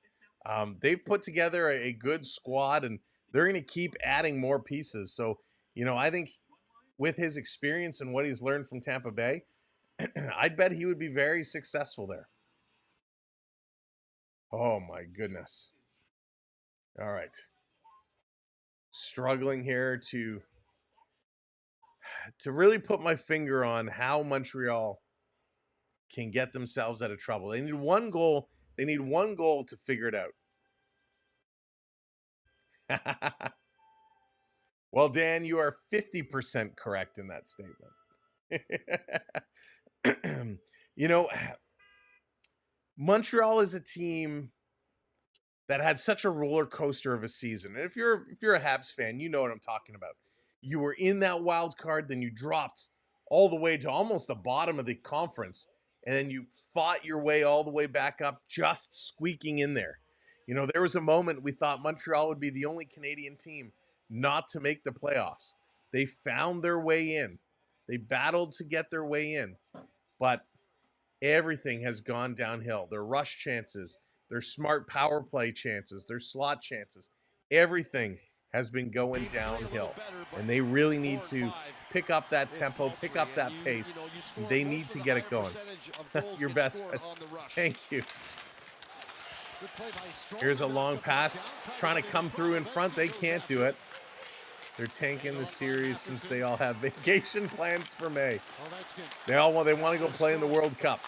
They've put together a good squad, and they're going to keep adding more pieces. So, you know, I think with his experience and what he's learned from Tampa Bay, I'd bet he would be very successful there. Oh, my goodness. All right. Struggling here to really put my finger on how Montreal can get themselves out of trouble. They need one goal. They need one goal to figure it out. Well, Dan, you are 50% correct in that statement. You know, Montreal is a team that had such a roller coaster of a season. And if you're a Habs fan, you know what I'm talking about. You were in that wild card, then you dropped all the way to almost the bottom of the conference, and then you fought your way all the way back up, just squeaking in there. You know, there was a moment we thought Montreal would be the only Canadian team not to make the playoffs. They found their way in. They battled to get their way in, but everything has gone downhill. Their rush chances, their smart power play chances, their slot chances, everything has been going downhill. And they really need to pick up that tempo, pick up that pace. They need to get it going. Your best friend. Thank you. Here's a long pass, trying to come through in front. They can't do it. They're tanking the series since they all have vacation plans for May. They want to go play in the World Cup.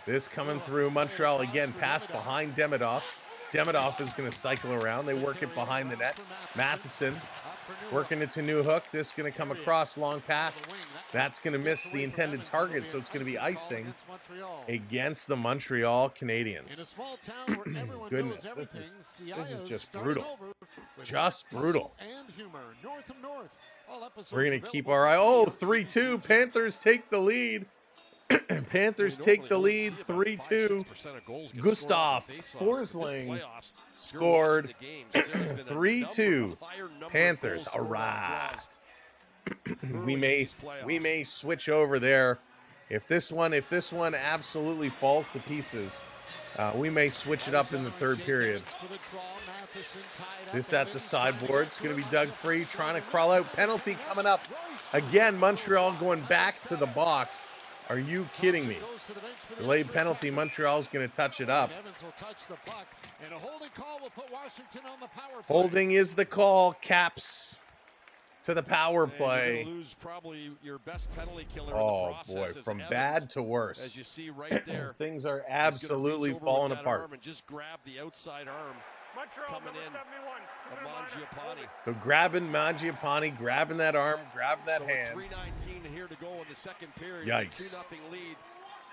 This coming through Montreal again, pass behind Demidov. Demidov is going to cycle around. They work it behind the net. Matheson working it to New Hook. This is going to come across, long pass. That's going to miss the intended target, so it's going to be icing against the Montreal Canadiens. Goodness, this is just brutal. Just brutal. We're going to keep our eye. Oh, 3-2. Panthers take the lead. Panthers take the lead 3-2. Gustav Forsling scored 3-2. Panthers, all right. we may switch over there. If this one absolutely falls to pieces, we may switch it up in the third period. This at the sideboard. It's going to be dug free, trying to crawl out. Penalty coming up. Again, Montreal going back to the box. Are you kidding me? Delayed penalty. Montreal's going to touch it up. Holding is the call. Caps to the power play. Oh boy, from bad to worse. As you see right there, things are absolutely falling apart. And just grab the outside arm coming in of Mangiapane. So grabbing Mangiapane, grabbing that arm, grabbing that hand. 3:19 here to go in the second period. Yikes. 2-0 lead.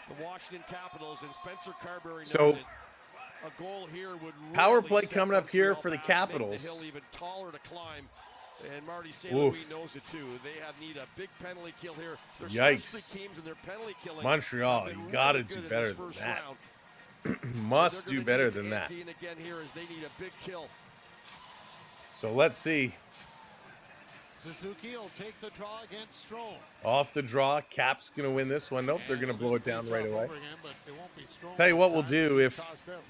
The Washington Capitals and Spencer Carberry knows So, it. A goal here would power really play set coming up here Montreal for the back, make Capitals. The hill even taller to climb. And Marty St. Louis Oof. knows it too. They need a big penalty kill here. They're Yikes. specialty teams and their penalty killing. Montreal, have been you gotta really do good in better this than first that. round. Must They're do gonna better need than that. ante again here as they need a big kill. So let's see. Suzuki will take the draw against Strome. Off the draw, Cap's going to win this one. Nope, they're going to And blow it it'll down be right face-off away. over again, but it won't be Strome Tell you what this we'll time. do, He's if tossed out.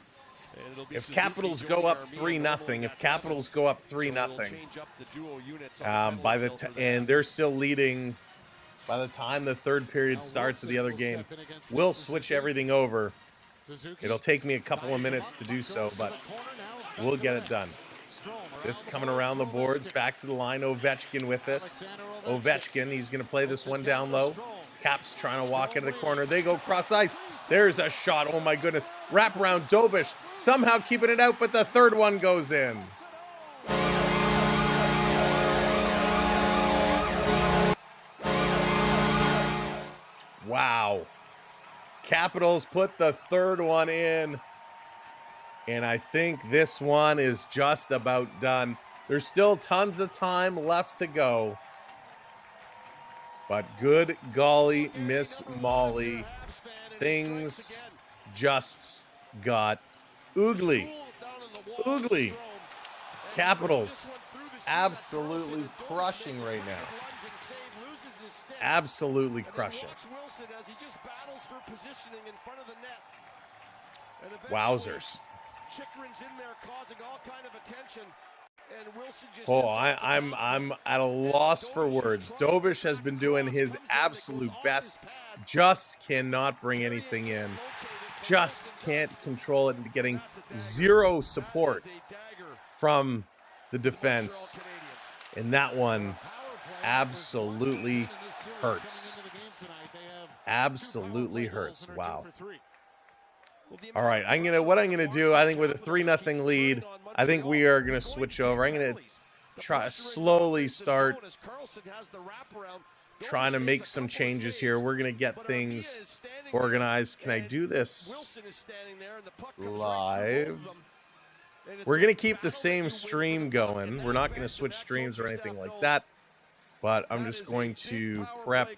And it'll be If Suzuki Capitals joining go up Armia. 3-0, Normally if that's Capitals happens. go up So it'll 3-0, change up the duo units on by the penalty kill for and the they're still leading by the time the third period Now starts of Wilson the other will game. step in against We'll Suzuki. switch everything over. Suzuki It'll take me a couple of fires him minutes up, to do puck so, goes to but the corner now. we'll get it done. Strome around This the coming boards, around the boards, Ovechkin. back to the line. Ovechkin with this. Alexander Ovechkin, he's going to play this one down low. Cap's trying to walk into the corner. They go cross ice. There's a shot. Oh my goodness. Wrap around Dobish. Somehow keeping it out, but the third one goes in. Wow. Capitals put the third one in. And I think this one is just about done. There's still tons of time left to go. But good golly, Miss Molly, things just got oogly. Oogly. Capitals absolutely crushing right now. Absolutely crushing. Wilson as he just battles for positioning in front of the net. And Wowzers. Chikrin's in there causing all kind of attention. And Wilson just Oh, I'm at a loss for words. Dobish has been doing his absolute best. Just cannot bring anything in. Just can't control it and getting zero support from the defense. And that one absolutely hurts. Absolutely hurts. Wow. All right, what I'm gonna do, I think with a 3-0 lead, I think we are gonna switch over. I'm gonna try slowly start trying to make some changes here. We're gonna get things organized. Can I do this live? We're gonna keep the same stream going. We're not gonna switch streams or anything like that. But I'm just going to prep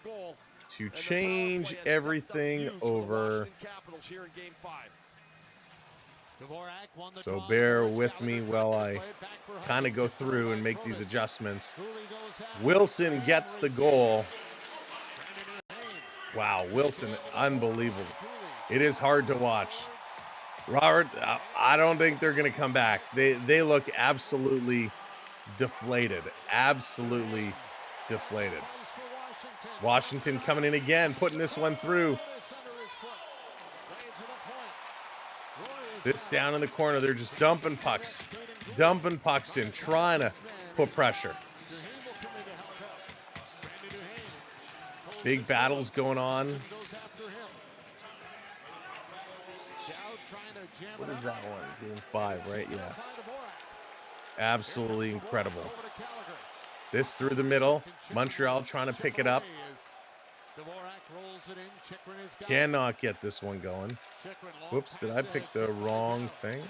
to change everything over. So bear with me while I kind of go through and make these adjustments. Wilson gets the goal. Wow, Wilson, unbelievable. It is hard to watch. Robert, I don't think they're going to come back. They look absolutely deflated. Absolutely deflated. Washington coming in again, putting this one through. This down in the corner, they're just dumping pucks in, trying to put pressure. Big battles going on. What is that one? Game 5, right? Yeah. Absolutely incredible. This through the middle. Montreal trying to pick it up. Cannot get this one going. Whoops, did I pick the wrong thing?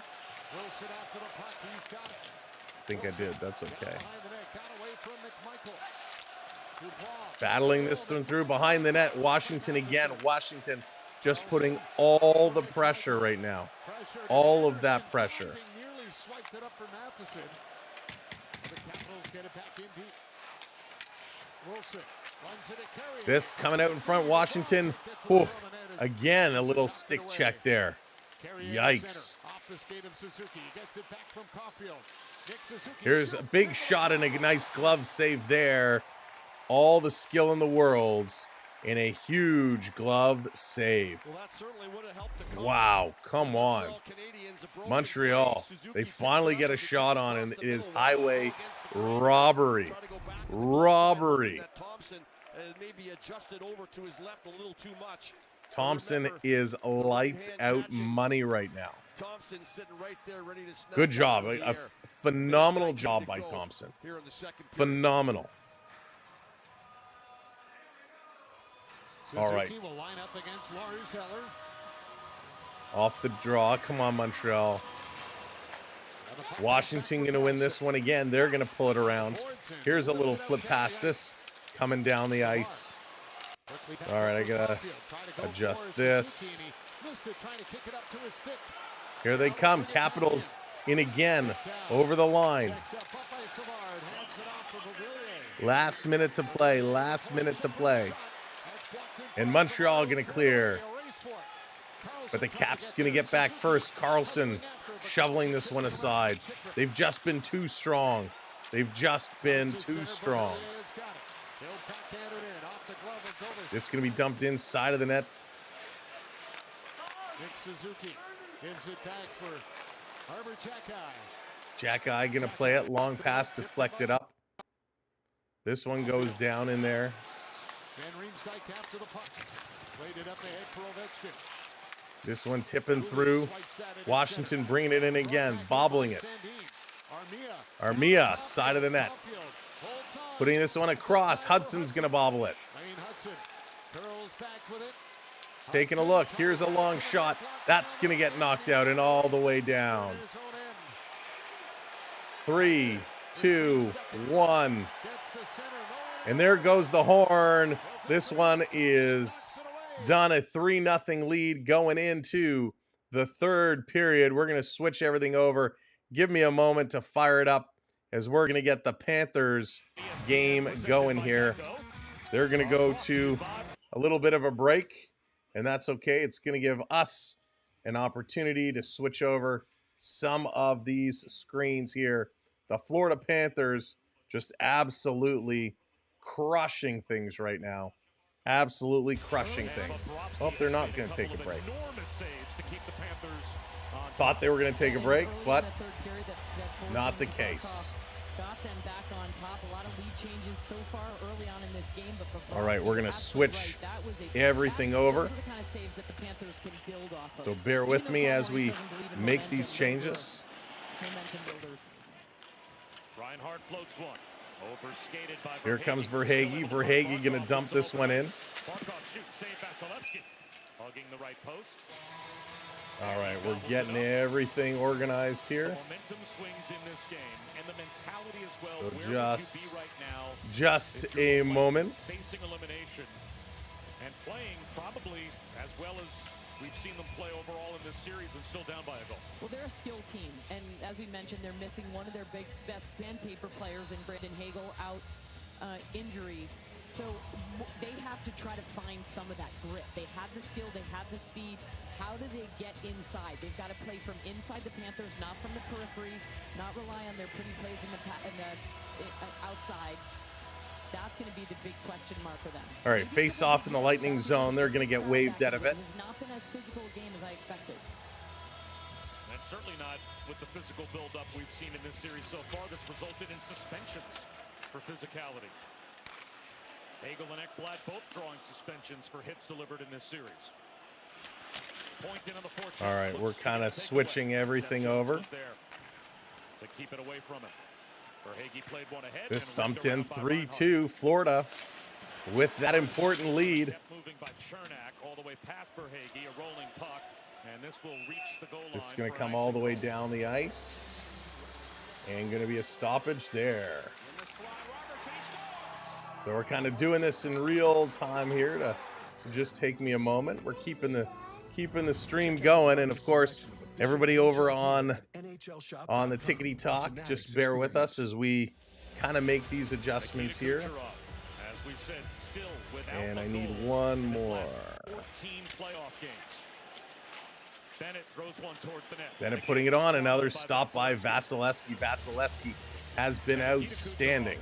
I think I did. That's okay. Battling this one through behind the net. Washington again. Washington just putting all the pressure right now. All of that pressure. This coming out in front, Washington. Oof, again, a little stick check there. Yikes. Here's a big shot and a nice glove save there. All the skill in the world in a huge glove save. Wow, come on. Montreal, they finally get a shot on, and it is highway robbery. Robbery. Thompson maybe adjusted over to his left a little too much. Thompson is lights out money right now. Thompson sitting right there ready to snap. Good job. out of the A air. phenomenal job by Thompson. Here in the second period. Phenomenal. All right. Suzuki will line up against Laurie Zeller. Off the draw. Come on, Montreal. Washington going to win this one again. They're going to pull it around. Here's a little flip past this. Coming down the ice. All right, I got to adjust this. Here they come. Capitals in again. Over the line. Last minute to play. Last minute to play. And Montreal going to clear. But the Caps going to get back first. Carlson shoveling this one aside. They've just been too strong. They've just been too strong. This is going to be dumped inside of the net. Nick Suzuki gives it back for Arbor Jack-Eye going to play it. Long pass deflected up. This one goes down in there. Van Riemsdyk after the puck. Played it up ahead for Ovechkin. This one tipping through. Washington bringing it in again. Bobbling it. Armia, side of the net. Putting this one across. Hudson's going to bobble it. Taking a look. Here's a long shot. That's going to get knocked out and all the way down. 3, 2, 1. And there goes the horn. This one is done. A 3-0 lead going into the third period. We're going to switch everything over. Give me a moment to fire it up as we're going to get the Panthers game going here. They're going to go to a little bit of a break, and that's okay. It's going to give us an opportunity to switch over some of these screens here. The Florida Panthers just absolutely crushing things right now. Absolutely crushing things. Oh, they're not going to take a break. Thought they were going to take a break, but not the case. All right, we're going to switch everything over. So bear with me as we make these changes. Reinhardt floats one. Overskated by Here comes Verhaeghe. Verhaeghe going to dump this one in. Barkov shoots, save Vasilevsky. Hugging the right post. All right, we're getting everything organized here. Momentum swings in this game, and the mentality as well. So Where would you be right now? Just a moment. Facing elimination and playing probably as well as we've seen them play overall in this series and still down by a goal. Well, they're a skilled team, and as we mentioned, they're missing one of their best sandpaper players in Brandon Hagel out injury. So they have to try to find some of that grit. They have the skill, they have the speed. How do they get inside? They've got to play from inside the Panthers, not from the periphery, not rely on their pretty plays in the outside. That's going to be the big question mark for them. All right, face off in the Lightning zone. They're going to get waved out of it. It's not been as physical a game as I expected. And certainly not with the physical buildup we've seen in this series so far that's resulted in suspensions for physicality. Hagel and Ekblad both drawing suspensions for hits delivered in this series. Point in on the forecheck. All right, we're kind of switching everything over. To keep it away from him. Verhaeghe played one ahead. This dumped in 3-2 Florida with that important lead. Moving by Chernak all the way past Verhaeghe, a rolling puck, and this will reach the goal line. This is going to come all the way down the ice, and going to be a stoppage there. So we're kind of doing this in real time here to just take me a moment. We're keeping the stream going, and of course, everybody over on the Tickety Talk, just bear with us as we kind of make these adjustments here. And I need one more. 14 playoff games. Bennett throws one towards the net. Bennett putting it on. Another stop by Vasilevsky. Vasilevsky has been outstanding.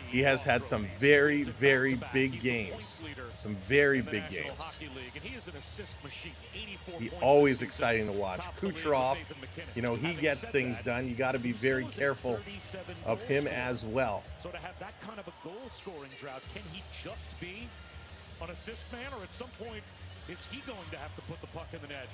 He has had some very, very big games. Some very big games. He's always exciting to watch. Kucherov, you know, he gets things done. You got to be very careful of him as well. So to have that kind of a goal scoring drought, can he just be an assist man, or at some point is he going to have to put the puck in the net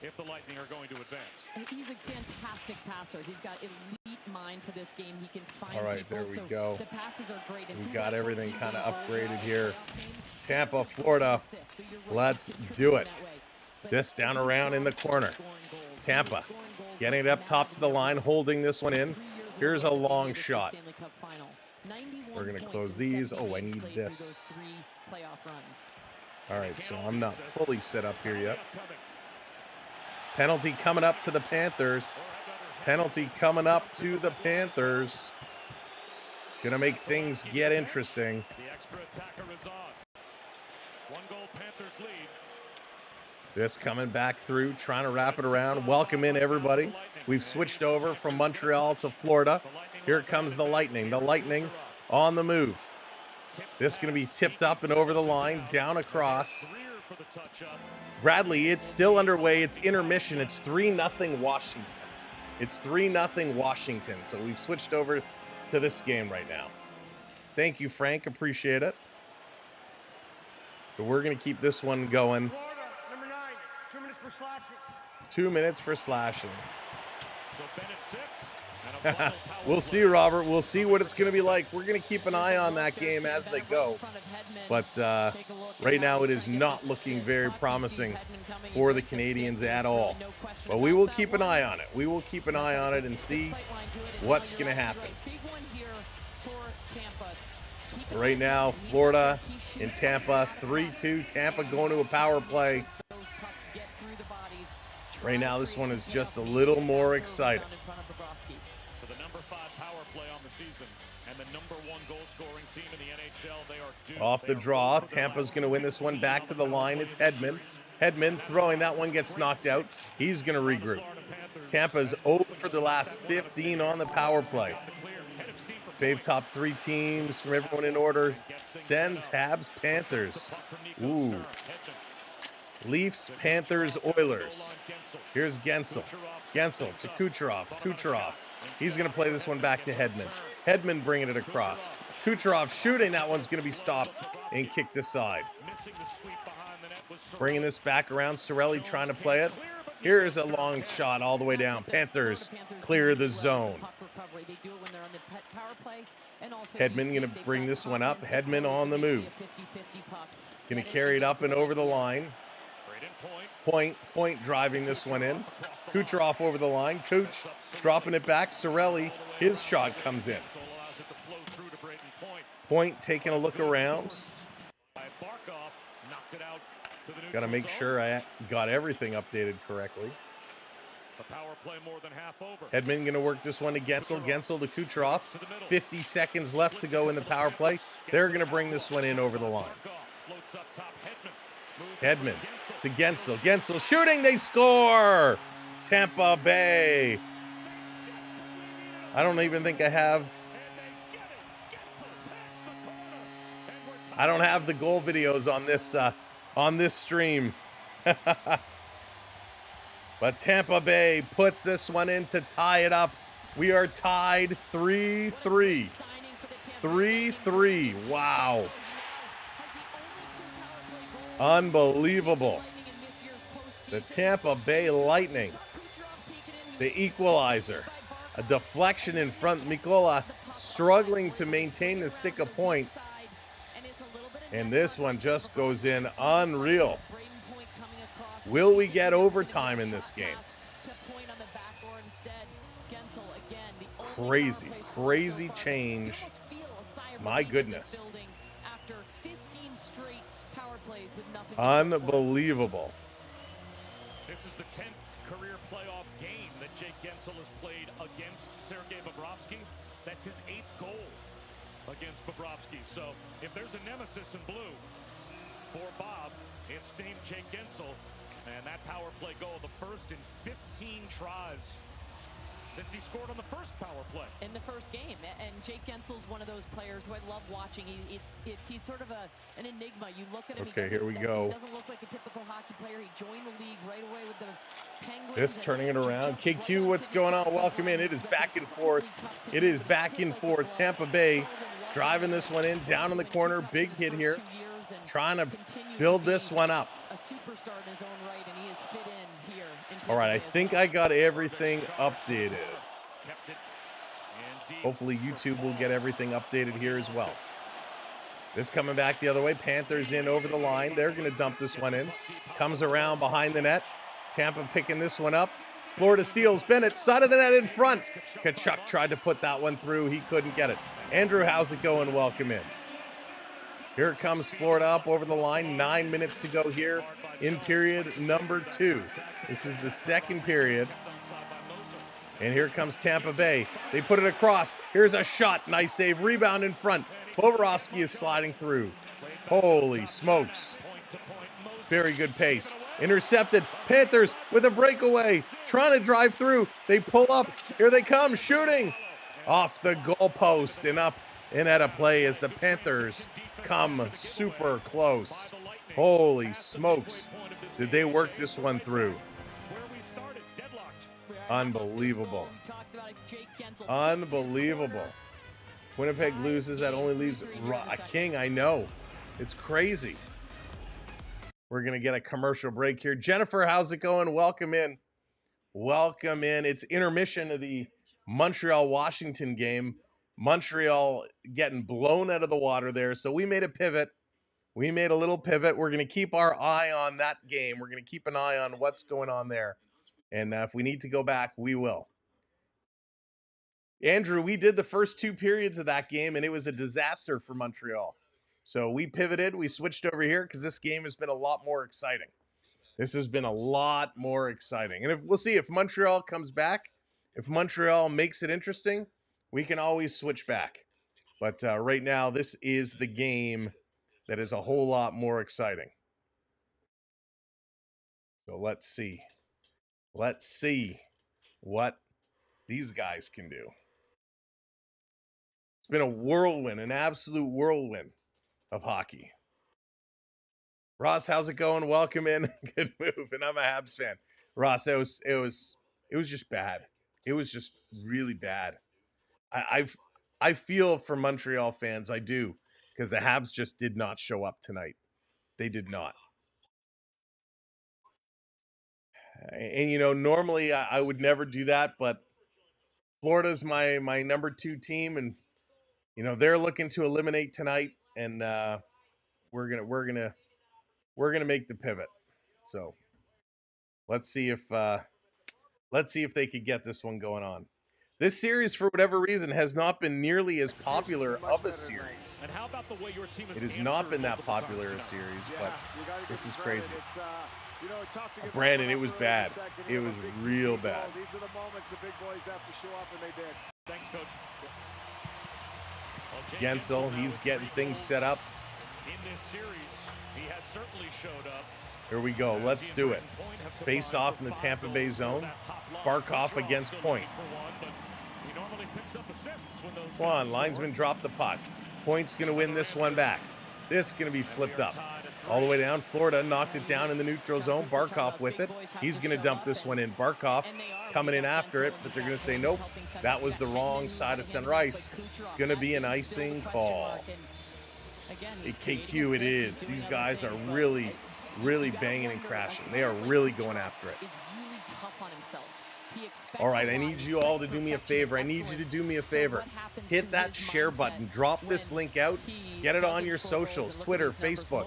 if the Lightning are going to advance? He's a fantastic passer. He's got elite mind for this game. He can find All right, people. there we go. The passes are great. We got everything kind of upgraded here. Tampa, Florida. Let's do it. This down around in the corner. Tampa getting it up top to the line, holding this one in. Here's a long shot. We're going to close these. Oh, I need this. All right, so I'm not fully set up here yet. Penalty coming up to the Panthers. Penalty coming up to the Panthers. Gonna make things get interesting. The extra attacker is on. 1-goal Panthers lead. This coming back through, trying to wrap it around. Welcome in, everybody. We've switched over from Montreal to Florida. Here comes the Lightning. The Lightning on the move. This going to be tipped up and over the line, down across. Bradley, it's still underway. It's intermission. It's 3-0 Washington. It's 3-0 Washington. So we've switched over to this game right now. Thank you, Frank. Appreciate it. So we're going to keep this one going. Florida, number 9, 2 minutes for slashing. 2 minutes for slashing. So Bennett sits. And a final power We'll see, Robert. We'll see what it's going to be like. We're going to keep an eye on that game as they go. But right now it is not looking very promising for the Canadiens at all. But we will keep an eye on it. We will keep an eye on it and see what's going to happen. Right now, Florida and Tampa, 3-2. Tampa going to a power play. Right now, this one is just a little more exciting. for the number 5 power play on the season and the number 1 goal scoring team in the NHL. They are due. Off the draw, Tampa's going to win this one back to the line. It's Hedman. Hedman throwing, that one gets knocked out. He's going to regroup. Tampa's 0 for the last 15 on the power play. Fave top 3 teams from everyone in order. Sens, Habs, Panthers. Ooh. Leafs, Panthers, Oilers. Here's Gensel. Gensel to Kucherov. Kucherov. He's going to play this one back to Hedman. Hedman bringing it across. Kucherov shooting. That one's going to be stopped and kicked aside. Bringing this back around. Sorelli trying to play it. Here's a long shot all the way down. Panthers clear the zone. Hedman going to bring this one up. Hedman on the move. Going to carry it up and over the line. Point driving this one in. Kucherov over the line. Kuch dropping it back. Sorelli, his shot comes in. Point taking a look around. Got to make sure I got everything updated correctly. Hedman going to work this one to Gensel. Gensel to Kucherov. 50 seconds left to go in the power play. They're going to bring this one in over the line. Hedman to Gensel. Gensel shooting. They score! Tampa Bay. I don't even think I have the goal videos on this stream. But Tampa Bay puts this one in to tie it up. We are tied 3-3. 3-3. Wow. Unbelievable. The Tampa Bay Lightning. The equalizer. A deflection in front. Mikola struggling to maintain the stick of point. And this one just goes in. Unreal. Will we get overtime in this game? Crazy, crazy change. My goodness. Unbelievable. This is the 10th career playoff game that Jake Gensel has played against Sergei Bobrovsky. That's his 8th goal against Bobrovsky. So if there's a nemesis in blue for Bob, it's named Jake Gensel. And that power play goal, the first in 15 tries since he scored on the first power play. In the first game. And Jake Gensel's one of those players who I love watching. He's sort of an enigma. You look at him, okay, here we go. He doesn't look like a typical hockey player. He joined the league right away with the Penguins. This turning it around. KQ, what's going on? Welcome in. It is back and forth. It is back and forth. Tampa Bay driving this one in, down in the corner. Big hit here. trying to build this one up. A superstar in his own right, and he has fit in here. All right, I think I got everything updated. Hopefully YouTube will get everything updated here as well. This coming back the other way. Panthers in over the line. They're going to dump this one in. Comes around behind the net. Tampa picking this one up. Florida steals. Bennett, side of the net in front. Tkachuk tried to put that one through. He couldn't get it. Andrew, how's it going? Welcome in. Here it comes, Florida up over the line. 9 minutes to go here in period number 2. This is the second period. And here comes Tampa Bay. They put it across. Here's a shot. Nice save. Rebound in front. Bobrovsky is sliding through. Holy smokes. Very good pace. Intercepted. Panthers with a breakaway. Trying to drive through. They pull up. Here they come. Shooting. Off the goalpost and up and at a play as the Panthers come super close. Holy smokes. Did they work this one through? Unbelievable. Unbelievable. Winnipeg loses. That only leaves a King. I know. It's crazy. We're going to get a commercial break here. Jennifer, how's it going? Welcome in. Welcome in. It's intermission of the Montreal-Washington game. Montreal getting blown out of the water there. So we made a pivot. We made a little pivot. We're going to keep our eye on that game. We're going to keep an eye on what's going on there. And if we need to go back, we will. Andrew, we did the first 2 periods of that game, and it was a disaster for Montreal. So we pivoted. We switched over here because this game has been a lot more exciting. This has been a lot more exciting. And we'll see if Montreal comes back. If Montreal makes it interesting, we can always switch back. But right now, this is the game that is a whole lot more exciting. So let's see. Let's see what these guys can do. It's been a whirlwind, an absolute whirlwind of hockey. Ross, how's it going? Welcome in. Good move. And I'm a Habs fan. Ross, it was just bad. It was just really bad. I feel for Montreal fans. I do, because the Habs just did not show up tonight. They did not. And, you know, normally I would never do that, but Florida's my number 2 team, and, you know, they're looking to eliminate tonight, and we're gonna make the pivot. So let's see if they could get this one going on. This series, for whatever reason, has not been nearly as popular of a series. And how about the way your team It has not been that popular a series, but this is crazy. Brandon, it was bad. It was real bad. These are the moments the big boys have to show up, and they did. Thanks, Coach. Gensel, he's getting things set up. In this series, he has certainly showed up. Here we go. Let's do it. Face off in the Tampa Bay zone. Barkov against Point. Come on, linesman drop the puck. Point's going to win this one back. This is going to be flipped up. All the way down. Florida knocked it down in the neutral zone. Barkov with it. He's going to dump this one in. Barkov coming in after it, but they're going to say, nope, that was the wrong side of center ice. It's going to be an icing call. At KQ it is. These guys are really banging and crashing. They are really going after it. All right, I need you all to do me a favor. I need you to do me a favor. Hit that share button. Drop this link out. Get it on your socials, Twitter, Facebook.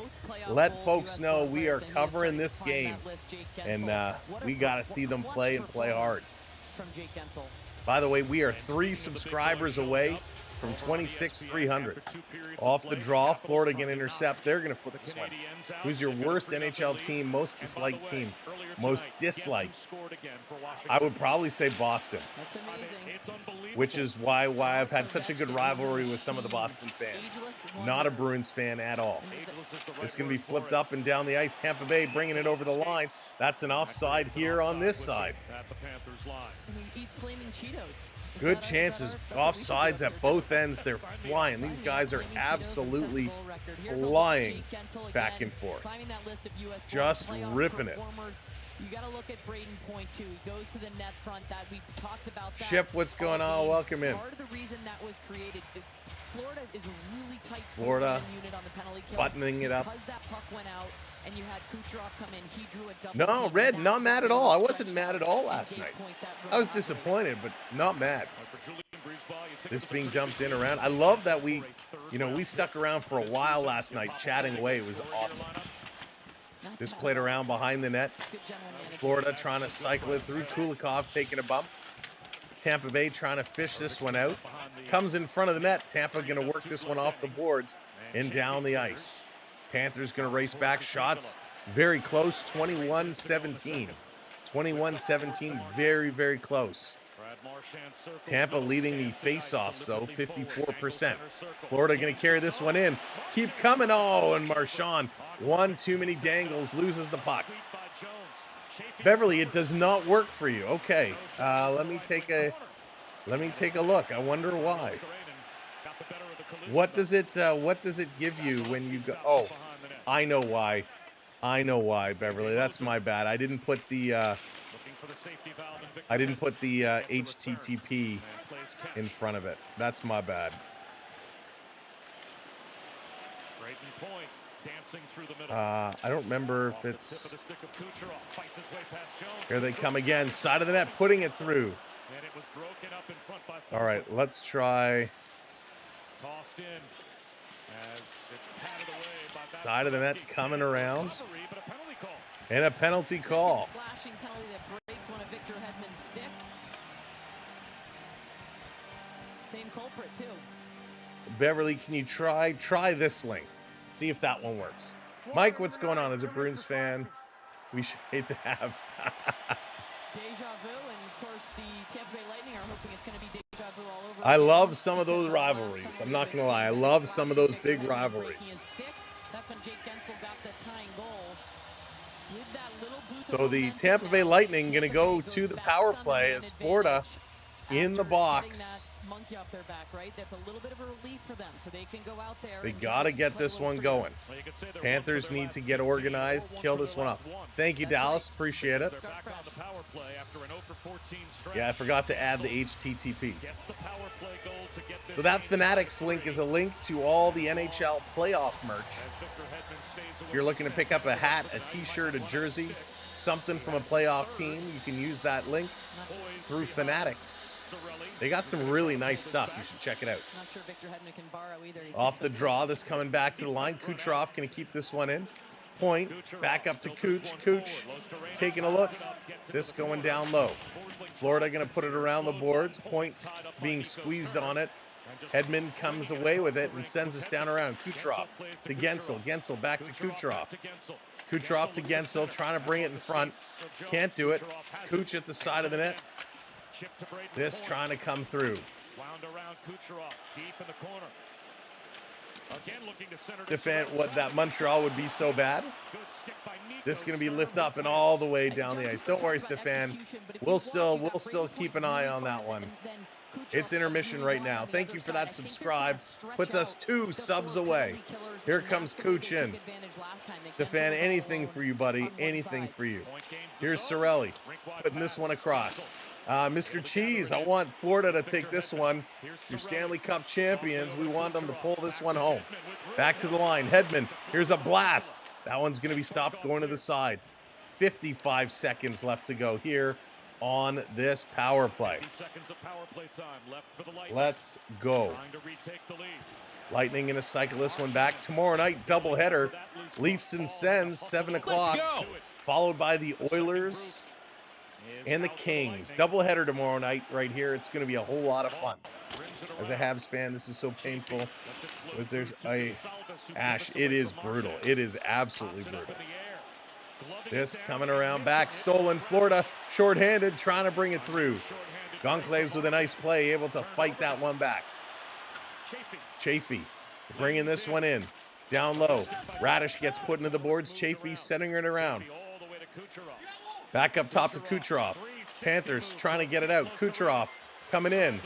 Let folks know we are covering this game. And we got to see them play and play hard. By the way, we are 3 subscribers away from 26,300. Off the draw, Florida can intercept. They're going to flip this one. Who's your worst NHL team, most disliked team? Most disliked? I would probably say Boston. Which is why I've had such a good rivalry with some of the Boston fans. Not a Bruins fan at all. It's going to be flipped up and down the ice. Tampa Bay bringing it over the line. That's an offside here on this side. Good chances. Offsides at both ends. They're flying. These guys are absolutely flying back and forth. Just ripping it. You got to look at Braden Point too. He goes to the net front. That we talked about that. Ship, what's going on? Welcome in. Part of the reason that was created Florida is a really tight Florida unit on the penalty kill. buttoning it up. Because that puck went out and you had Kucherov come in, he drew a double No, team, Red, and not that's mad what at all. I really wasn't stretched mad out at all and last gave night. point that I was Red operated. disappointed, but not mad. For Julian Breezeball, you think This it's a being tradition dumped in around. I love that we stuck around for a while last night, chatting away. It was awesome. Not This bad. played around behind the net. Good general management. Florida trying to cycle it through. Kulikov taking a bump. Tampa Bay trying to fish this one out. Comes in front of the net. Tampa going to work this one off the boards and down the ice. Panthers going to race back. Shots very close. 21-17. 21-17. Very, very close. Tampa leading the face-offs, though, 54%. Florida going to carry this one in. Keep coming. Oh, and Marchand, one too many dangles, loses the puck. Beverly, it does not work for you. Okay, let me take a look. I wonder why. What does it give you when you go? Oh, I know why. I know why, Beverly. That's my bad. I didn't put the HTTP in front of it. That's my bad. I don't remember if it's. Here they come again. Side of the net, putting it through. All right, let's try. Side of the net coming around. And a penalty call. Slashing penalty that breaks one of Victor Hedman's sticks. Same culprit, too. Beverly, can you try this link? See if that one works. Mike, what's going on? As a Bruins fan, we should hate the Habs. Deja vu, and of course the Tampa Bay Lightning are hoping it's going to be deja vu all over. I again. love some of those Because the last rivalries. penalty I'm not that going to lie. I Victor love Hedman some of those slashing big Victor Hedman breaking rivalries. his stick. That's when Jake Gensel got the tying goal. With that little boost So of the momentum Tampa Bay now, Lightning going to Tampa go Bay to goes the back power on the play man as Florida advantage in the after box. putting that monkey off their back, right? That's a little bit of a relief for them, so they can go out there. They and got to play get a this little one freer. going. Panthers need to get organized, kill this one up. Thank you, Dallas. Appreciate it. Start fresh. Yeah, I forgot to add the HTTP. So that Fanatics link is a link to all the NHL playoff merch. If you're looking to pick up a hat, a t-shirt, a jersey, something from a playoff team, you can use that link through Fanatics. They got some really nice stuff. You should check it out. Not sure Victor Hedman can borrow either. He's Off the 6'6". draw, this coming back to the line. Kucherov going to keep this one in. Point, back up to Cooch. Cooch taking a look. This going down low. Florida going to put it around the boards. Point being squeezed on it. Hedman comes away with it and sends us down around. Kucherov to Gensel. Gensel back to Kucherov. Kucherov to Gensel, trying to bring it in front. Can't do it. Cooch at the side of the net. This trying to come through. Wound around Kucherov, deep in the corner. Again looking to center. Defend what that Montreal would be so bad. This is going to be lift up and all the way down the ice. Don't worry, Stefan. We'll still keep an eye on that one. It's intermission right now. Thank you for that subscribe. Puts us 2 subs away. Here comes Cooch in. Stefan, anything for you, buddy. Anything for you. Here's Sorelli putting this one across. Mr. Cheese, I want Florida to take this one. Your Stanley Cup champions. We want them to pull this one home. Back to the line. Hedman, here's a blast. That one's going to be stopped going to the side. 55 seconds left to go here on this power play. Let's go. Lightning going to cycle this one back. Tomorrow night, doubleheader. Leafs and Sens, 7 o'clock. Followed by the Oilers and the Kings. Doubleheader tomorrow night right here. It's going to be a whole lot of fun. As a Habs fan, this is so painful. There's a Ash, it is brutal. It is absolutely brutal. This coming around back. Stolen. Florida shorthanded, trying to bring it through. Gonclaves with a nice play, able to fight that one back. Chafee bringing this one in. Down low. Radish gets put into the boards. Chafee centering it around. Back up top to Kucherov. Panthers trying to get it out. Kucherov coming in.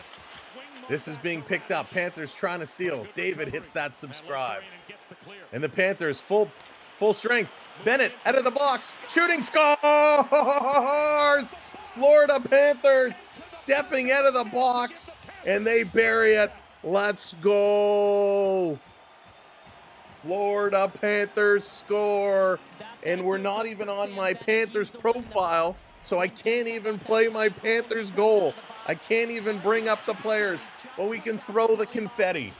This is being picked up. Panthers trying to steal. David hits that subscribe. And the Panthers full strength. Bennett out of the box. Shooting, scores! Florida Panthers stepping out of the box. And they bury it Let's go. Florida Panthers score. And we're not even on my Panthers profile, so I can't even play my Panthers goal. I can't even bring up the players, but we can throw the confetti.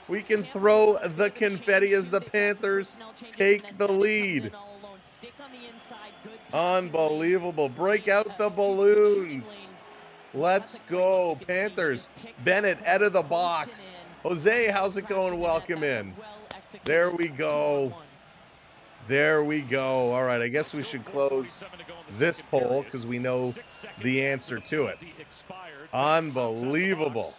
We can throw the confetti as the Panthers take the lead. Unbelievable. Break out the balloons. Let's go, Panthers. Bennett out of the box. Jose, how's it going? Welcome in. There we go. There we go. All right, I guess we should close this poll because we know the answer to it. Unbelievable.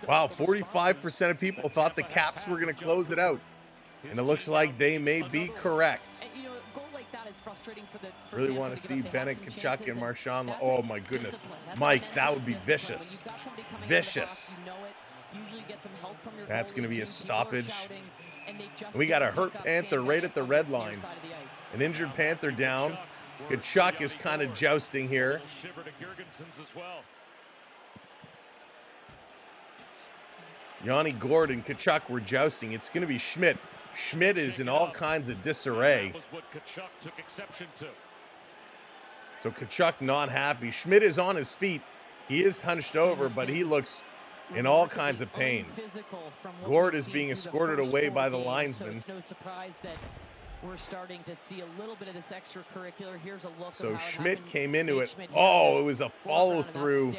Wow, 45% of people thought the Caps were going to close it out. And it looks like they may be correct. Really want to see Bennett, Kachuk, and Marchand. Oh, my goodness. Mike, that would be vicious. Vicious. That's going to be a stoppage. We got a hurt Panther right at the red line. An injured Panther down. Kachuk is kind of jousting here. Yanni Gord and Kachuk were jousting. It's going to be Schmidt. Schmidt is in all kinds of disarray. So Kachuk not happy. Schmidt is on his feet. He is hunched over, but he looks in all kinds of pain. Gord is being escorted away by the linesman. So it's no surprise that we're starting to see a little bit of this extracurricular. Here's a look. So Schmidt came into it. Oh, it was a follow through.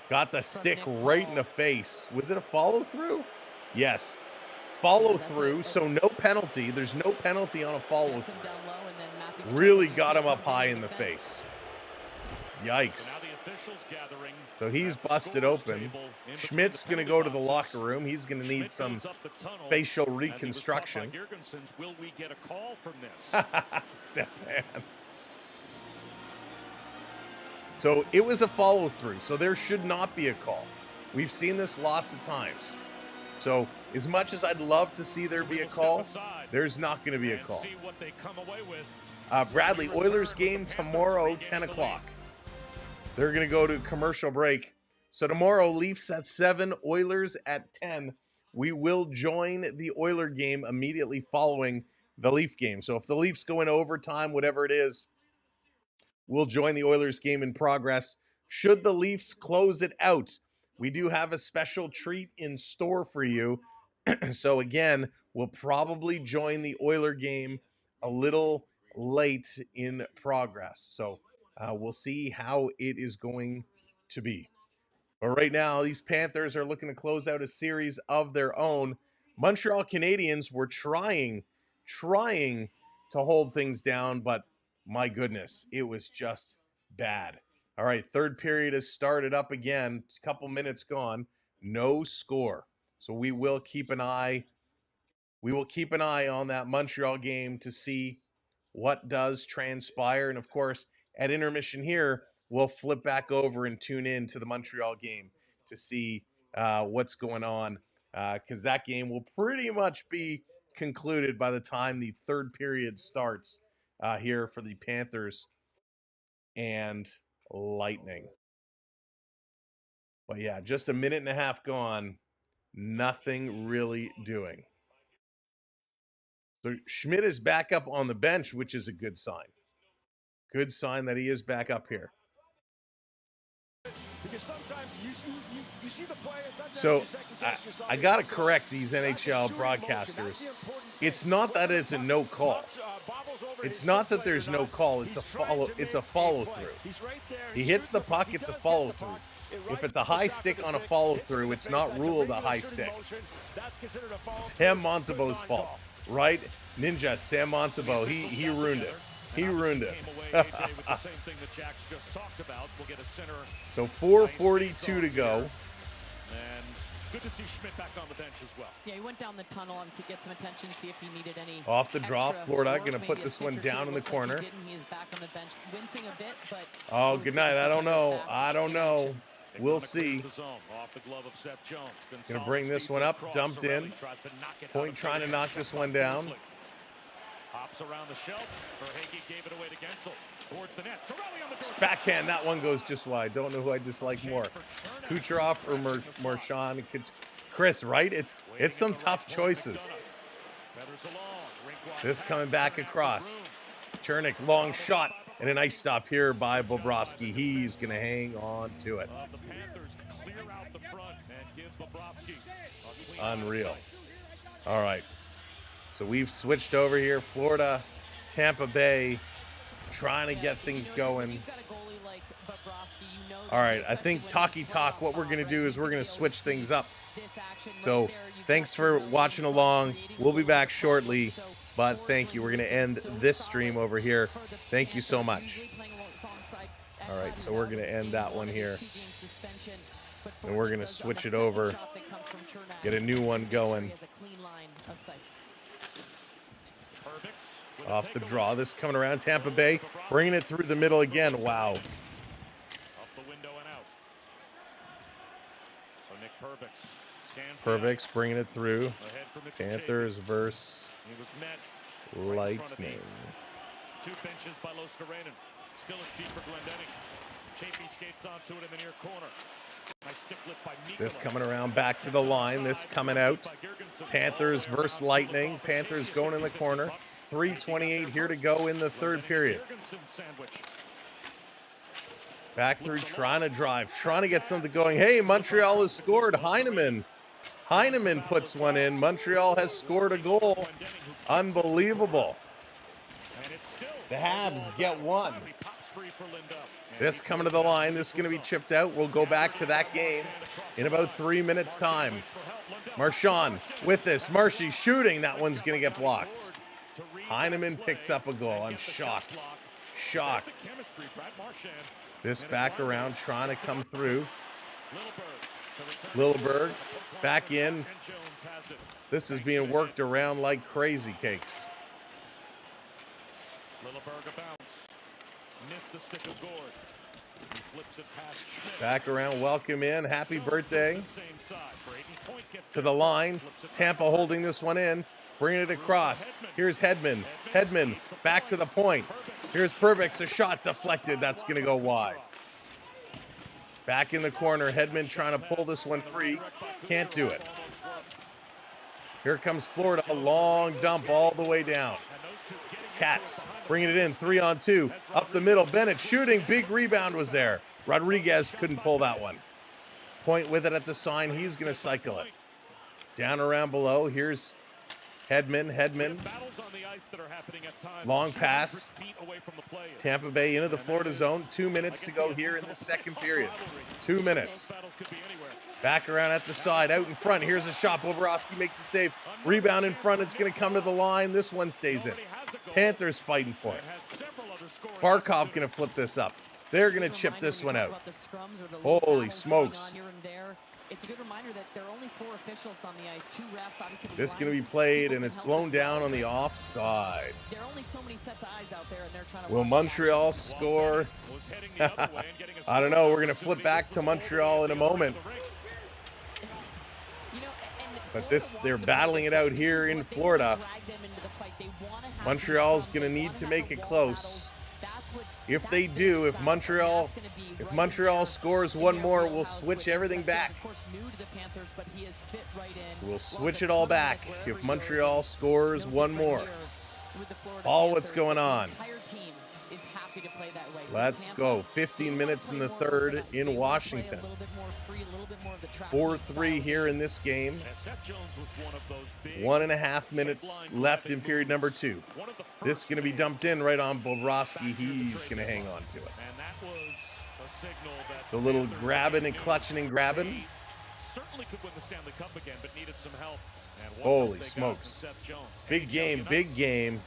Got the stick right in the face. Was it a follow through? Yes. Follow through, so no penalty. There's no penalty on a follow through. Really got him up high in the face. Yikes. So he's busted open. Schmidt's going to go to the locker room. He's going to need some facial reconstruction. Will we get a call from this? Stefan. So it was a follow through. So there should not be a call. We've seen this lots of times. So as much as I'd love to see there be a call, there's not going to be a call. Bradley, Oilers game tomorrow, 10 o'clock. They're going to go to commercial break. So tomorrow, Leafs at 7, Oilers at 10. We will join the Oiler game immediately following the Leaf game. So if the Leafs go in overtime, whatever it is, we'll join the Oilers game in progress. Should the Leafs close it out, we do have a special treat in store for you. So again, we'll probably join the Oiler game a little late in progress. So we'll see how it is going to be. But right now, these Panthers are looking to close out a series of their own. Montreal Canadiens were trying to hold things down, but my goodness, it was just bad. All right, third period has started up again. A couple minutes gone. No score. So we will keep an eye. We will keep an eye on that Montreal game to see what does transpire. And of course, at intermission here, we'll flip back over and tune in to the Montreal game to see what's going on, because that game will pretty much be concluded by the time the third period starts here for the Panthers and Lightning. But yeah, just a minute and a half gone. Nothing really doing. So Schmidt is back up on the bench, which is a good sign. Good sign that he is back up here. Because sometimes you see the play, so I got to correct these NHL broadcasters. It's not that it's a no call. It's not that there's no call. It's a follow through. He hits the puck. It's a follow through. If it's a high stick on a follow through, it's not ruled a high stick. Sam Montembeault's fault, right? Ninja Sam Montembeault. He ruined it. He ruined it. So 4:42 to go. And good to see Schmidt back on the bench as well. Yeah, he went down the tunnel, obviously get some attention, see if he needed any. Off the draw, Florida going to put this one down in the corner. He is back on the bench, wincing a bit, but oh, good night. I don't know. I don't know. We'll see. Going to bring this one up, dumped in. Point trying to knock this one down. Hops around the shelf. Verhaeghe gave it away to Gensel. Towards the net. Sorelli on the doorstep. Backhand, that one goes just wide. Don't know who I dislike more, Kucherov or Marchand. Chris, right? It's some tough choices. This coming back across. Chernik, long shot, and a nice stop here by Bobrovsky. He's going to hang on to it. The Panthers clear out the front and give Bobrovsky a clean Unreal. All right. So we've switched over here. Florida, Tampa Bay, trying to get things going. All right. I think talkie talk, what we're going to do is we're going to switch things up. So thanks for watching along. We'll be back shortly. But thank you. We're going to end this stream over here. Thank you so much. All right, so we're going to end that one here. And we're going to switch it over. Get a new one going. Off the draw. This coming around. Tampa Bay bringing it through the middle again. Wow. Up the window and out. So Nick Perbix scans Perbix bringing it through. Panthers versus He was met Lightning. Two benches by Lostarinen. Still it's deep for Glendening. Chafee skates onto it in the near corner. Nice stick lift by Mikkola. This coming around back to the line. This coming out. Panthers versus Lightning. Panthers going in the corner. 3:28 here to go in the third period. Back through, trying to drive, trying to get something going. Hey, Montreal has scored. Heineman puts one in. Montreal has scored a goal. Unbelievable. The Habs get one. This coming to the line. This is going to be chipped out. We'll go back to that game in about 3 minutes' time. Marchand with this. Marshy shooting. That one's going to get blocked. Heineman picks up a goal. I'm shocked. Shocked. This back around, trying to come through. Lilleberg back in. This is being worked around like crazy cakes. Lilleberg a bounce. Missed the stick of Gord. He flips it past Schmidt. Back around, welcome in. Happy birthday. To the line. Tampa holding this one in. Bringing it across. Here's Hedman. Hedman back to the point. Here's Perbix. A shot deflected. That's going to go wide. Back in the corner. Hedman trying to pull this one free. Can't do it. Here comes Florida. A long dump all the way down. Cats bringing it in. 3-on-2. Up the middle. Bennett shooting. Big rebound was there. Rodriguez couldn't pull that one. Point with it at the sign. He's going to cycle it. Down around below. Here's Hedman. Long pass. Tampa Bay into the Florida zone. 2 minutes to go here in the second period. 2 minutes. Back around at the side. Out in front. Here's a shot. Bobrovsky makes a save. Rebound in front. It's going to come to the line. This one stays in. Panthers fighting for it. Barkov going to flip this up. They're going to chip this one out. Holy smokes. It's a good reminder that there are only 4 officials on the ice. 2 refs, obviously. This is going to be played, and it's blown down on the offside. There are only so many sets of eyes out there, and they're trying to. Will Montreal score? I don't know. We're going to flip back to Montreal in a moment. But they're battling it out here in Florida. Montreal's going to need to make it close. If they do, if Montreal scores one more, we'll switch everything back. We'll switch it all back if Montreal scores one more. All what's going on. Let's go. 15 minutes in the third in Washington. 4-3 here in this game. 1.5 minutes left in period number 2. This is going to be dumped in right on Bobrovsky. He's going to hang on to it. The little grabbing and clutching and grabbing. Certainly could win the Stanley Cup again, but needed some help. Holy smokes. Big game, big game.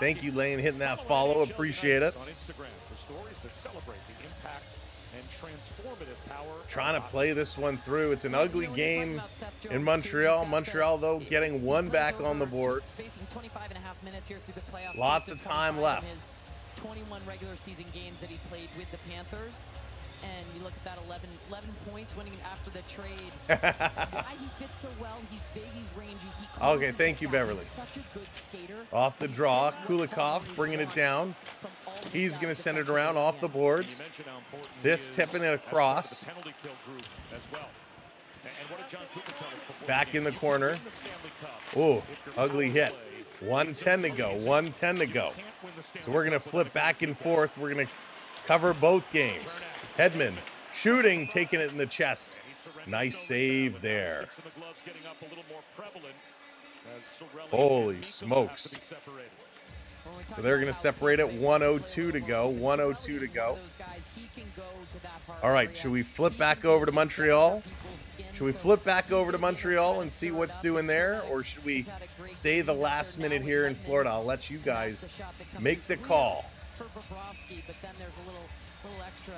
Thank you, Lane, hitting that follow. Appreciate it. Trying to play this one through. It's an ugly game in Montreal. Montreal, though, getting one back on the board. Lots of time left. 21 regular season games that he played with the Panthers. and you look at that 11 points winning after the trade. Why he fits so well, he's big, he's rangy. He Okay, thank you, He's Beverly. such a good skater. Off the He draw, fits what Kulikov Calgary's bringing it wants down. from all these He's guys going to send it defensively around off the against. boards. You mentioned how important This he is tipping it as part of across. the penalty kill group as well. And what did John Cooper tell us before Back the in game? the You corner. can win the Stanley Cup Oh, if you're ugly power hit. play. 1:10 to go. 1:10 to You go. can't win the Stanley So we're going to Cup flip without a back good and defense. forth. We're going to cover both games. Hedman shooting, taking it in the chest. And he surrenders Nice no lead save now, with there. sticks in the gloves getting up a little more prevalent as Sorelli Holy and Miko smokes. have to be separated. When we talk So they're about going to how separate it. Tampa Bay 1:02 to plays go. well, 1:02 to Sorelli is one go. of those guys, he can go to that hard All right, area. should we flip He back can over to get Montreal? people's skin, Should we so flip back he's over to gonna be able Montreal try and to see stir it what's up doing and there? feel Or like should we he's had a great stay the series out last there minute now here with in Edmonton. Florida? I'll let you And that's guys the shot that comes make in the clear call. for Bobrovsky, but then there's a little extra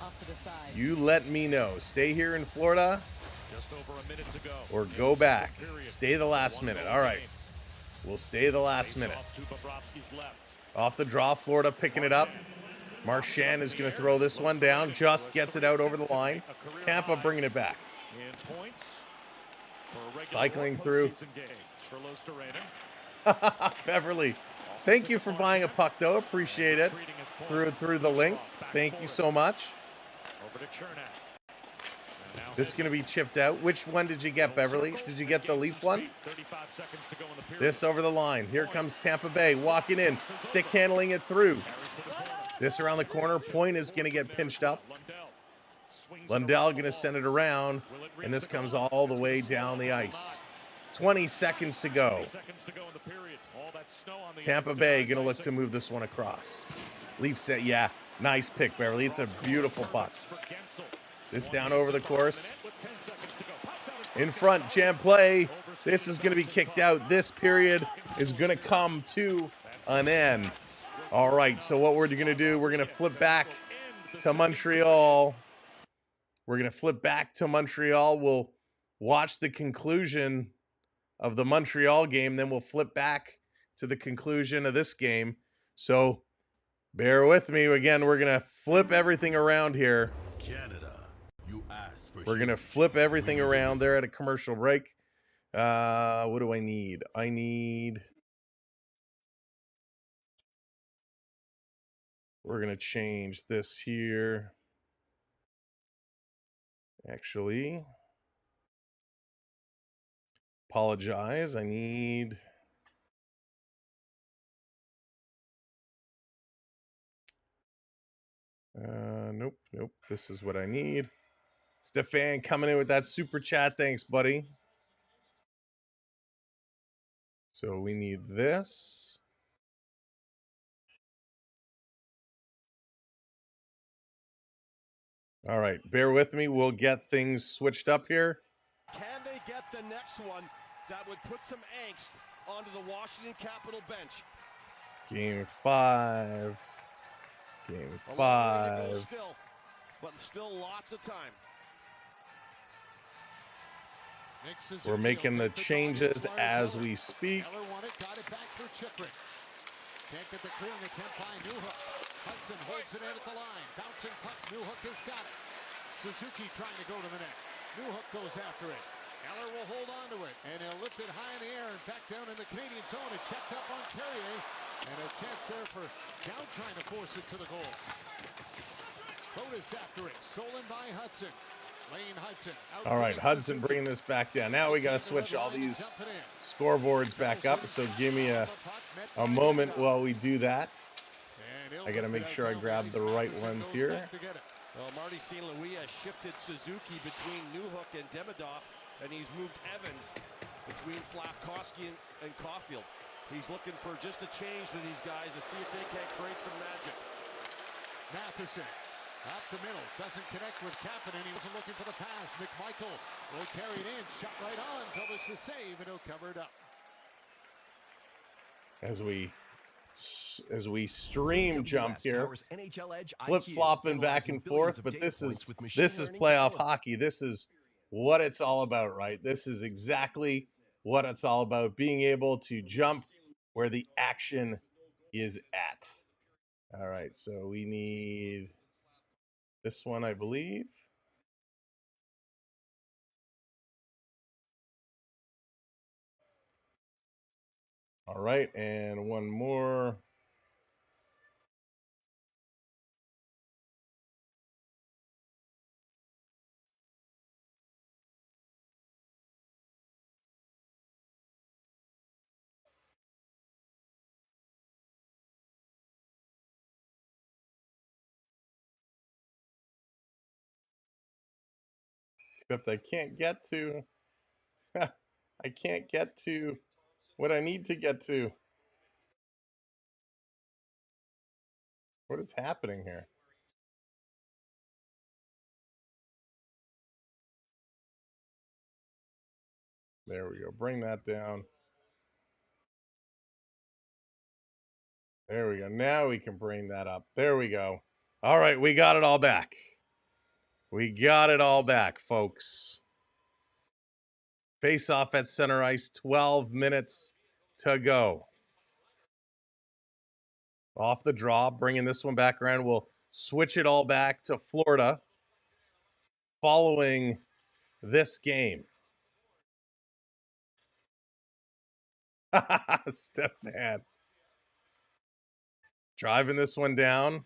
off to the side. You let me know. Stay here in Florida Just over a minute to go. or in go the back. second period. Stay the last One minute. goal All right. game. We'll stay the last Face minute. off to Bobrovsky's left. Off the draw, Florida picking it up. Marchand is going to throw this one down. Just gets it out over the line. Tampa bringing it back. In points for a regular Cycling or through. postseason game for Luostarinen. Beverly, thank you for buying a puck, though. Appreciate it. Through the link. Thank you so much. Over to Chernak. And now This is going to be chipped out. Which one did you get, Beverly? Did you get the Leaf one? 35 seconds to go in the period. This over the line. Here comes Tampa Bay walking in. Stick handling it through. Carries to the corner. This around the corner. Point is going to get pinched up. Lundell swings it Lundell around going the to send wall. it around. Will it reach And this the comes goal? all the It's way gonna slide down the on ice. 20 seconds to go. 20 seconds to go in the period. All that snow on the Tampa ice Bay denies going to look to icing. move this one across. Leaf set. Yeah, nice pick, Beverly. It's a beautiful puck. For Gensel. This One down hits over the it behind course. net with 10 seconds to go. Pops out In front, Gonzalez. jam play. Overskates This is going to be Johnson. kicked out. This period is going to come to an end. All right, so what we're going to do, we're going to flip back to Montreal. We're going to flip back to Montreal. We'll watch the conclusion of the Montreal game. Then we'll flip back to the conclusion of this game. So bear with me. Again, we're going to flip everything around here. Canada, you asked for We're going to flip everything around. They're at a commercial break. What do I need? I need... We're going to change this here. Actually, apologize. I need... Nope. This is what I need. Stefan coming in with that super chat. Thanks, buddy. So we need this. All right, bear with me. We'll get things switched up here. Can they get the next one that would put some angst onto the Washington Capitol bench? Game 5. Game A long way to go 5. still, but still lots of time. We're making the changes as we speak. Eller won it, got it back for Chikrin. Can't get the clear in the attempt by Newhook. Hudson holds it in at the line. Bouncing puck, Newhook has got it. Suzuki trying to go to the net. Newhook goes after it. Eller will hold on to it, and he'll lift it high in the air and back down in the Canadian zone. It checked up on Carrier, and a chance there for Down trying to force it to the goal. Otis after it, stolen by Hudson. Lane Hudson. All right, Hudson bringing this back down. Now we got to switch all these scoreboards back up. So give me a moment while we do that. I got to make sure I grab the right ones here. Well, Marty St. Louis has shifted Suzuki between Newhook and Demidov, and he's moved Evans between Slavkovsky and Caulfield. He's looking for just a change to these guys to see if they can create some magic. Matheson up the middle, doesn't connect with Kapanen. He wasn't looking for the pass. McMichael will carry it in, shot right on. Dobish the save, and he'll cover it up. As we stream jump here, flip flopping back and forth, but this is playoff hockey. This is what it's all about, right? This is exactly what it's all about, being able to jump where the action is at. All right, so we need This one, I believe. All right, and one more. Except I can't get to, I can't get to what I need to get to. What is happening here? There we go. Bring that down. There we go. Now we can bring that up. There we go. All right, we got it all back. We got it all back, folks. Face off at center ice, 12 minutes to go. Off the draw, bringing this one back around. We'll switch it all back to Florida following this game. Stefan. Driving this one down.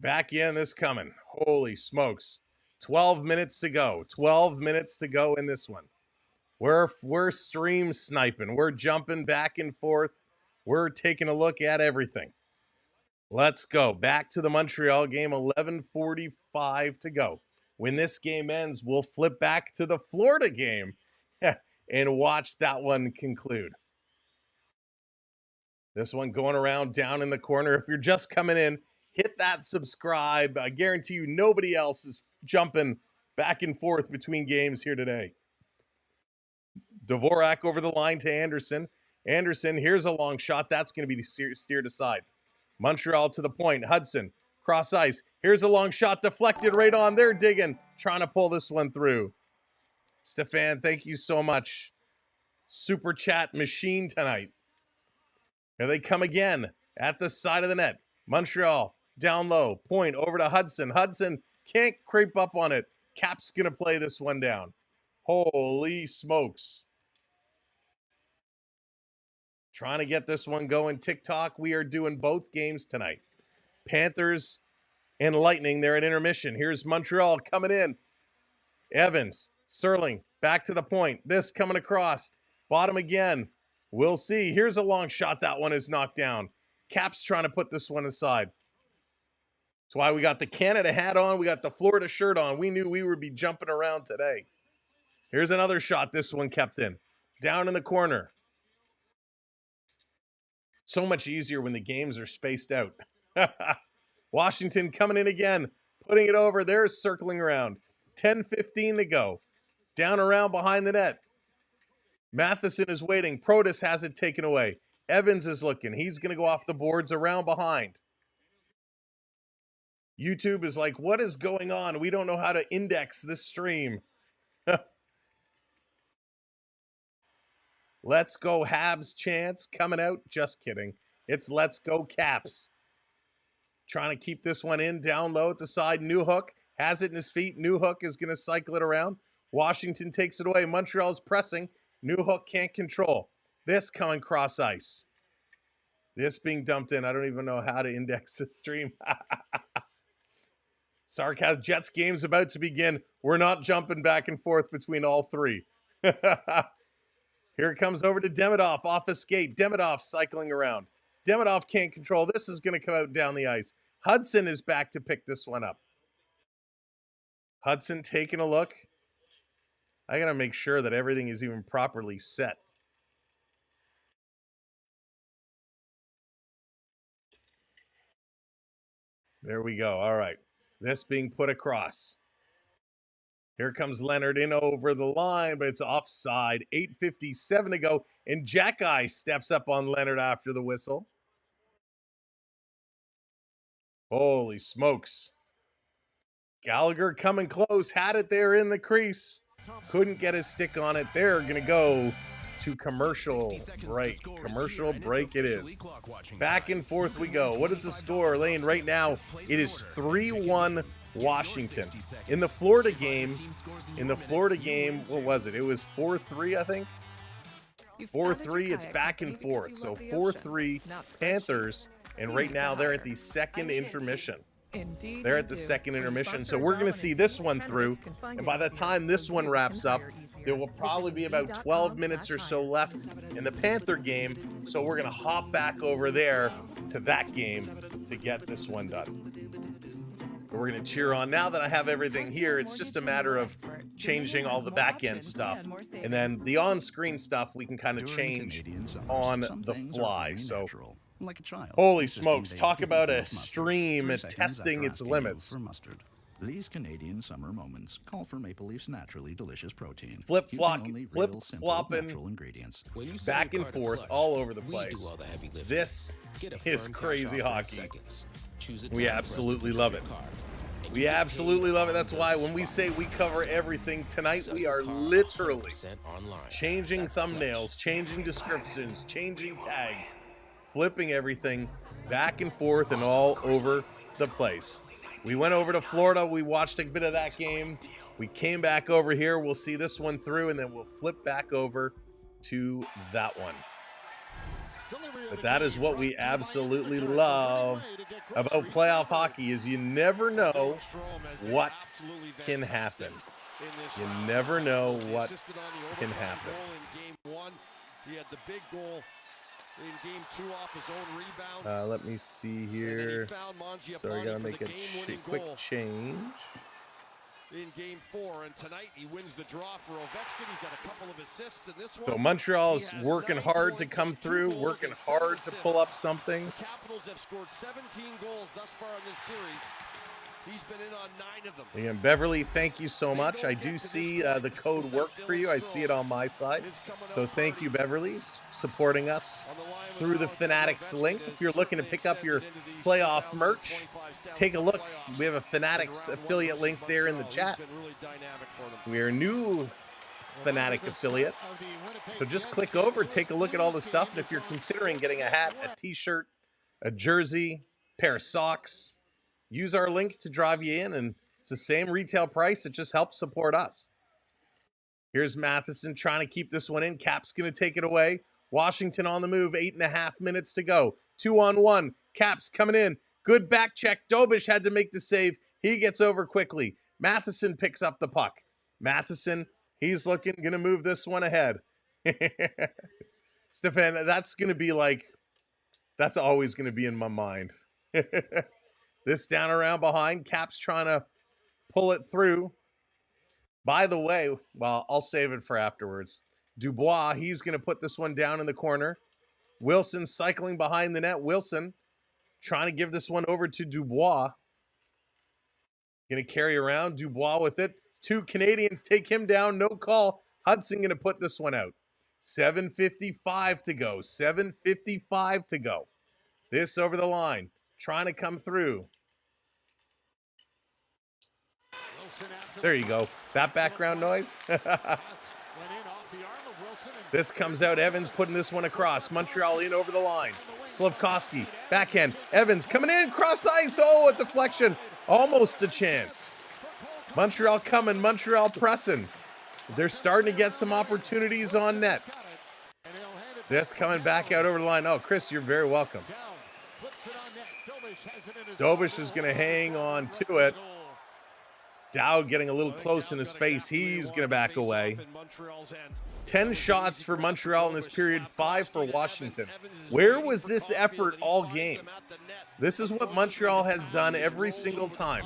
Back in, this coming. Holy smokes. 12 minutes to go. 12 minutes to go in this one. We're stream sniping. We're jumping back and forth. We're taking a look at everything. Let's go. Back to the Montreal game, 11:45 to go. When this game ends, we'll flip back to the Florida game and watch that one conclude. This one going around down in the corner. If you're just coming in, hit that subscribe. I guarantee you nobody else is jumping back and forth between games here today. Dvorak over the line to Anderson. Anderson, here's a long shot. That's going to be steered aside. Montreal to the point. Hudson, cross ice. Here's a long shot deflected right on. They're digging, trying to pull this one through. Stefan, thank you so much. Super chat machine tonight. Here they come again at the side of the net. Montreal down low. Point over to Hudson. Hudson can't creep up on it. Cap's going to play this one down. Holy smokes. Trying to get this one going. TikTok, we are doing both games tonight. Panthers and Lightning, they're at intermission. Here's Montreal coming in. Evans, Sterling, back to the point. This coming across. Bottom again. We'll see. Here's a long shot. That one is knocked down. Cap's trying to put this one aside. That's why we got the Canada hat on. We got the Florida shirt on. We knew we would be jumping around today. Here's another shot. This one kept in. Down in the corner. So much easier when the games are spaced out. Washington coming in again. Putting it over. They're circling around. 10:15 to go. Down around behind the net. Matheson is waiting. Protas has it taken away. Evans is looking. He's going to go off the boards around behind. YouTube is like, what is going on? We don't know how to index this stream. Let's go Habs chance coming out. Just kidding. It's let's go Caps. Trying to keep this one in down low at the side. Newhook has it in his feet. Newhook is going to cycle it around. Washington takes it away. Montreal's pressing. Newhook can't control. This coming cross ice. This being dumped in. I don't even know how to index this stream. Sarcasm. Jets game's about to begin. We're not jumping back and forth between all three. Here it comes over to Demidov off a skate. Demidov cycling around. Demidov can't control. This is going to come out and down the ice. Hudson is back to pick this one up. Hudson taking a look. I got to make sure that everything is even properly set. There we go. All right. This being put across. Here comes Leonard in over the line, but it's offside. 8:57 to go, and Jack-Eye steps up on Leonard after the whistle. Holy smokes. Gallagher coming close, had it there in the crease. Couldn't get his stick on it. They're going to go to commercial break. Commercial break it is. Back and forth we go. What is the score, Lane? Right now, it is 3-1 Washington. In the Florida game, what was it? It was 4-3, I think. 4-3, it's back and forth. So 4-3 Panthers, and right now they're at the second intermission. They're at the second intermission, so we're going to see this one through, and by the time this one wraps up, there will probably be about 12 minutes or so left in the Panther game, so we're going to hop back over there to that game to get this one done. We're going to cheer on. Now that I have everything here, it's just a matter of changing all the back-end stuff, and then the on-screen stuff we can kind of change on the fly. So like a child. Holy smokes, talk about a stream testing its limits. These Canadian summer moments call for Maple Leaf's naturally delicious protein. Flip-flopping, back and forth all over the place. This is crazy hockey. We absolutely love it. We absolutely love it. That's why when we say we cover everything tonight, we are literally changing thumbnails, changing descriptions, changing tags, flipping everything back and forth and all over the place. We went over to Florida. We watched a bit of that game. We came back over here. We'll see this one through, and then we'll flip back over to that one. But that is what we absolutely love about playoff hockey, is you never know what can happen. You never know what can happen. He had the big goal in game 2 off his own rebound. Let me see here. Sorry, I gotta make a quick change. In game 4, and tonight he wins the draw for Ovechkin. He's had a couple of assists in this one. So Montreal's working hard to come through, working hard to pull up something. The Capitals have scored 17 goals thus far in this series. He's been in on 9 of them. And Beverly, thank you so much. I do see the code worked for you. I see it on my side. So thank you, Beverly, supporting us through the Fanatics link. If you're looking to pick up your playoff merch, take a look. We have a Fanatics affiliate link there in the chat. We are a new Fanatic affiliate. So just click over, take a look at all the stuff. And if you're considering getting a hat, a t-shirt, a jersey, pair of socks, use our link to drive you in, and it's the same retail price. It just helps support us. Here's Matheson trying to keep this one in. Cap's going to take it away. Washington on the move. 8.5 minutes to go. 2-on-1. Cap's coming in. Good back check. Dobish had to make the save. He gets over quickly. Matheson picks up the puck. Matheson, he's looking, going to move this one ahead. Stefan, that's going to be like, that's always going to be in my mind. This down around behind. Cap's trying to pull it through. By the way, well, I'll save it for afterwards. Dubois, he's going to put this one down in the corner. Wilson cycling behind the net. Wilson trying to give this one over to Dubois. Going to carry around. Dubois with it. 2 Canadians take him down. No call. Hudson going to put this one out. 7:55 to go. 7:55 to go. This over the line. Trying to come through. There you go. That background noise. This comes out. Evans putting this one across. Montreal in over the line. Slavkovsky, backhand. Evans coming in, cross ice. Oh, a deflection. Almost a chance. Montreal coming. Montreal pressing. They're starting to get some opportunities on net. This coming back out over the line. Oh, Chris, you're very welcome. Dobish is going to hang on to it. Dowd getting a little close in his face. He's going to back away. 10 shots for Montreal in this period, 5 for Washington. Where was this effort all game? This is what Montreal has done every single time.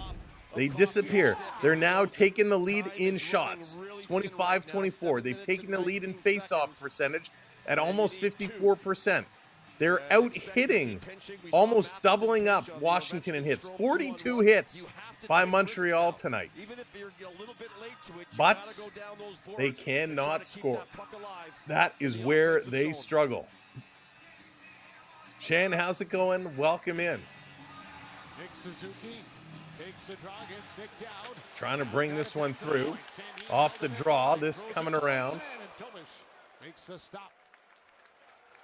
They disappear. They're now taking the lead in shots, 25-24. They've taken the lead in face-off percentage at almost 54%. They're out-hitting, almost doubling up Washington in hits. 42 hits by Montreal tonight. But they cannot score. That is where they struggle. Shan, how's it going? Welcome in. Trying to bring this one through. Off the draw, this coming around. Makes the stop.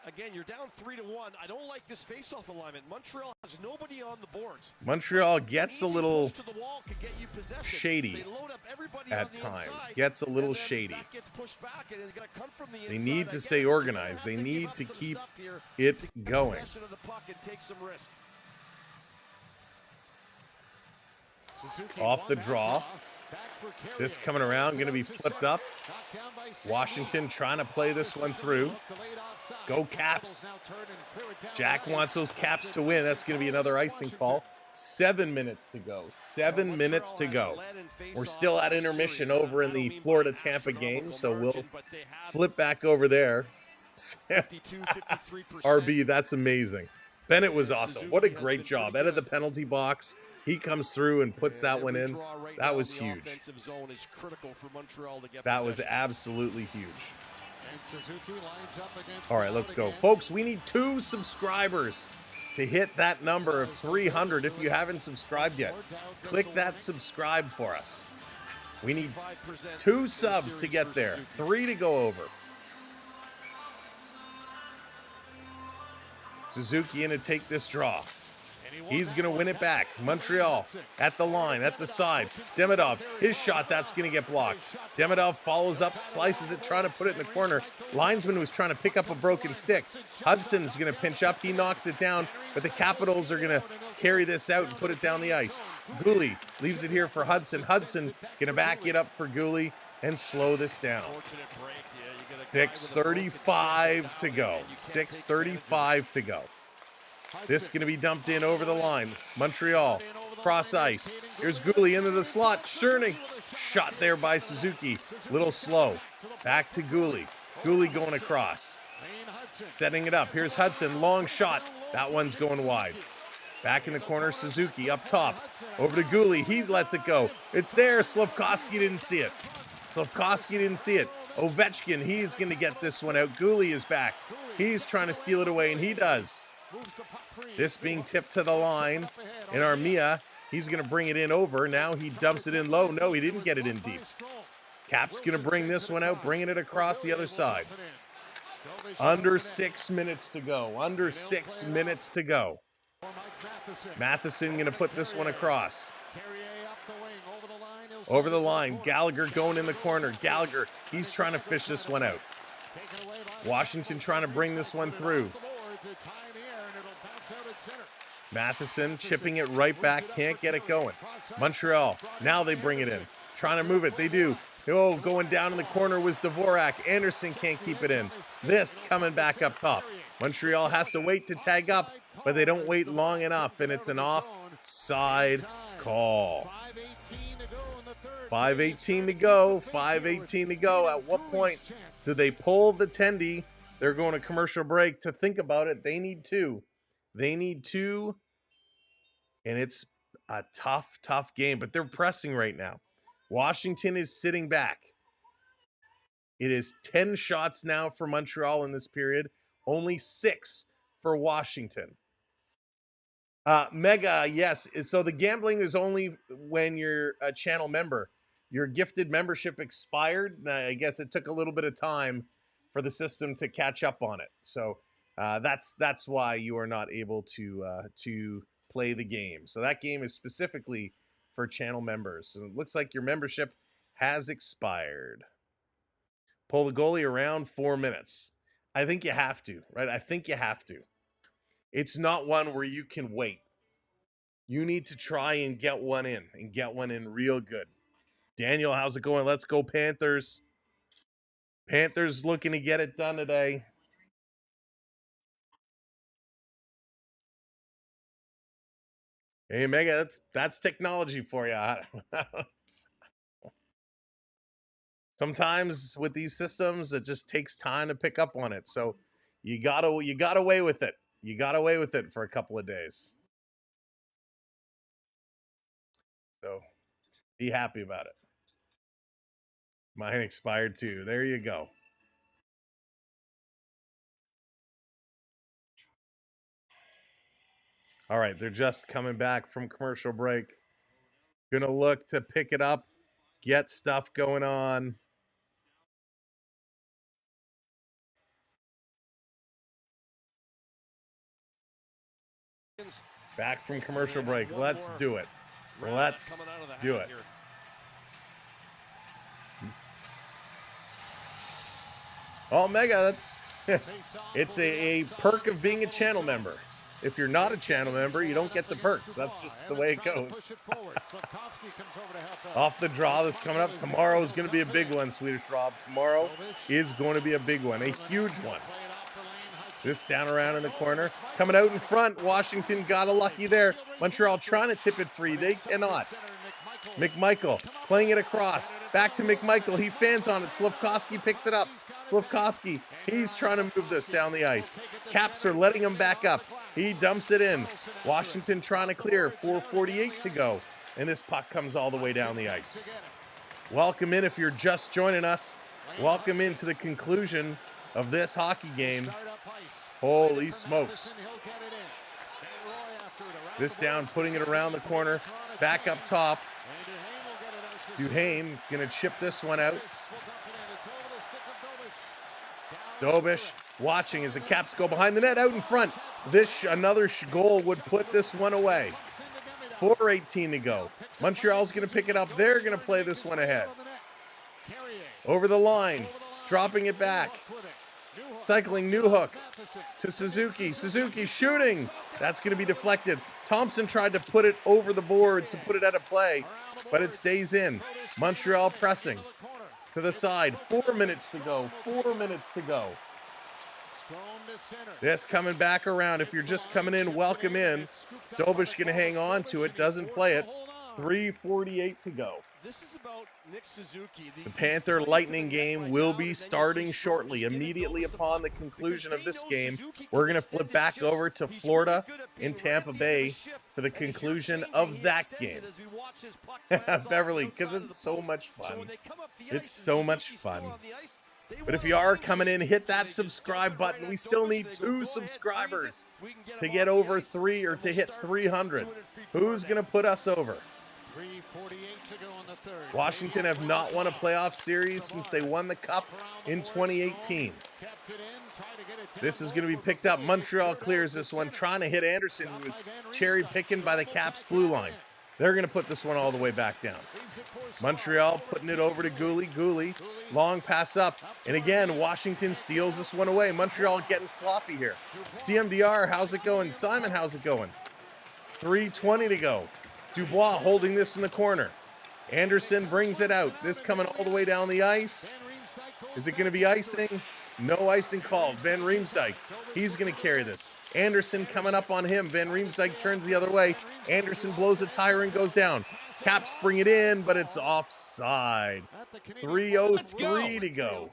Again, you're down 3-1. I don't like this face-off alignment. Montreal has nobody on the boards. Montreal gets a little to the wall can get you possession. shady They load up everybody at on the times. inside, Gets a little and then shady. that gets pushed back, and it's gonna come from the They inside. need to Again, stay you're gonna organized. have They to need give up to some keep stuff here it to get going. possession of the puck and take some risk. Suzuki Off the won that draw. Back for Carrier. This coming around, going to be To flipped center. up. Knocked down by St. Washington Louis. trying to play this one through. Delayed offside. Go Caps. Now turn and clear it down Jack the wants ice. those Caps to win. That's going to be another icing call. 7 minutes to go. 7 minutes to go. We're still at intermission over in the Florida Tampa game, so we'll flip back over there. 53%. RB, that's amazing. Bennett was awesome. What a great job. Out of the penalty box, he comes through and puts that one in. That was huge. That was absolutely huge. And Suzuki lines up against All right, let's go. Folks, we need 2 subscribers to hit that number of 300. If you haven't subscribed yet, click that subscribe for us. We need 2 subs to get there. 3 to go over. Suzuki in to take this draw. He's going to win it back. Montreal at the line, at the side. Demidov, his shot, that's going to get blocked. Demidov follows up, slices it, trying to put it in the corner. Linesman was trying to pick up a broken stick. Hudson's going to pinch up. He knocks it down, but the Capitals are going to carry this out and put it down the ice. Gooley leaves it here for Hudson. Hudson going to back it up for Gooley and slow this down. 6:35 to go. 6:35 to go. This is going to be dumped in over the line. Montreal, cross ice. Here's Gooley into the slot. Cherny, shot there by Suzuki. Little slow. Back to Gooley. Gooley going across. Setting it up. Here's Hudson, long shot. That one's going wide. Back in the corner, Suzuki up top. Over to Gooley. He lets it go. It's there. Slavkovsky didn't see it. Slavkovsky didn't see it. Ovechkin, he's going to get this one out. Gooley is back. He's trying to steal it away, and he does. This being tipped to the line. And Armia, he's going to bring it in over. Now he dumps it in low. No, he didn't get it in deep. Cap's going to bring this one out, bringing it across the other side. Under 6 minutes to go. Under 6 minutes to go. Matheson going to put this one across. Over the line. Gallagher going in the corner. Gallagher, he's trying to fish this one out. Washington trying to bring this one through. Matheson chipping it right back. Can't get it going. Montreal, now they bring it in. Trying to move it. They do. Oh, going down in the corner was Dvorak. Anderson can't keep it in. This coming back up top. Montreal has to wait to tag up, but they don't wait long enough, and it's an offside call. 5:18 to go. 5:18 to go. At what point do they pull the tendy? They're going to commercial break. To think about it, they need 2. They need 2, and it's a tough, tough game, but they're pressing right now. Washington is sitting back. It is 10 shots now for Montreal in this period, only 6 for Washington. Mega, yes. So the gambling is only when you're a channel member. Your gifted membership expired. I guess it took a little bit of time for the system to catch up on it. So that's why you are not able to play the game. So that game is specifically for channel members. So it looks like your membership has expired. Pull the goalie around 4 minutes. I think you have to, right? I think you have to. It's not one where you can wait. You need to try and get one in real good. Daniel, how's it going? Let's go Panthers. Panthers looking to get it done today. Hey, Mega, that's technology for you. Sometimes with these systems, it just takes time to pick up on it. So you got away with it. You got away with it for a couple of days. So be happy about it. Mine expired too. There you go. All right, they're just coming back from commercial break. Gonna look to pick it up, get stuff going on. Back from commercial break. Let's do it. Let's do it. Oh, Mega, that's it's a perk of being a channel member. If you're not a channel member, you don't get the perks. That's just the way it goes. Off the draw that's coming up. Tomorrow is going to be a big one, Swedish Rob. Tomorrow is going to be a big one, a huge one. This down around in the corner. Coming out in front. Washington got a lucky there. Montreal trying to tip it free. They cannot. McMichael playing it across. Back to McMichael. He fans on it. Slafkovsky picks it up. Slafkovsky, he's trying to move this down the ice. Caps are letting him back up. He dumps it in. Washington trying to clear. 4:48 to go. And this puck comes all the way down the ice. Welcome in if you're just joining us. Welcome into the conclusion of this hockey game. Holy smokes. This down, putting it around the corner. Back up top. Duhaime going to chip this one out. Dobish watching as the Caps go behind the net out in front. Another goal would put this one away. 4:18 to go. Montreal's going to pick it up. They're going to play this one ahead. Over the line. Dropping it back. Cycling Newhook to Suzuki. Suzuki shooting. That's going to be deflected. Thompson tried to put it over the boards to put it out of play, but it stays in. Montreal pressing to the side. 4 minutes to go. 4 minutes to go. This coming back around. If you're just coming in, welcome in. Dobish going to hang on to it. Doesn't play it. 3:48 to go. This is about Nick Suzuki. The Panther Lightning game will be starting shortly. Immediately upon the conclusion of this game, we're going to flip back over to Florida in Tampa Bay for the conclusion of that game. Beverly, because it's so much fun. It's so much fun. But if you are coming in, hit that subscribe button. We still need 2 subscribers to get over 3 or to hit 300. Who's going to put us over? 3:48 to go in the third. Washington have not won a playoff series since they won the Cup in 2018. This is going to be picked up. Montreal clears this one, trying to hit Anderson, who was cherry picking by the Caps blue line. They're going to put this one all the way back down. Montreal putting it over to Gooley. Gooley, long pass up. And again, Washington steals this one away. Montreal getting sloppy here. CMDR, how's it going? Simon, how's it going? 3:20 to go. Dubois holding this in the corner. Anderson brings it out. This coming all the way down the ice. Is it going to be icing? No icing called. Van Riemsdyk, he's going to carry this. Anderson coming up on him. Van Riemsdyk turns the other way. Anderson blows a tire and goes down. Caps bring it in, but it's offside. 3:03 to go.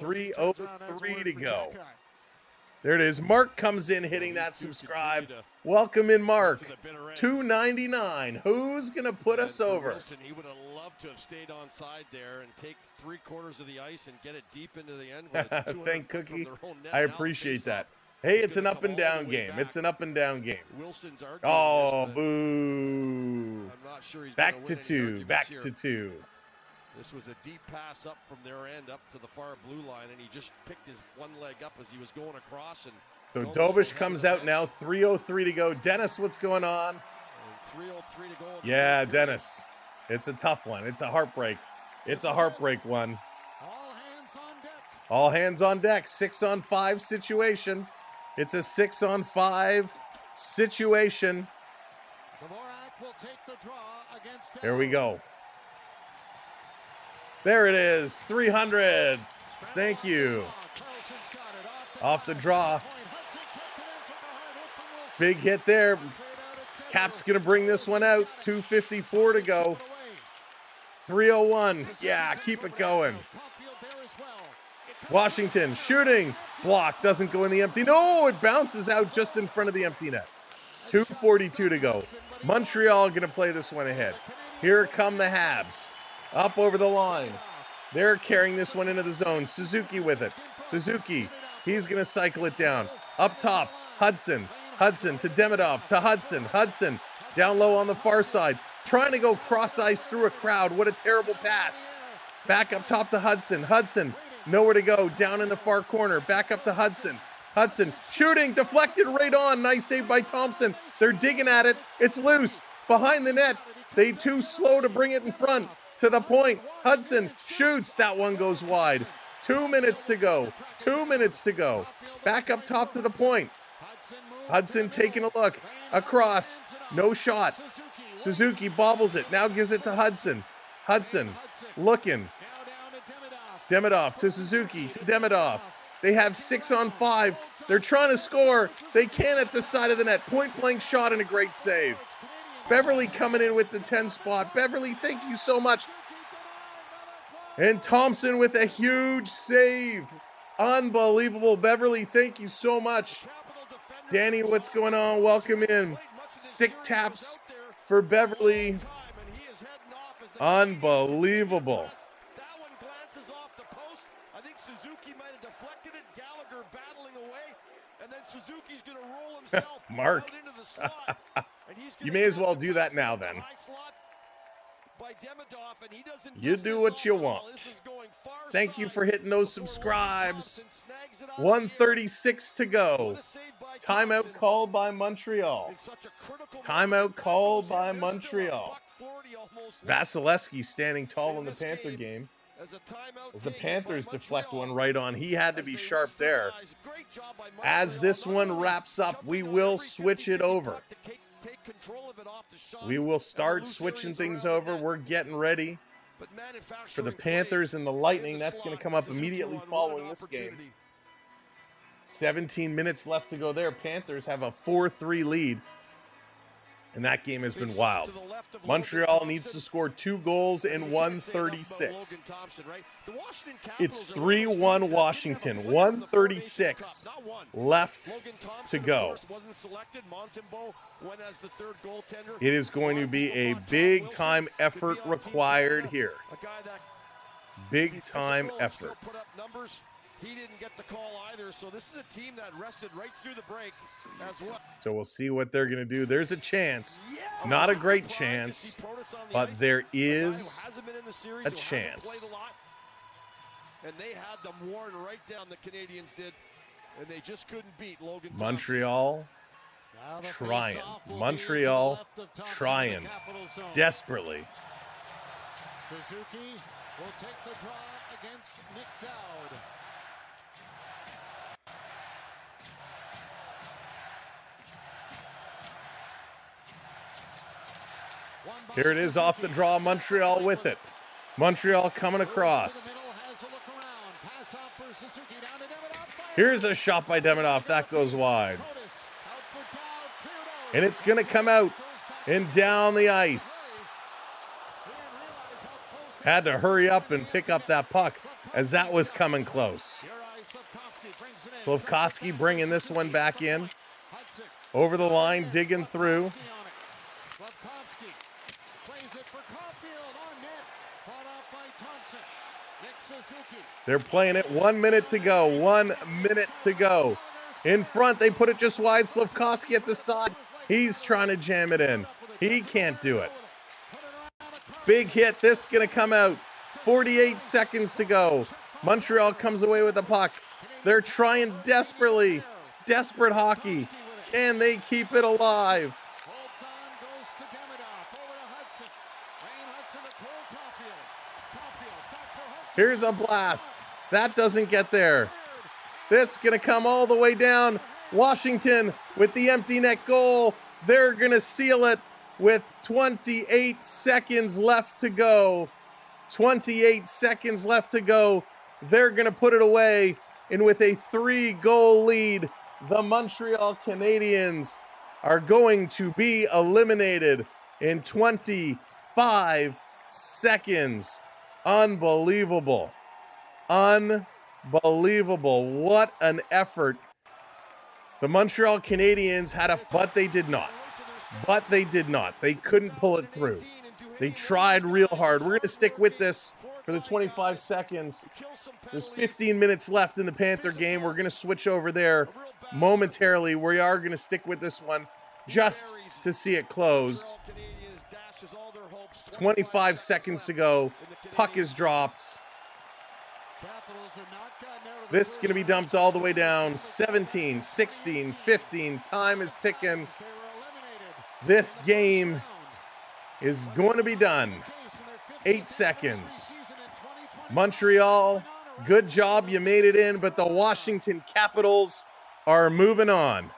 3:03 to go. There it is. Mark comes in hitting that subscribe. Welcome in, Mark. $2.99. Who's going to put us over? Listen, he would have loved to have stayed on side there and take 3/4 of the ice and get it deep into the end. Thank Cookie. I appreciate that. Hey, it's an up and down game. It's an up and down game. Oh, boo. Back to 2. Back to 2. This was a deep pass up from their end up to the far blue line, and he just picked his one leg up as he was going across. And so Dobish comes out now. 3:03 to go. Dennis, what's going on? 3:03 to go. Yeah, Dennis. It's a tough one. It's a heartbreak. It's a heartbreak one. All hands on deck. All hands on deck. 6-on-5 situation. It's a 6-on-5 situation. Dvorak will take the draw against Here we go. There it is. 300. Thank you. Off the draw. Big hit there. Cap's going to bring this one out. 2:54 to go. 3:01. Yeah, keep it going. Washington shooting. Block doesn't go in the empty. No, it bounces out just in front of the empty net. 2:42 to go. Montreal going to play this one ahead. Here come the Habs. Up over the line. They're carrying this one into the zone. Suzuki with it. Suzuki, he's going to cycle it down. Up top, Hudson. Hudson to Demidov, to Hudson. Hudson down low on the far side. Trying to go cross ice through a crowd. What a terrible pass. Back up top to Hudson. Hudson, nowhere to go. Down in the far corner. Back up to Hudson. Hudson shooting, deflected right on. Nice save by Thompson. They're digging at it. It's loose. Behind the net. They too slow to bring it in front. To the point. Hudson shoots. That one goes wide. 2 minutes to go. 2 minutes to go. Back up top to the point. Hudson taking a look. Across. No shot. Suzuki bobbles it. Now gives it to Hudson. Hudson looking. Demidov to Suzuki to Demidov. They have 6-on-5. They're trying to score. They can at the side of the net. Point blank shot and a great save. Beverly coming in with the 10 spot. Beverly, thank you so much. And Thompson with a huge save. Unbelievable. Beverly, thank you so much. Danny, what's going on? Welcome in. Stick taps for Beverly. Unbelievable. That one glances off the post. I think Suzuki might have deflected it. Gallagher battling away. And then Suzuki's going to roll himself Mark. out into the slot. And he's You may as well do that now then. You do what you want. Thank you for hitting those subscribes. 1:36 to go. Timeout called by Montreal. Timeout called by Montreal. Vasilevsky standing tall in the Panther game. As the Panthers deflect one right on, he had to be sharp there. As this one wraps up, we will switch it over. We will start switching things over. We're getting ready for the Panthers and the Lightning. That's going to come up immediately following this game. 17 minutes left to go there. Panthers have a 4-3 lead. And that game has been wild. Montreal needs to score 2 goals in 1:36. It's 3-1 Washington. 1:36 left to go. It is going to be a big time effort required here. Big time effort. He didn't get the call either, so this is a team that rested right through the break as well. So we'll see what they're going to do. There's a chance. Not a great chance, but there is a chance. And they had them worn right down, the Canadiens did, and they just couldn't beat Logan Thompson. Montreal trying. Montreal trying desperately. Suzuki will take the draw against Nick Dowd. Here it is off the draw. Montreal with it. Montreal coming across. Here's a shot by Demidov. That goes wide. And it's going to come out and down the ice. Had to hurry up and pick up that puck as that was coming close. Slafkovsky bringing this one back in. Over the line, digging through. They're playing it. 1 minute to go. 1 minute to go. In front, they put it just wide. Slafkovsky at the side. He's trying to jam it in. He can't do it. Big hit. This is going to come out. 48 seconds to go. Montreal comes away with the puck. They're trying desperately. Desperate hockey. Can they keep it alive? Here's a blast. That doesn't get there. This is going to come all the way down. Washington with the empty net goal. They're going to seal it with 28 seconds left to go. 28 seconds left to go. They're going to put it away. And with a 3-goal lead, the Montreal Canadiens are going to be eliminated in 25 seconds. Unbelievable. Unbelievable. What an effort. The Montreal Canadiens had but they did not. But they did not. They couldn't pull it through. They tried real hard. We're going to stick with this for the 25 seconds. There's 15 minutes left in the Panther game. We're going to switch over there momentarily. We are going to stick with this one just to see it closed. 25 seconds to go. Puck is dropped. This is going to be dumped all the way down. 17, 16, 15. Time is ticking. This game is going to be done. 8 seconds. Montreal, good job. You made it in, but the Washington Capitals are moving on.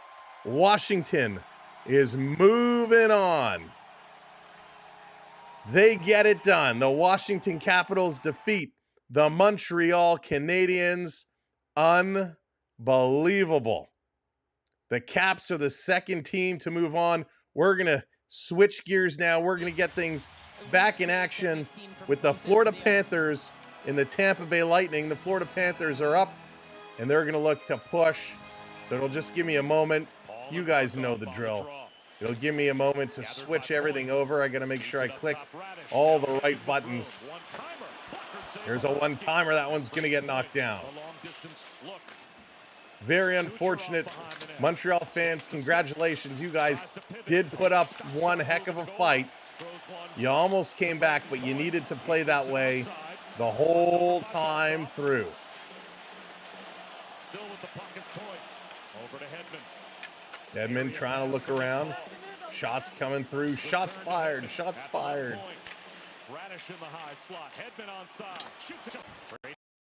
Washington is moving on. They get it done. The Washington Capitals defeat the Montreal Canadiens. Unbelievable. The Caps are the second team to move on. We're going to switch gears now. We're going to get things back in action with the Florida Panthers in the Tampa Bay Lightning. The Florida Panthers are up, and they're going to look to push. So it'll just give me a moment. You guys know the drill. It'll give me a moment to switch everything over. I got to make sure I click all the right buttons. There's a one-timer. That one's going to get knocked down. Very unfortunate. Montreal fans, congratulations. You guys did put up one heck of a fight. You almost came back, but you needed to play that way the whole time through. Still with the puck is point. Over to Hedman. Hedman trying to look around. Shots coming through. Shots fired. Shots fired. Radish in the high slot. Hedman onside. Shoots it.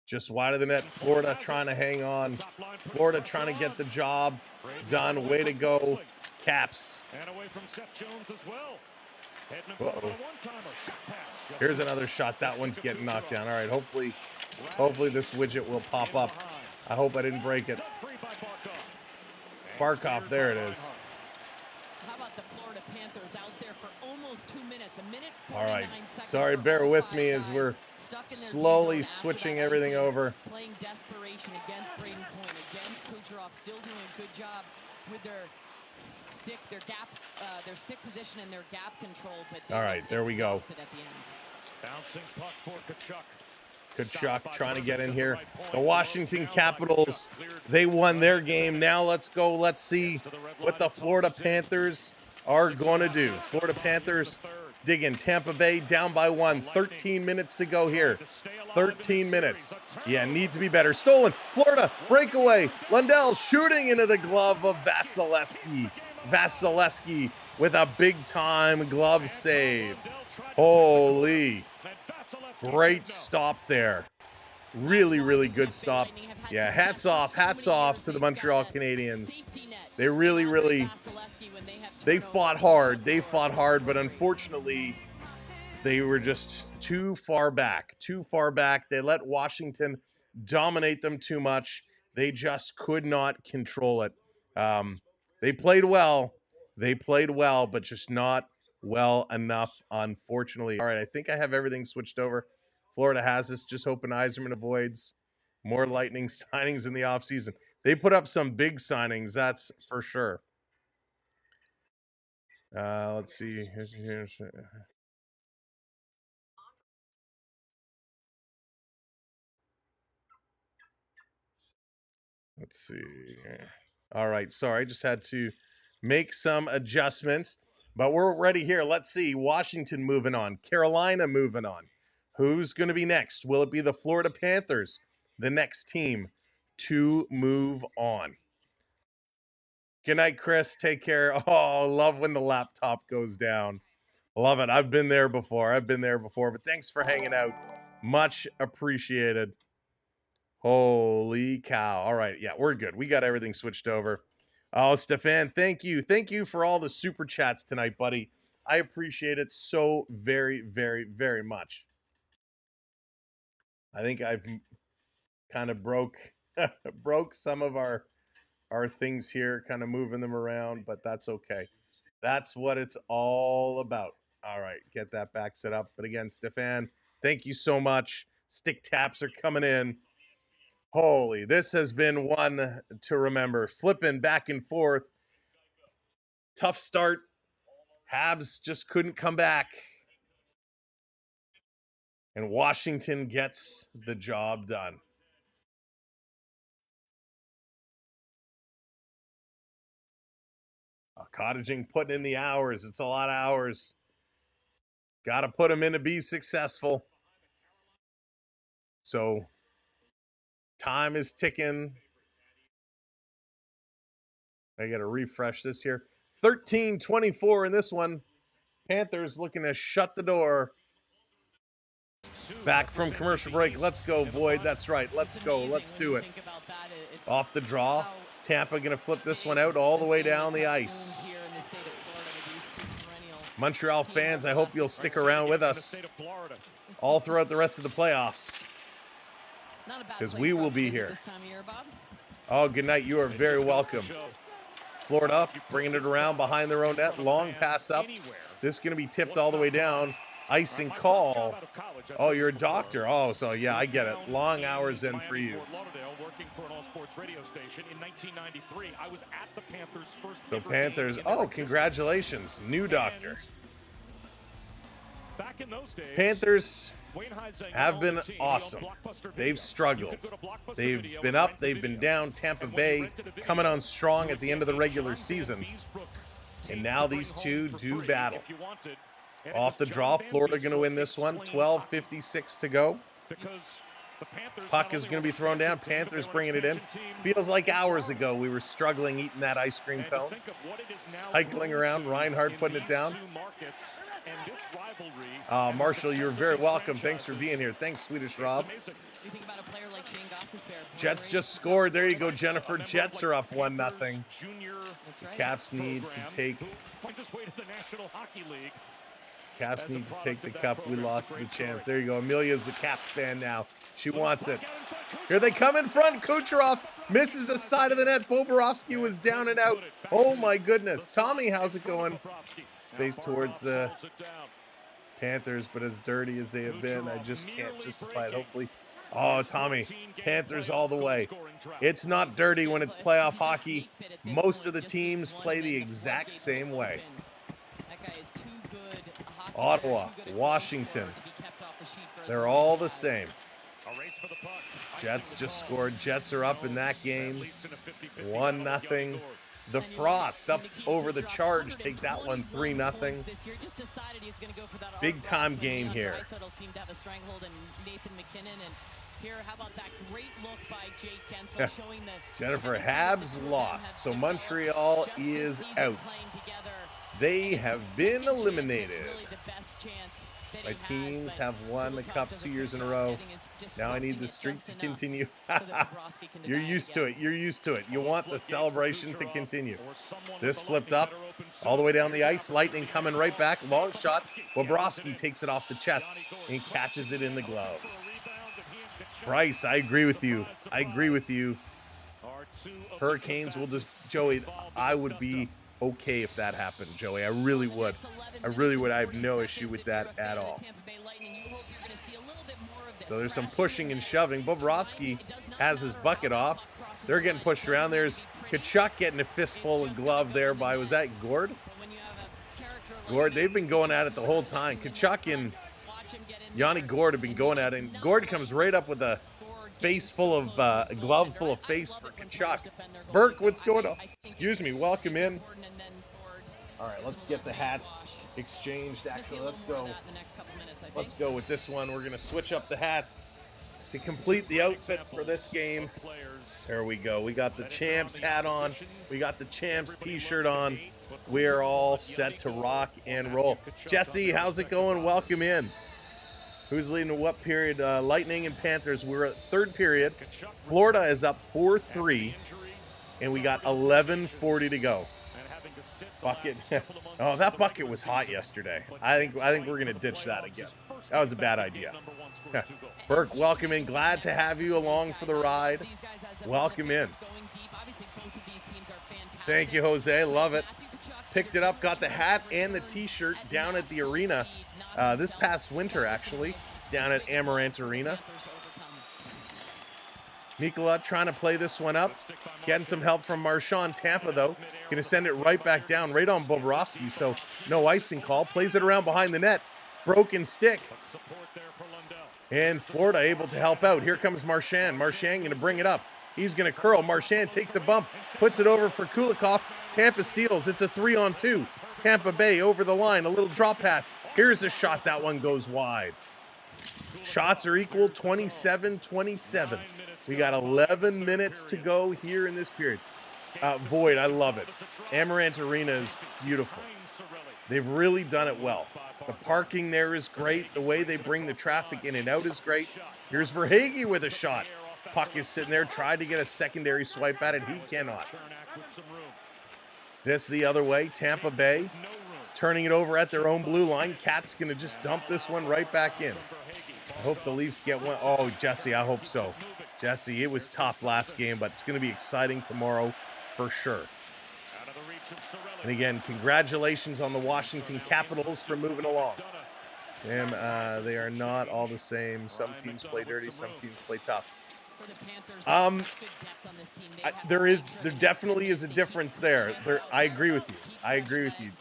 Just wide of the net. Florida trying to hang on. Florida trying to get the job done. Way to go, Caps. And away from Seth Jones as well. Uh-oh. Here's another shot. That one's getting knocked down. All right, hopefully this widget will pop up. I hope I didn't break it. Barkov, there it is. How about the Florida Panthers out there for almost 2 minutes? A minute, all right. 49 seconds. Sorry, bear with me as we're slowly switching everything over. Playing desperation against Braden Point, against Kucherov, still doing a good job with their stick, their stick position and their gap control. But all right, there we go. At the end. Bouncing puck for Tkachuk. Tkachuk trying to get in here. The Washington Capitals, they won their game. Now let's go. Let's see what the Florida Panthers are going to do. Florida Panthers digging Tampa Bay down by 1. 13 minutes to go here. 13 minutes. Yeah, need to be better. Stolen. Florida breakaway. Lundell shooting into the glove of Vasilevsky. Vasilevsky with a big-time glove save. Holy. Great stop there. Really, really good stop. Yeah, hats off to the Montreal Canadiens. They really, they fought hard. They fought hard, but unfortunately, they were just too far back. Too far back. They let Washington dominate them too much. They just could not control it. They played well. They played well, but just not well enough, unfortunately. All right, I think I have everything switched over. Florida has this. Just hoping Yzerman avoids more Lightning signings in the offseason. They put up some big signings, that's for sure. Let's see. Let's see. All right, sorry, I just had to make some adjustments. But we're ready here. Let's see. Washington moving on. Carolina moving on. Who's going to be next? Will it be the Florida Panthers, the next team to move on? Good night, Chris. Take care. Oh, love when the laptop goes down. Love it. I've been there before. But thanks for hanging out. Much appreciated. Holy cow. All right. Yeah, we're good. We got everything switched over. Oh, Stefan, thank you. Thank you for all the super chats tonight, buddy. I appreciate it so very, very, very much. I think I've kind of broke some of our things here, kind of moving them around, but that's okay. That's what it's all about. All right, get that back set up. But again, Stefan, thank you so much. Stick taps are coming in. Holy, this has been one to remember. Flipping back and forth. Tough start. Habs just couldn't come back. And Washington gets the job done. Cottaging putting in the hours. It's a lot of hours. Got to put them in to be successful. So Time is ticking. I got to refresh this here. 13-24 in this one. Panthers looking to shut the door. Back from commercial break. Let's go, Boyd. That's right. Let's go. Let's do it. Off the draw. Tampa going to flip this one out all the way down the ice. Montreal fans, I hope you'll stick around with us all throughout the rest of the playoffs, because we will be here. Oh, good night. You are very welcome. Florida bringing it around behind their own net. Long pass up. This is going to be tipped all the way down. Ice and call. Oh, you're a doctor. Oh, so yeah, I get it. Long hours in for you. The Panthers. Oh, congratulations. New doctor. Panthers have been awesome. They've struggled. They've been up, they've been down. Tampa Bay coming on strong at the end of the regular season. And now these two do battle. Off the draw, Florida going to win this one. 12:56 to go. Puck is going to be thrown down. Panthers bringing it in. Feels like hours ago we were struggling eating that ice cream cone. Cycling around, Reinhardt putting it down. Marshall, you're very welcome. Thanks for being here. Thanks, Swedish Rob. Jets just scored. There you go, Jennifer. Jets are up 1-0. Caps need to take... Caps need to take the cup. We lost to the champs. There you go. Amelia's a Caps fan now. She wants it. Here they come in front. Kucherov misses the side of the net. Bobrovsky was down and out. Oh, my goodness. Tommy, how's it going? Space towards the Panthers, but as dirty as they have been, I just can't justify it. Hopefully. Oh, Tommy. Panthers all the way. It's not dirty when it's playoff hockey. Most of the teams play the exact same way. Ottawa, Washington, they're all the same. Jets just scored. Jets are up in that game. 1-0. The Frost up over the Charge. Take that one 3-0. Big time game here. Jennifer, Habs lost, so Montreal is out. They have been eliminated. My teams have won the cup 2 years in a row. Now I need the streak to continue. You're used to it. You're used to it. You want the celebration to continue. This flipped up all the way down the ice. Lightning coming right back. Long shot. Bobrovsky takes it off the chest and catches it in the gloves. Bryce, I agree with you. I agree with you. Hurricanes will just... Joey, I would be... okay if that happened, Joey. I really would. I really would. I have no issue with that at all. So there's some pushing and shoving. Bobrovsky has his bucket off. They're getting pushed around. There's Kachuk getting a fistful of glove there by, was that Gord? Gord, they've been going at it the whole time. Kachuk and Yanni Gord have been going at it. And Gord comes right up with a face full of, a glove full of face for Kachuk. Burke, what's going on? Excuse me, welcome in. All right, let's get the hats exchanged. Actually, let's go. Let's go with this one. We're going to switch up the hats to complete the outfit for this game. There we go. We got the Champs hat on. We got the Champs t-shirt on. We are all set to rock and roll. Jesse, how's it going? Welcome in. Who's leading what period? Lightning and Panthers. We're at third period. Florida is up 4-3, and we got 11:40 to go. Bucket. Oh, that bucket was hot yesterday. I think we're gonna ditch that again. That was a bad idea. Burke, welcome in. Glad to have you along for the ride. Welcome in. Thank you, Jose. Love it. Picked it up. Got the hat and the T-shirt down at the arena. This past winter, actually, down at Amaranth Arena. Mikula trying to play this one up. Getting some help from Marchand. Tampa, though, going to send it right back down, right on Bobrovsky. So no icing call. Plays it around behind the net. Broken stick. And Florida able to help out. Here comes Marchand. Marchand going to bring it up. He's going to curl. Marchand takes a bump. Puts it over for Kulikov. Tampa steals. It's a 3-on-2. Tampa Bay over the line. A little drop pass. Here's a shot. That one goes wide. Shots are equal, 27-27. We got 11 minutes to go here in this period. Void, I love it. Amaranth Arena is beautiful. They've really done it well. The parking there is great. The way they bring the traffic in and out is great. Here's Verhaeghe with a shot. Puck is sitting there, tried to get a secondary swipe at it. He cannot. This the other way. Tampa Bay turning it over at their own blue line. Cat's going to just dump this one right back in. I hope the Leafs get one. Oh, Jesse, I hope so. Jesse, it was tough last game, but it's going to be exciting tomorrow for sure. And again, congratulations on the Washington Capitals for moving along. And they are not all the same. Some teams play dirty, some teams play tough. There definitely is a difference there. I agree with you.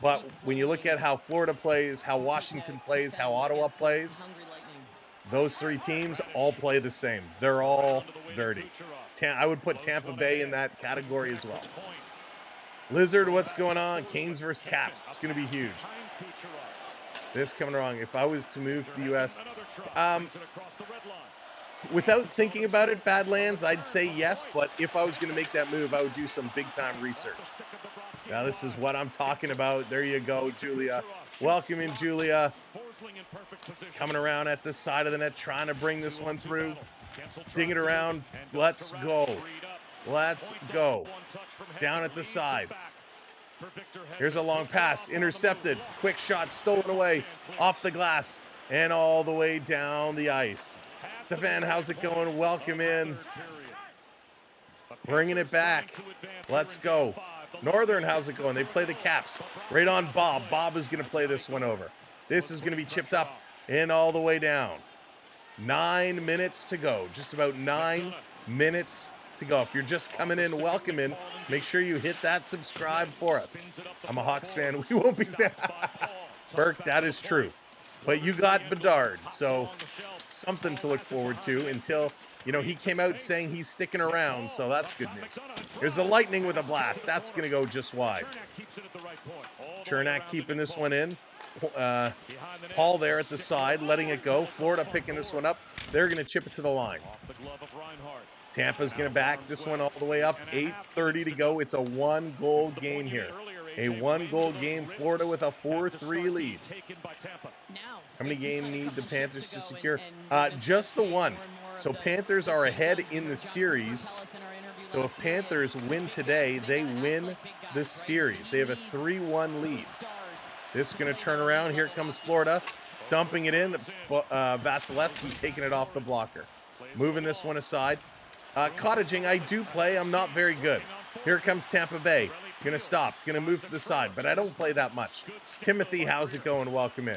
But when you look at how Florida plays, how Washington plays, how Ottawa plays, those three teams all play the same. They're all dirty. I would put Tampa Bay in that category as well. Lizard, what's going on? Canes versus Caps. It's going to be huge. This coming wrong. If I was to move to the U.S., without thinking about it, Badlands, I'd say yes. But if I was going to make that move, I would do some big-time research. Now, this is what I'm talking about. There you go, Julia. Welcome in, Julia. Coming around at the side of the net, trying to bring this one through. Dig it around. Let's go. Let's go. Down at the side. Here's a long pass. Intercepted. Quick shot stolen away. Off the glass. And all the way down the ice. Stefan, how's it going? Welcome in. Bringing it back. Let's go. Northern, how's it going? They play the Caps. Right on Bob. Bob is going to play this one over. This is going to be chipped up and all the way down. 9 minutes to go. Just about 9 minutes to go. If you're just coming in, welcome in. Make sure you hit that subscribe for us. I'm a Hawks fan. We won't be Burke, that is true. But you got Bedard, so something to look forward to until, he came out saying he's sticking around, so that's good news. Here's the Lightning with a blast. That's going to go just wide. Chernak keeping this one in. Paul there at the side, letting it go. Florida picking this one up. They're going to chip it to the line. Tampa's going to back this one all the way up. 8:30 to go. It's a one-goal game here. A one-goal game. Florida with a 4-3 lead. How many games need the Panthers to secure? Just the one. So Panthers are ahead in the series. So if Panthers win today, they win the series. They have a 3-1 lead. This is going to turn around. Here comes Florida. Dumping it in. Vasilevsky taking it off the blocker. Moving this one aside. Cottaging, I do play. I'm not very good. Here comes Tampa Bay. Going to stop. Going to move to the side. But I don't play that much. Timothy, how's it going? Welcome in.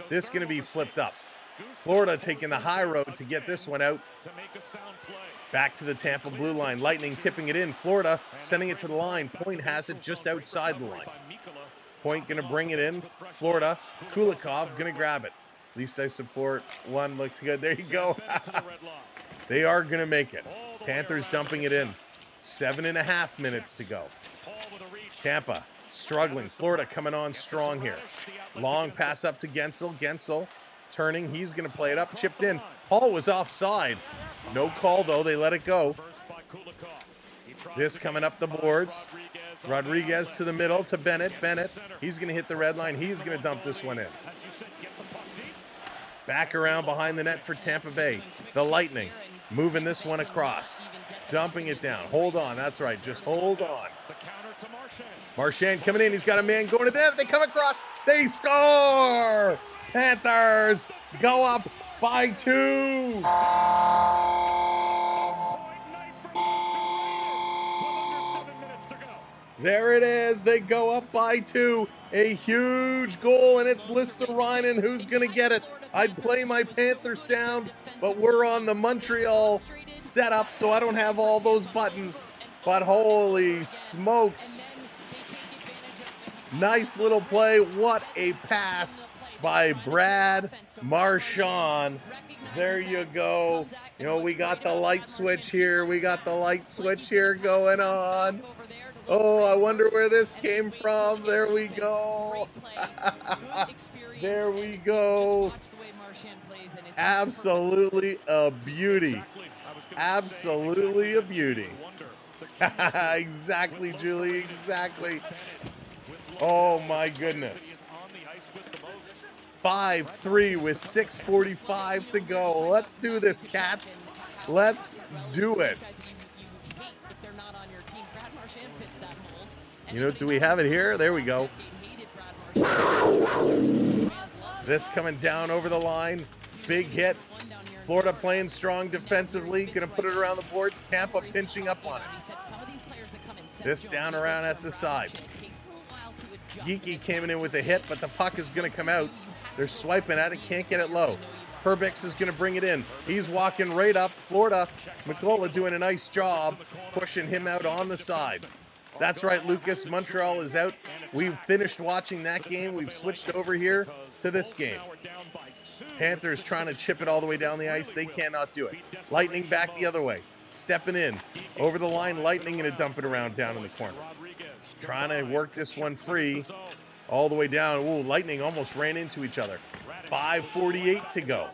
This is going to be flipped up. Florida taking the high road to get this one out. Back to the Tampa blue line. Lightning tipping it in. Florida sending it to the line. Point has it just outside the line. Point going to bring it in. Florida. Kulikov going to grab it. At least I support one. Looks good. There you go. They are going to make it. Panthers dumping it in. 7.5 minutes to go. Tampa struggling. Florida coming on strong here. Long pass up to Gensel. Gensel turning. He's going to play it up. Chipped in. Paul was offside. No call, though. They let it go. This coming up the boards. Rodriguez to the middle to Bennett. Bennett. He's going to hit the red line. He's going to dump this one in. Back around behind the net for Tampa Bay. The Lightning moving this one across. Dumping it down. Hold on. That's right. Just hold on. Marchand coming in. He's got a man going to them. They come across. They score! Panthers go up by 2. There it is. They go up by 2. A huge goal, and it's Listerinen who's going to get it. I'd play my Panther sound, but we're on the Montreal setup, so I don't have all those buttons. But holy smokes. Nice little play. What a pass by Brad Marchand. There you go. We got the light switch here. We got the light switch here going on. Oh, I wonder where this came from. There we go. There we go. Absolutely a beauty. Absolutely a beauty. Exactly, Julie. Exactly. Oh, my goodness. 5-3 with 6:45 to go. Let's do this, Cats. Let's do it. You know, do we have it here? There we go. This coming down over the line. Big hit. Florida playing strong defensively. Going to put it around the boards. Tampa pinching up on it. This down around at the side. Geeky came in with a hit, but the puck is going to come out. They're swiping at it. Can't get it low. Perbix is going to bring it in. He's walking right up. Florida. McCullough doing a nice job pushing him out on the side. That's right, Lucas. Montreal is out. We've finished watching that game. We've switched over here to this game. Panthers trying to chip it all the way down the ice. They cannot do it. Lightning back the other way. Stepping in. Over the line, Lightning going to dump it around down in the corner. Trying to work this one free all the way down. Ooh, Lightning almost ran into each other. 5:48 to go.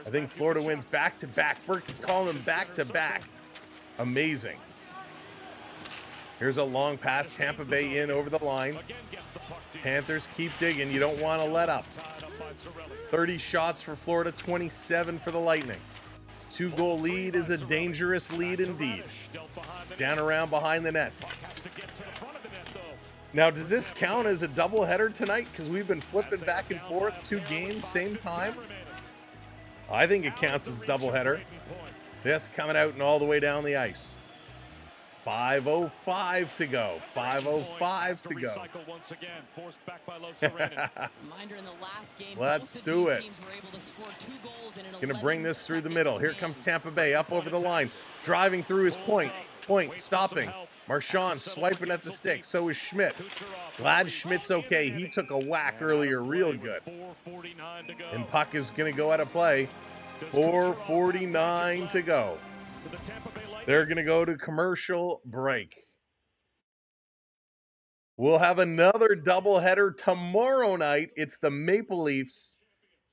I think Florida wins back-to-back. Burke is calling them back-to-back. Amazing. Here's a long pass. Tampa Bay in over the line. Panthers keep digging. You don't want to let up. 30 shots for Florida, 27 for the Lightning. 2-goal lead is a dangerous lead indeed. Down around behind the net. Now, does this count as a doubleheader tonight? Because we've been flipping back and forth, 2 games, same time. I think it counts as a doubleheader. This coming out and all the way down the ice. 5:05 to go. 5:05 to go. Let's do it. Gonna bring this through the middle. Here comes Tampa Bay up over the line. Driving through his point. Stopping. Marchand swiping at the stick. So is Schmidt. Glad Schmidt's okay. He took a whack earlier real good. And puck is gonna go out of play. 4:49 to go. They're going to go to commercial break. We'll have another doubleheader tomorrow night. It's the Maple Leafs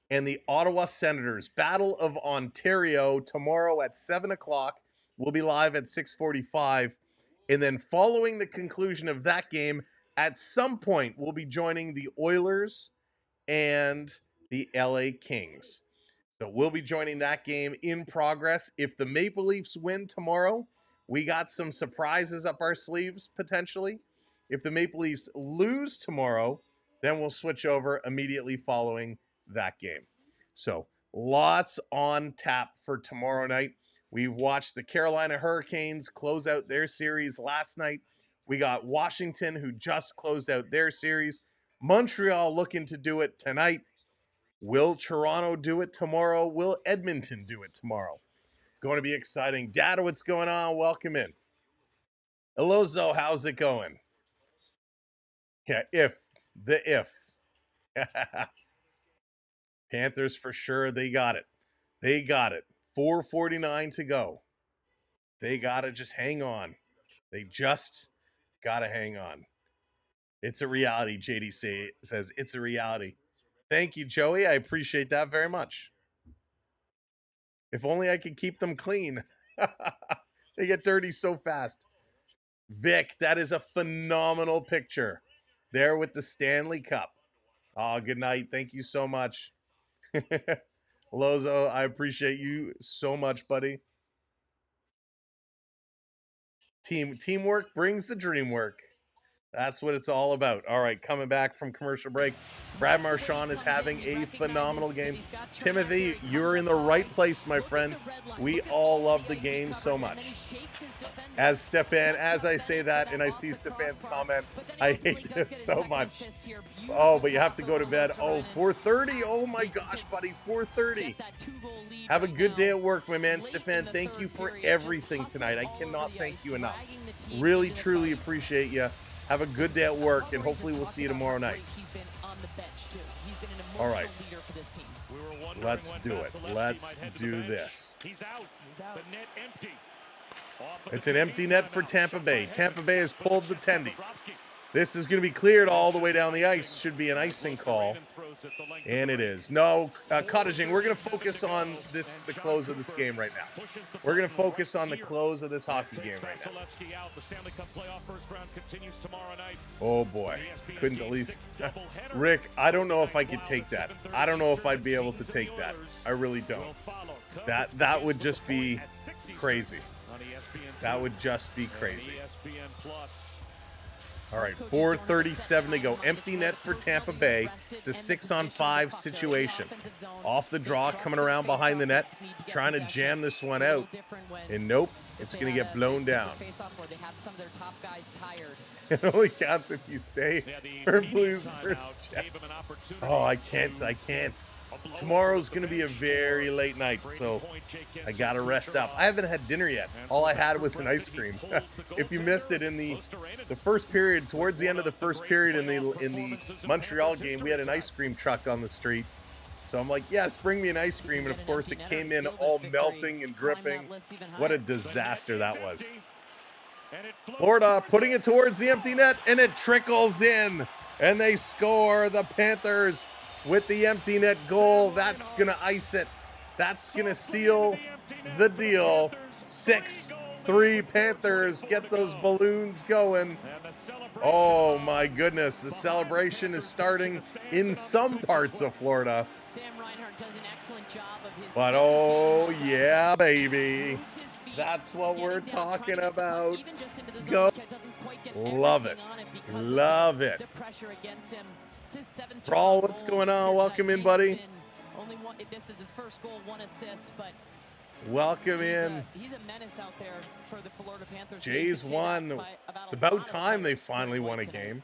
and the Ottawa Senators. Battle of Ontario tomorrow at 7 o'clock. We'll be live at 6:45. And then following the conclusion of that game, at some point, we'll be joining the Oilers and the LA Kings. So we'll be joining that game in progress. If the Maple Leafs win tomorrow, we got some surprises up our sleeves, potentially. If the Maple Leafs lose tomorrow, then we'll switch over immediately following that game. So lots on tap for tomorrow night. We've watched the Carolina Hurricanes close out their series last night. We got Washington, who just closed out their series. Montreal looking to do it tonight. Will Toronto do it tomorrow? Will Edmonton do it tomorrow? Going to be exciting. Dad, what's going on? Welcome in. Hello, Zo. How's it going? Yeah, if. Panthers for sure. They got it. 4:49 to go. They got to just hang on. They just got to hang on. It's a reality, JD says. It's a reality. Thank you, Joey. I appreciate that very much. If only I could keep them clean. They get dirty so fast. Vic, that is a phenomenal picture. There with the Stanley Cup. Oh, good night. Thank you so much. Lozo, I appreciate you so much, buddy. Teamwork brings the dream work. That's what it's all about. All right, coming back from commercial break. Brad Marchand is having a phenomenal game. Timothy, you're in the right place, my friend. We all love the game so much. As Stefan, as I say that and I see Stefan's comment, I hate this so much. Oh, but you have to go to bed. Oh, 4:30. Oh my gosh, buddy, 4:30. Have a good day at work, my man. Stefan, thank you for everything tonight. I cannot thank you enough. Really, truly appreciate you. Have a good day at work, and hopefully we'll see you tomorrow night. All right. Let's do it. Let's do this. He's out. The net empty. It's an empty net for Tampa Bay. Tampa Bay has pulled the tendy. This is going to be cleared all the way down the ice. Should be an icing call. And it is. No, Cottaging, we're going to focus on the close of this game right now. We're going to focus on the close of this hockey game right now. The Stanley Cup Playoff first round continues tomorrow night. Oh, boy. Couldn't at least... Rick, I don't know if I could take that. I don't know if I'd be able to take that. I really don't. That would just be crazy. That would just be crazy. All right, 4:37 to go. Empty net for Tampa Bay. It's a 6-on-5 situation. Off the draw, coming around behind the net, trying to jam this one out. And nope, it's going to get blown down. It only counts if you stay or Blues first Jets. Oh, I can't. Tomorrow's going to be a very late night, so I got to rest up. I haven't had dinner yet. All I had was an ice cream. If you missed it in the first period, towards the end of the first period in the Montreal game, we had an ice cream truck on the street. So I'm like, yes, bring me an ice cream. And, of course, it came in all melting and dripping. What a disaster that was. Florida putting it towards the empty net, and it trickles in. And they score. The Panthers with the empty net goal. That's going to ice it. That's going to seal the deal. 6-3 Panthers. Get those balloons going. Oh, my goodness. The celebration is starting in some parts of Florida. But, oh, yeah, baby. That's what we're talking about. Go. Love it. Love it. Brawl, what's going on? Welcome in, buddy. This is his first goal, 1 assist, but welcome in. He's a menace out there for the Florida Panthers. Jays won. It's about time they finally won a game.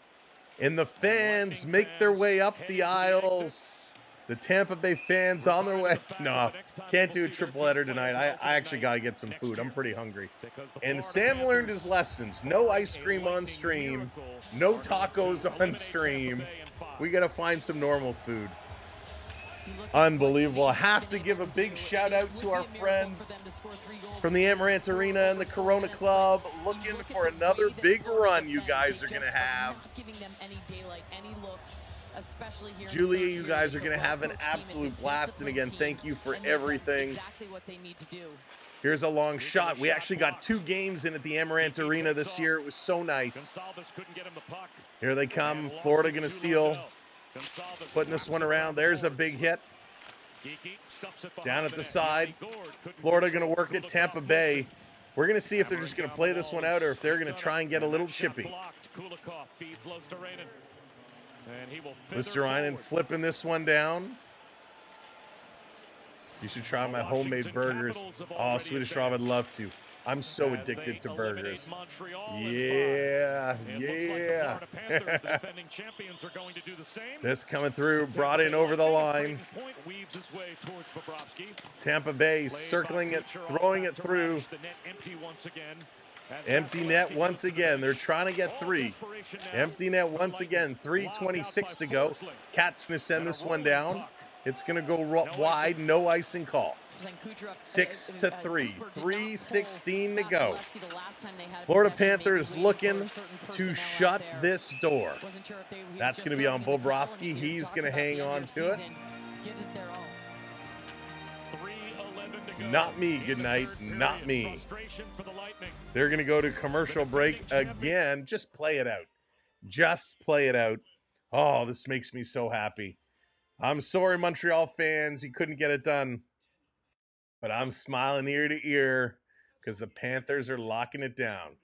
And the fans make their way up the aisles. The Tampa Bay fans on their way. No, can't do a triple header tonight. I actually got to get some food. I'm pretty hungry. And Sam learned his lessons. No ice cream on stream. No tacos on stream. We got to find some normal food. Unbelievable. I have to give a big shout out to our friends from the Amaranth Arena and the Corona Club. Looking for another big run you guys are going to have. Julia, you guys are going to have an absolute blast. And again, thank you for everything. Here's a long shot. We actually got 2 games in at the Amaranth Arena this year. It was so nice. Here they come. Florida going to steal. Putting this one around. There's a big hit. Down at the side. Florida going to work at Tampa Bay. We're going to see if they're just going to play this one out or if they're going to try and get a little chippy. Listerinen flipping this one down. You should try my homemade burgers. Oh, Swedish Rob, I'd love to. I'm so addicted to burgers. Yeah. This coming through, brought in over the line. Tampa Bay circling it, throwing it through. Empty net once again. They're trying to get 3. Empty net once again. 3:26 to go. Cat's going to send this one down. It's going to go wide. No icing call. 6-3. 3:16 to go. Florida Panthers looking to shut this door. That's going to be on Bobrovsky. He's going to hang on to it. Not me, good night. Not me. They're going to go to commercial break again. Just play it out. Just play it out. Oh, this makes me so happy. I'm sorry, Montreal fans. You couldn't get it done. But I'm smiling ear to ear because the Panthers are locking it down.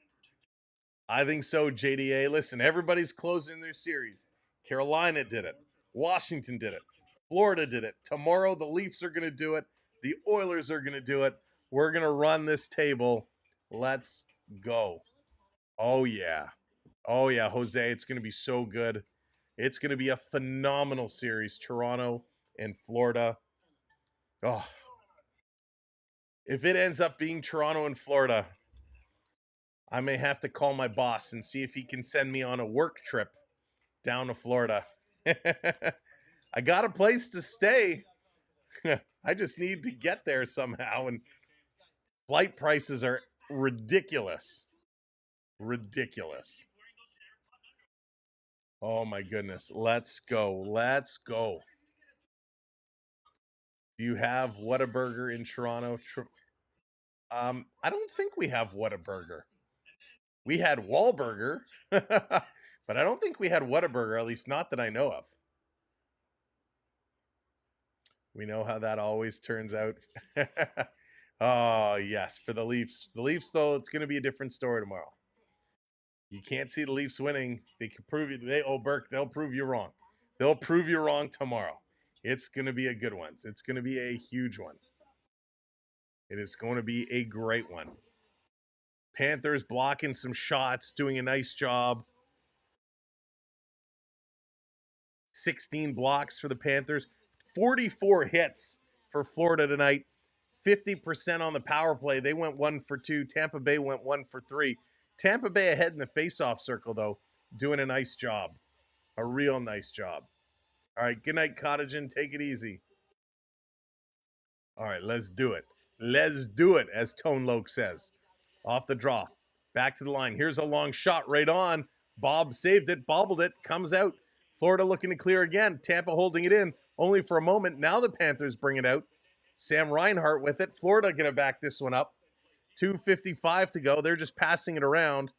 I think so, JDA. Listen, everybody's closing their series. Carolina did it. Washington did it. Florida did it. Tomorrow, the Leafs are going to do it. The Oilers are going to do it. We're going to run this table. Let's go. Oh, yeah. Oh, yeah, Jose, it's going to be so good. It's going to be a phenomenal series, Toronto and Florida. Oh, if it ends up being Toronto and Florida, I may have to call my boss and see if he can send me on a work trip down to Florida. I got a place to stay. I just need to get there somehow, and flight prices are ridiculous. Ridiculous. Oh my goodness. Let's go. Let's go. Do you have Whataburger in Toronto? I don't think we have Whataburger. We had Wahlburger, but I don't think we had Whataburger, at least not that I know of. We know how that always turns out. Oh, yes, for the Leafs. The Leafs, though, it's going to be a different story tomorrow. You can't see the Leafs winning. They can prove you. Burke, they'll prove you wrong. They'll prove you wrong tomorrow. It's going to be a good one. It's going to be a huge one. It is going to be a great one. Panthers blocking some shots, doing a nice job. 16 blocks for the Panthers. 44 hits for Florida tonight. 50% on the power play. They went 1 for 2. Tampa Bay went 1 for 3. Tampa Bay ahead in the faceoff circle, though, doing a nice job. A real nice job. All right, good night, Cottagen. Take it easy. All right, let's do it. Let's do it, as Tone Loke says. Off the draw. Back to the line. Here's a long shot right on. Bob saved it, bobbled it, comes out. Florida looking to clear again. Tampa holding it in only for a moment. Now the Panthers bring it out. Sam Reinhart with it. Florida going to back this one up. 2:55 to go. They're just passing it around.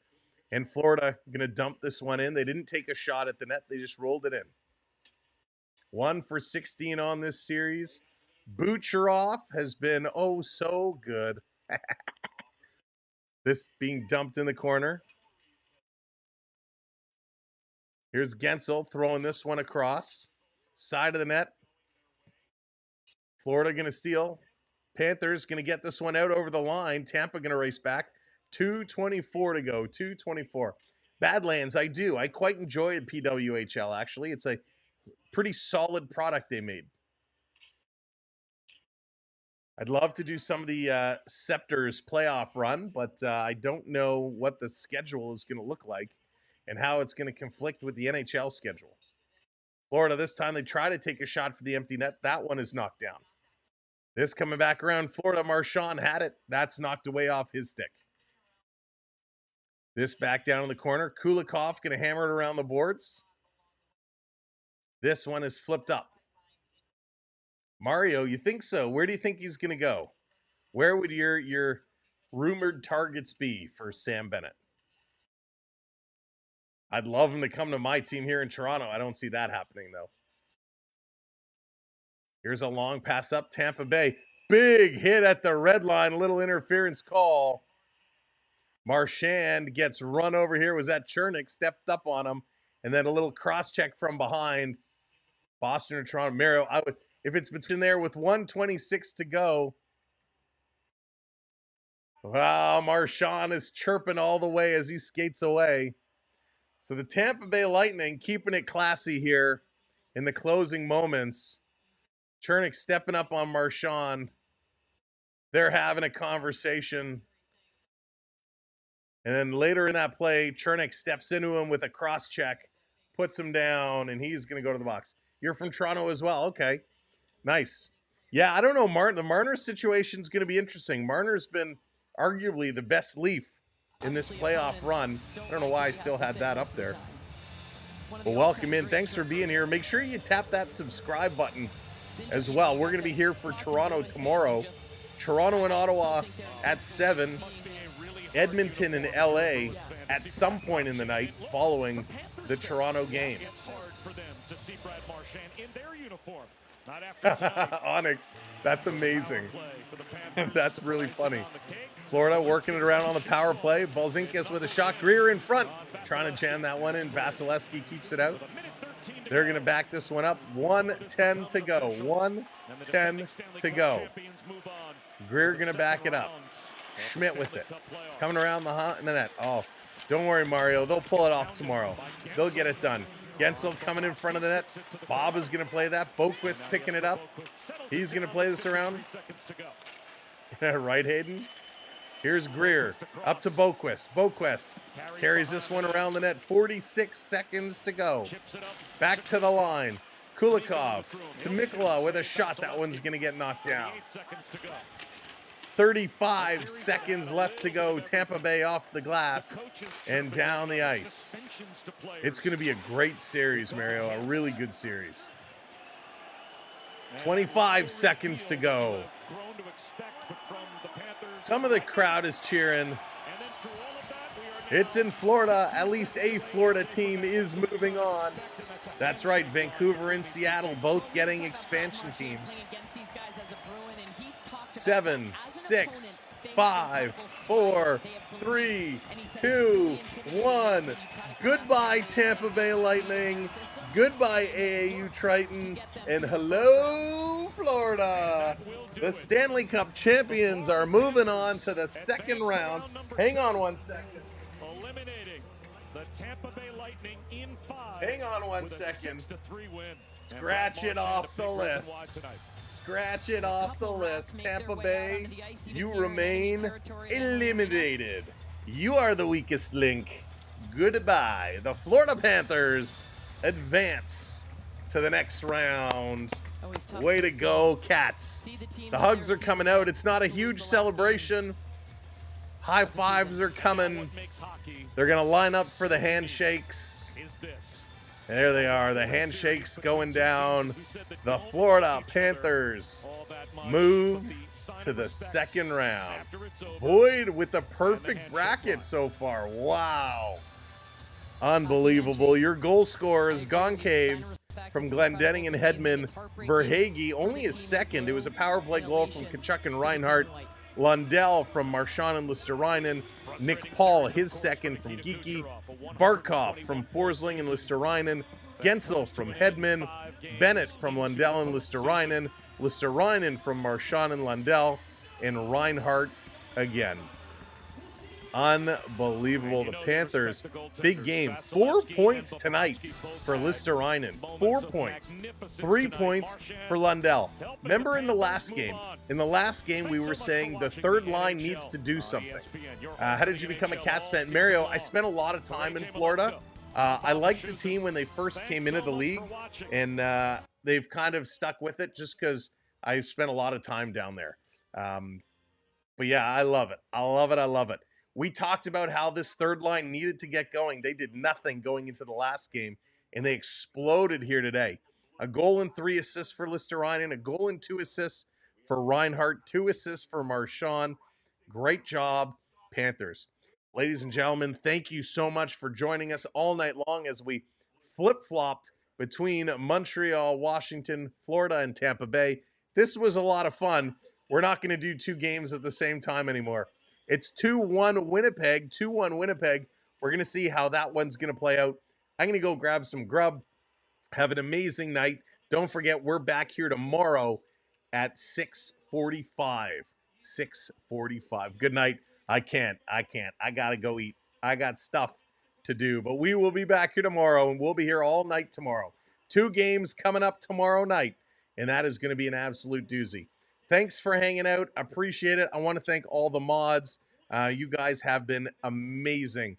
And Florida going to dump this one in. They didn't take a shot at the net. They just rolled it in. 1 for 16 on this series. Bucherov has been oh so good. This being dumped in the corner. Here's Gensel throwing this one across. Side of the net. Florida going to steal. Panthers going to get this one out over the line. Tampa going to race back. 2:24 to go. 2:24. Badlands, I do. I quite enjoy PWHL, actually. It's a pretty solid product they made. I'd love to do some of the Scepters playoff run, but I don't know what the schedule is going to look like and how it's going to conflict with the NHL schedule. Florida, this time they try to take a shot for the empty net. That one is knocked down. This coming back around, Florida, Marchand had it. That's knocked away off his stick. This back down in the corner. Kulikov going to hammer it around the boards. This one is flipped up. Mario, you think so? Where do you think he's going to go? Where would your rumored targets be for Sam Bennett? I'd love him to come to my team here in Toronto. I don't see that happening, though. Here's a long pass up, Tampa Bay. Big hit at the red line. A little interference call. Marchand gets run over here. Was that Chernik? Stepped up on him. And then a little cross-check from behind. Boston or Toronto. Mario, I would... If it's between there with 1:26 to go. Wow, Marchand is chirping all the way as he skates away. So the Tampa Bay Lightning keeping it classy here in the closing moments. Chernik stepping up on Marchand. They're having a conversation. And then later in that play, Chernik steps into him with a cross check, puts him down, and he's going to go to the box. You're from Toronto as well. Okay. Nice. Yeah, I don't know, Martin. The Marner situation is going to be interesting. Marner's been arguably the best Leaf in this playoff run. I don't know why I still had that up there. Well, welcome in. Thanks for being here. Make sure you tap that subscribe button as well. We're going to be here for Toronto tomorrow. Toronto and Ottawa at 7. Edmonton and LA at some point in the night following the Toronto game. It's hard for them to see Brad Marchand in their uniform. Onyx, that's amazing. That's really funny. Florida working it around on the power play. Balzinkas with a shot. Greer in front, trying to jam that one in. Vasilevsky keeps it out. They're going to back this one up. 1:10 to go. 1:10 to go. Greer going to back it up. Schmidt with it. Coming around the net. Oh, don't worry, Mario. They'll pull it off tomorrow. They'll get it done. Gensel coming in front of the net. Bob is going to play that. Boquist picking it up. He's going to play this around. Right, Hayden? Here's Greer. Up to Boquist. Boquist carries this one around the net. 46 seconds to go. Back to the line. Kulikov to Mikula with a shot. That one's going to get knocked down. 35 seconds left to go. Tampa Bay off the glass and down the ice. It's going to be a great series, Mario. A really good series. 25 seconds to go. Some of the crowd is cheering. It's in Florida. At least a Florida team is moving on. That's right. Vancouver and Seattle both getting expansion teams. 7, 6, 5, 4, 3, 2, 1. Goodbye, Tampa Bay Lightning. Goodbye, AAU Triton. And hello, Florida. The Stanley Cup champions are moving on to the second round. Hang on one second. Eliminating the Tampa Bay Lightning in 5. Hang on one second. Scratch it off the list. Scratch it off the list. Tampa Bay, you remain eliminated. You are the weakest link. Goodbye. The Florida Panthers advance to the next round. Way to go, Cats. The hugs are coming out. It's not a huge celebration. High fives are coming. They're going to line up for the handshakes. There they are, the handshakes going down. The Florida Panthers move to the second round. Boyd with the perfect bracket so far. Wow. Unbelievable. Your goal scorers, Goncaves from Glendenning and Hedman. Verhaeghe, only his second. It was a power play goal from Tkachuk and Reinhart. Lundell from Marchand and Listerainen. Nick Paul, his second from Geeky. Barkov from Forsling and Listerainen. Gensel from Hedman. Bennett from Lundell and Listerainen. Listerainen from Marchand and Lundell. And Reinhart again. Unbelievable. The Panthers, big game. 4 points tonight for Listerainen. 4 points. 3 points for Lundell. Remember in the last game? In the last game, we were saying the third line needs to do something. How did you become a Cats fan? Mario, I spent a lot of time in Florida. I liked the team when they first came into the league, and they've kind of stuck with it just because I spent a lot of time down there. But yeah, I love it. I love it. I love it. We talked about how this third line needed to get going. They did nothing going into the last game, and they exploded here today. A goal and 3 assists for Listerainen, a goal and 2 assists for Reinhart, 2 assists for Marchand. Great job, Panthers. Ladies and gentlemen, thank you so much for joining us all night long as we flip-flopped between Montreal, Washington, Florida, and Tampa Bay. This was a lot of fun. We're not going to do 2 games at the same time anymore. It's 2-1 Winnipeg, 2-1 Winnipeg. We're going to see how that one's going to play out. I'm going to go grab some grub. Have an amazing night. Don't forget, we're back here tomorrow at 6:45. 6:45. Good night. I can't. I got to go eat. I got stuff to do. But we will be back here tomorrow, and we'll be here all night tomorrow. 2 games coming up tomorrow night, and that is going to be an absolute doozy. Thanks for hanging out. Appreciate it. I want to thank all the mods. You guys have been amazing.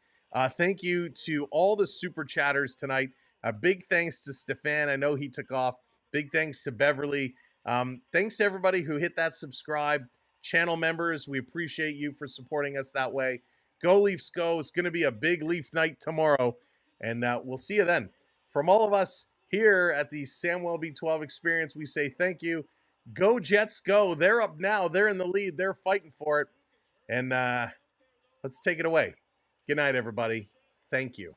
Thank you to all the super chatters tonight. Big thanks to Stefan. I know he took off. Big thanks to Beverly. Thanks to everybody who hit that subscribe. Channel members, we appreciate you for supporting us that way. Go Leafs go. It's going to be a big Leaf night tomorrow. And we'll see you then. From all of us here at the Samwell B12 Experience, we say thank you. Go Jets, go. They're up now. They're in the lead. They're fighting for it. And let's take it away. Good night, everybody. Thank you.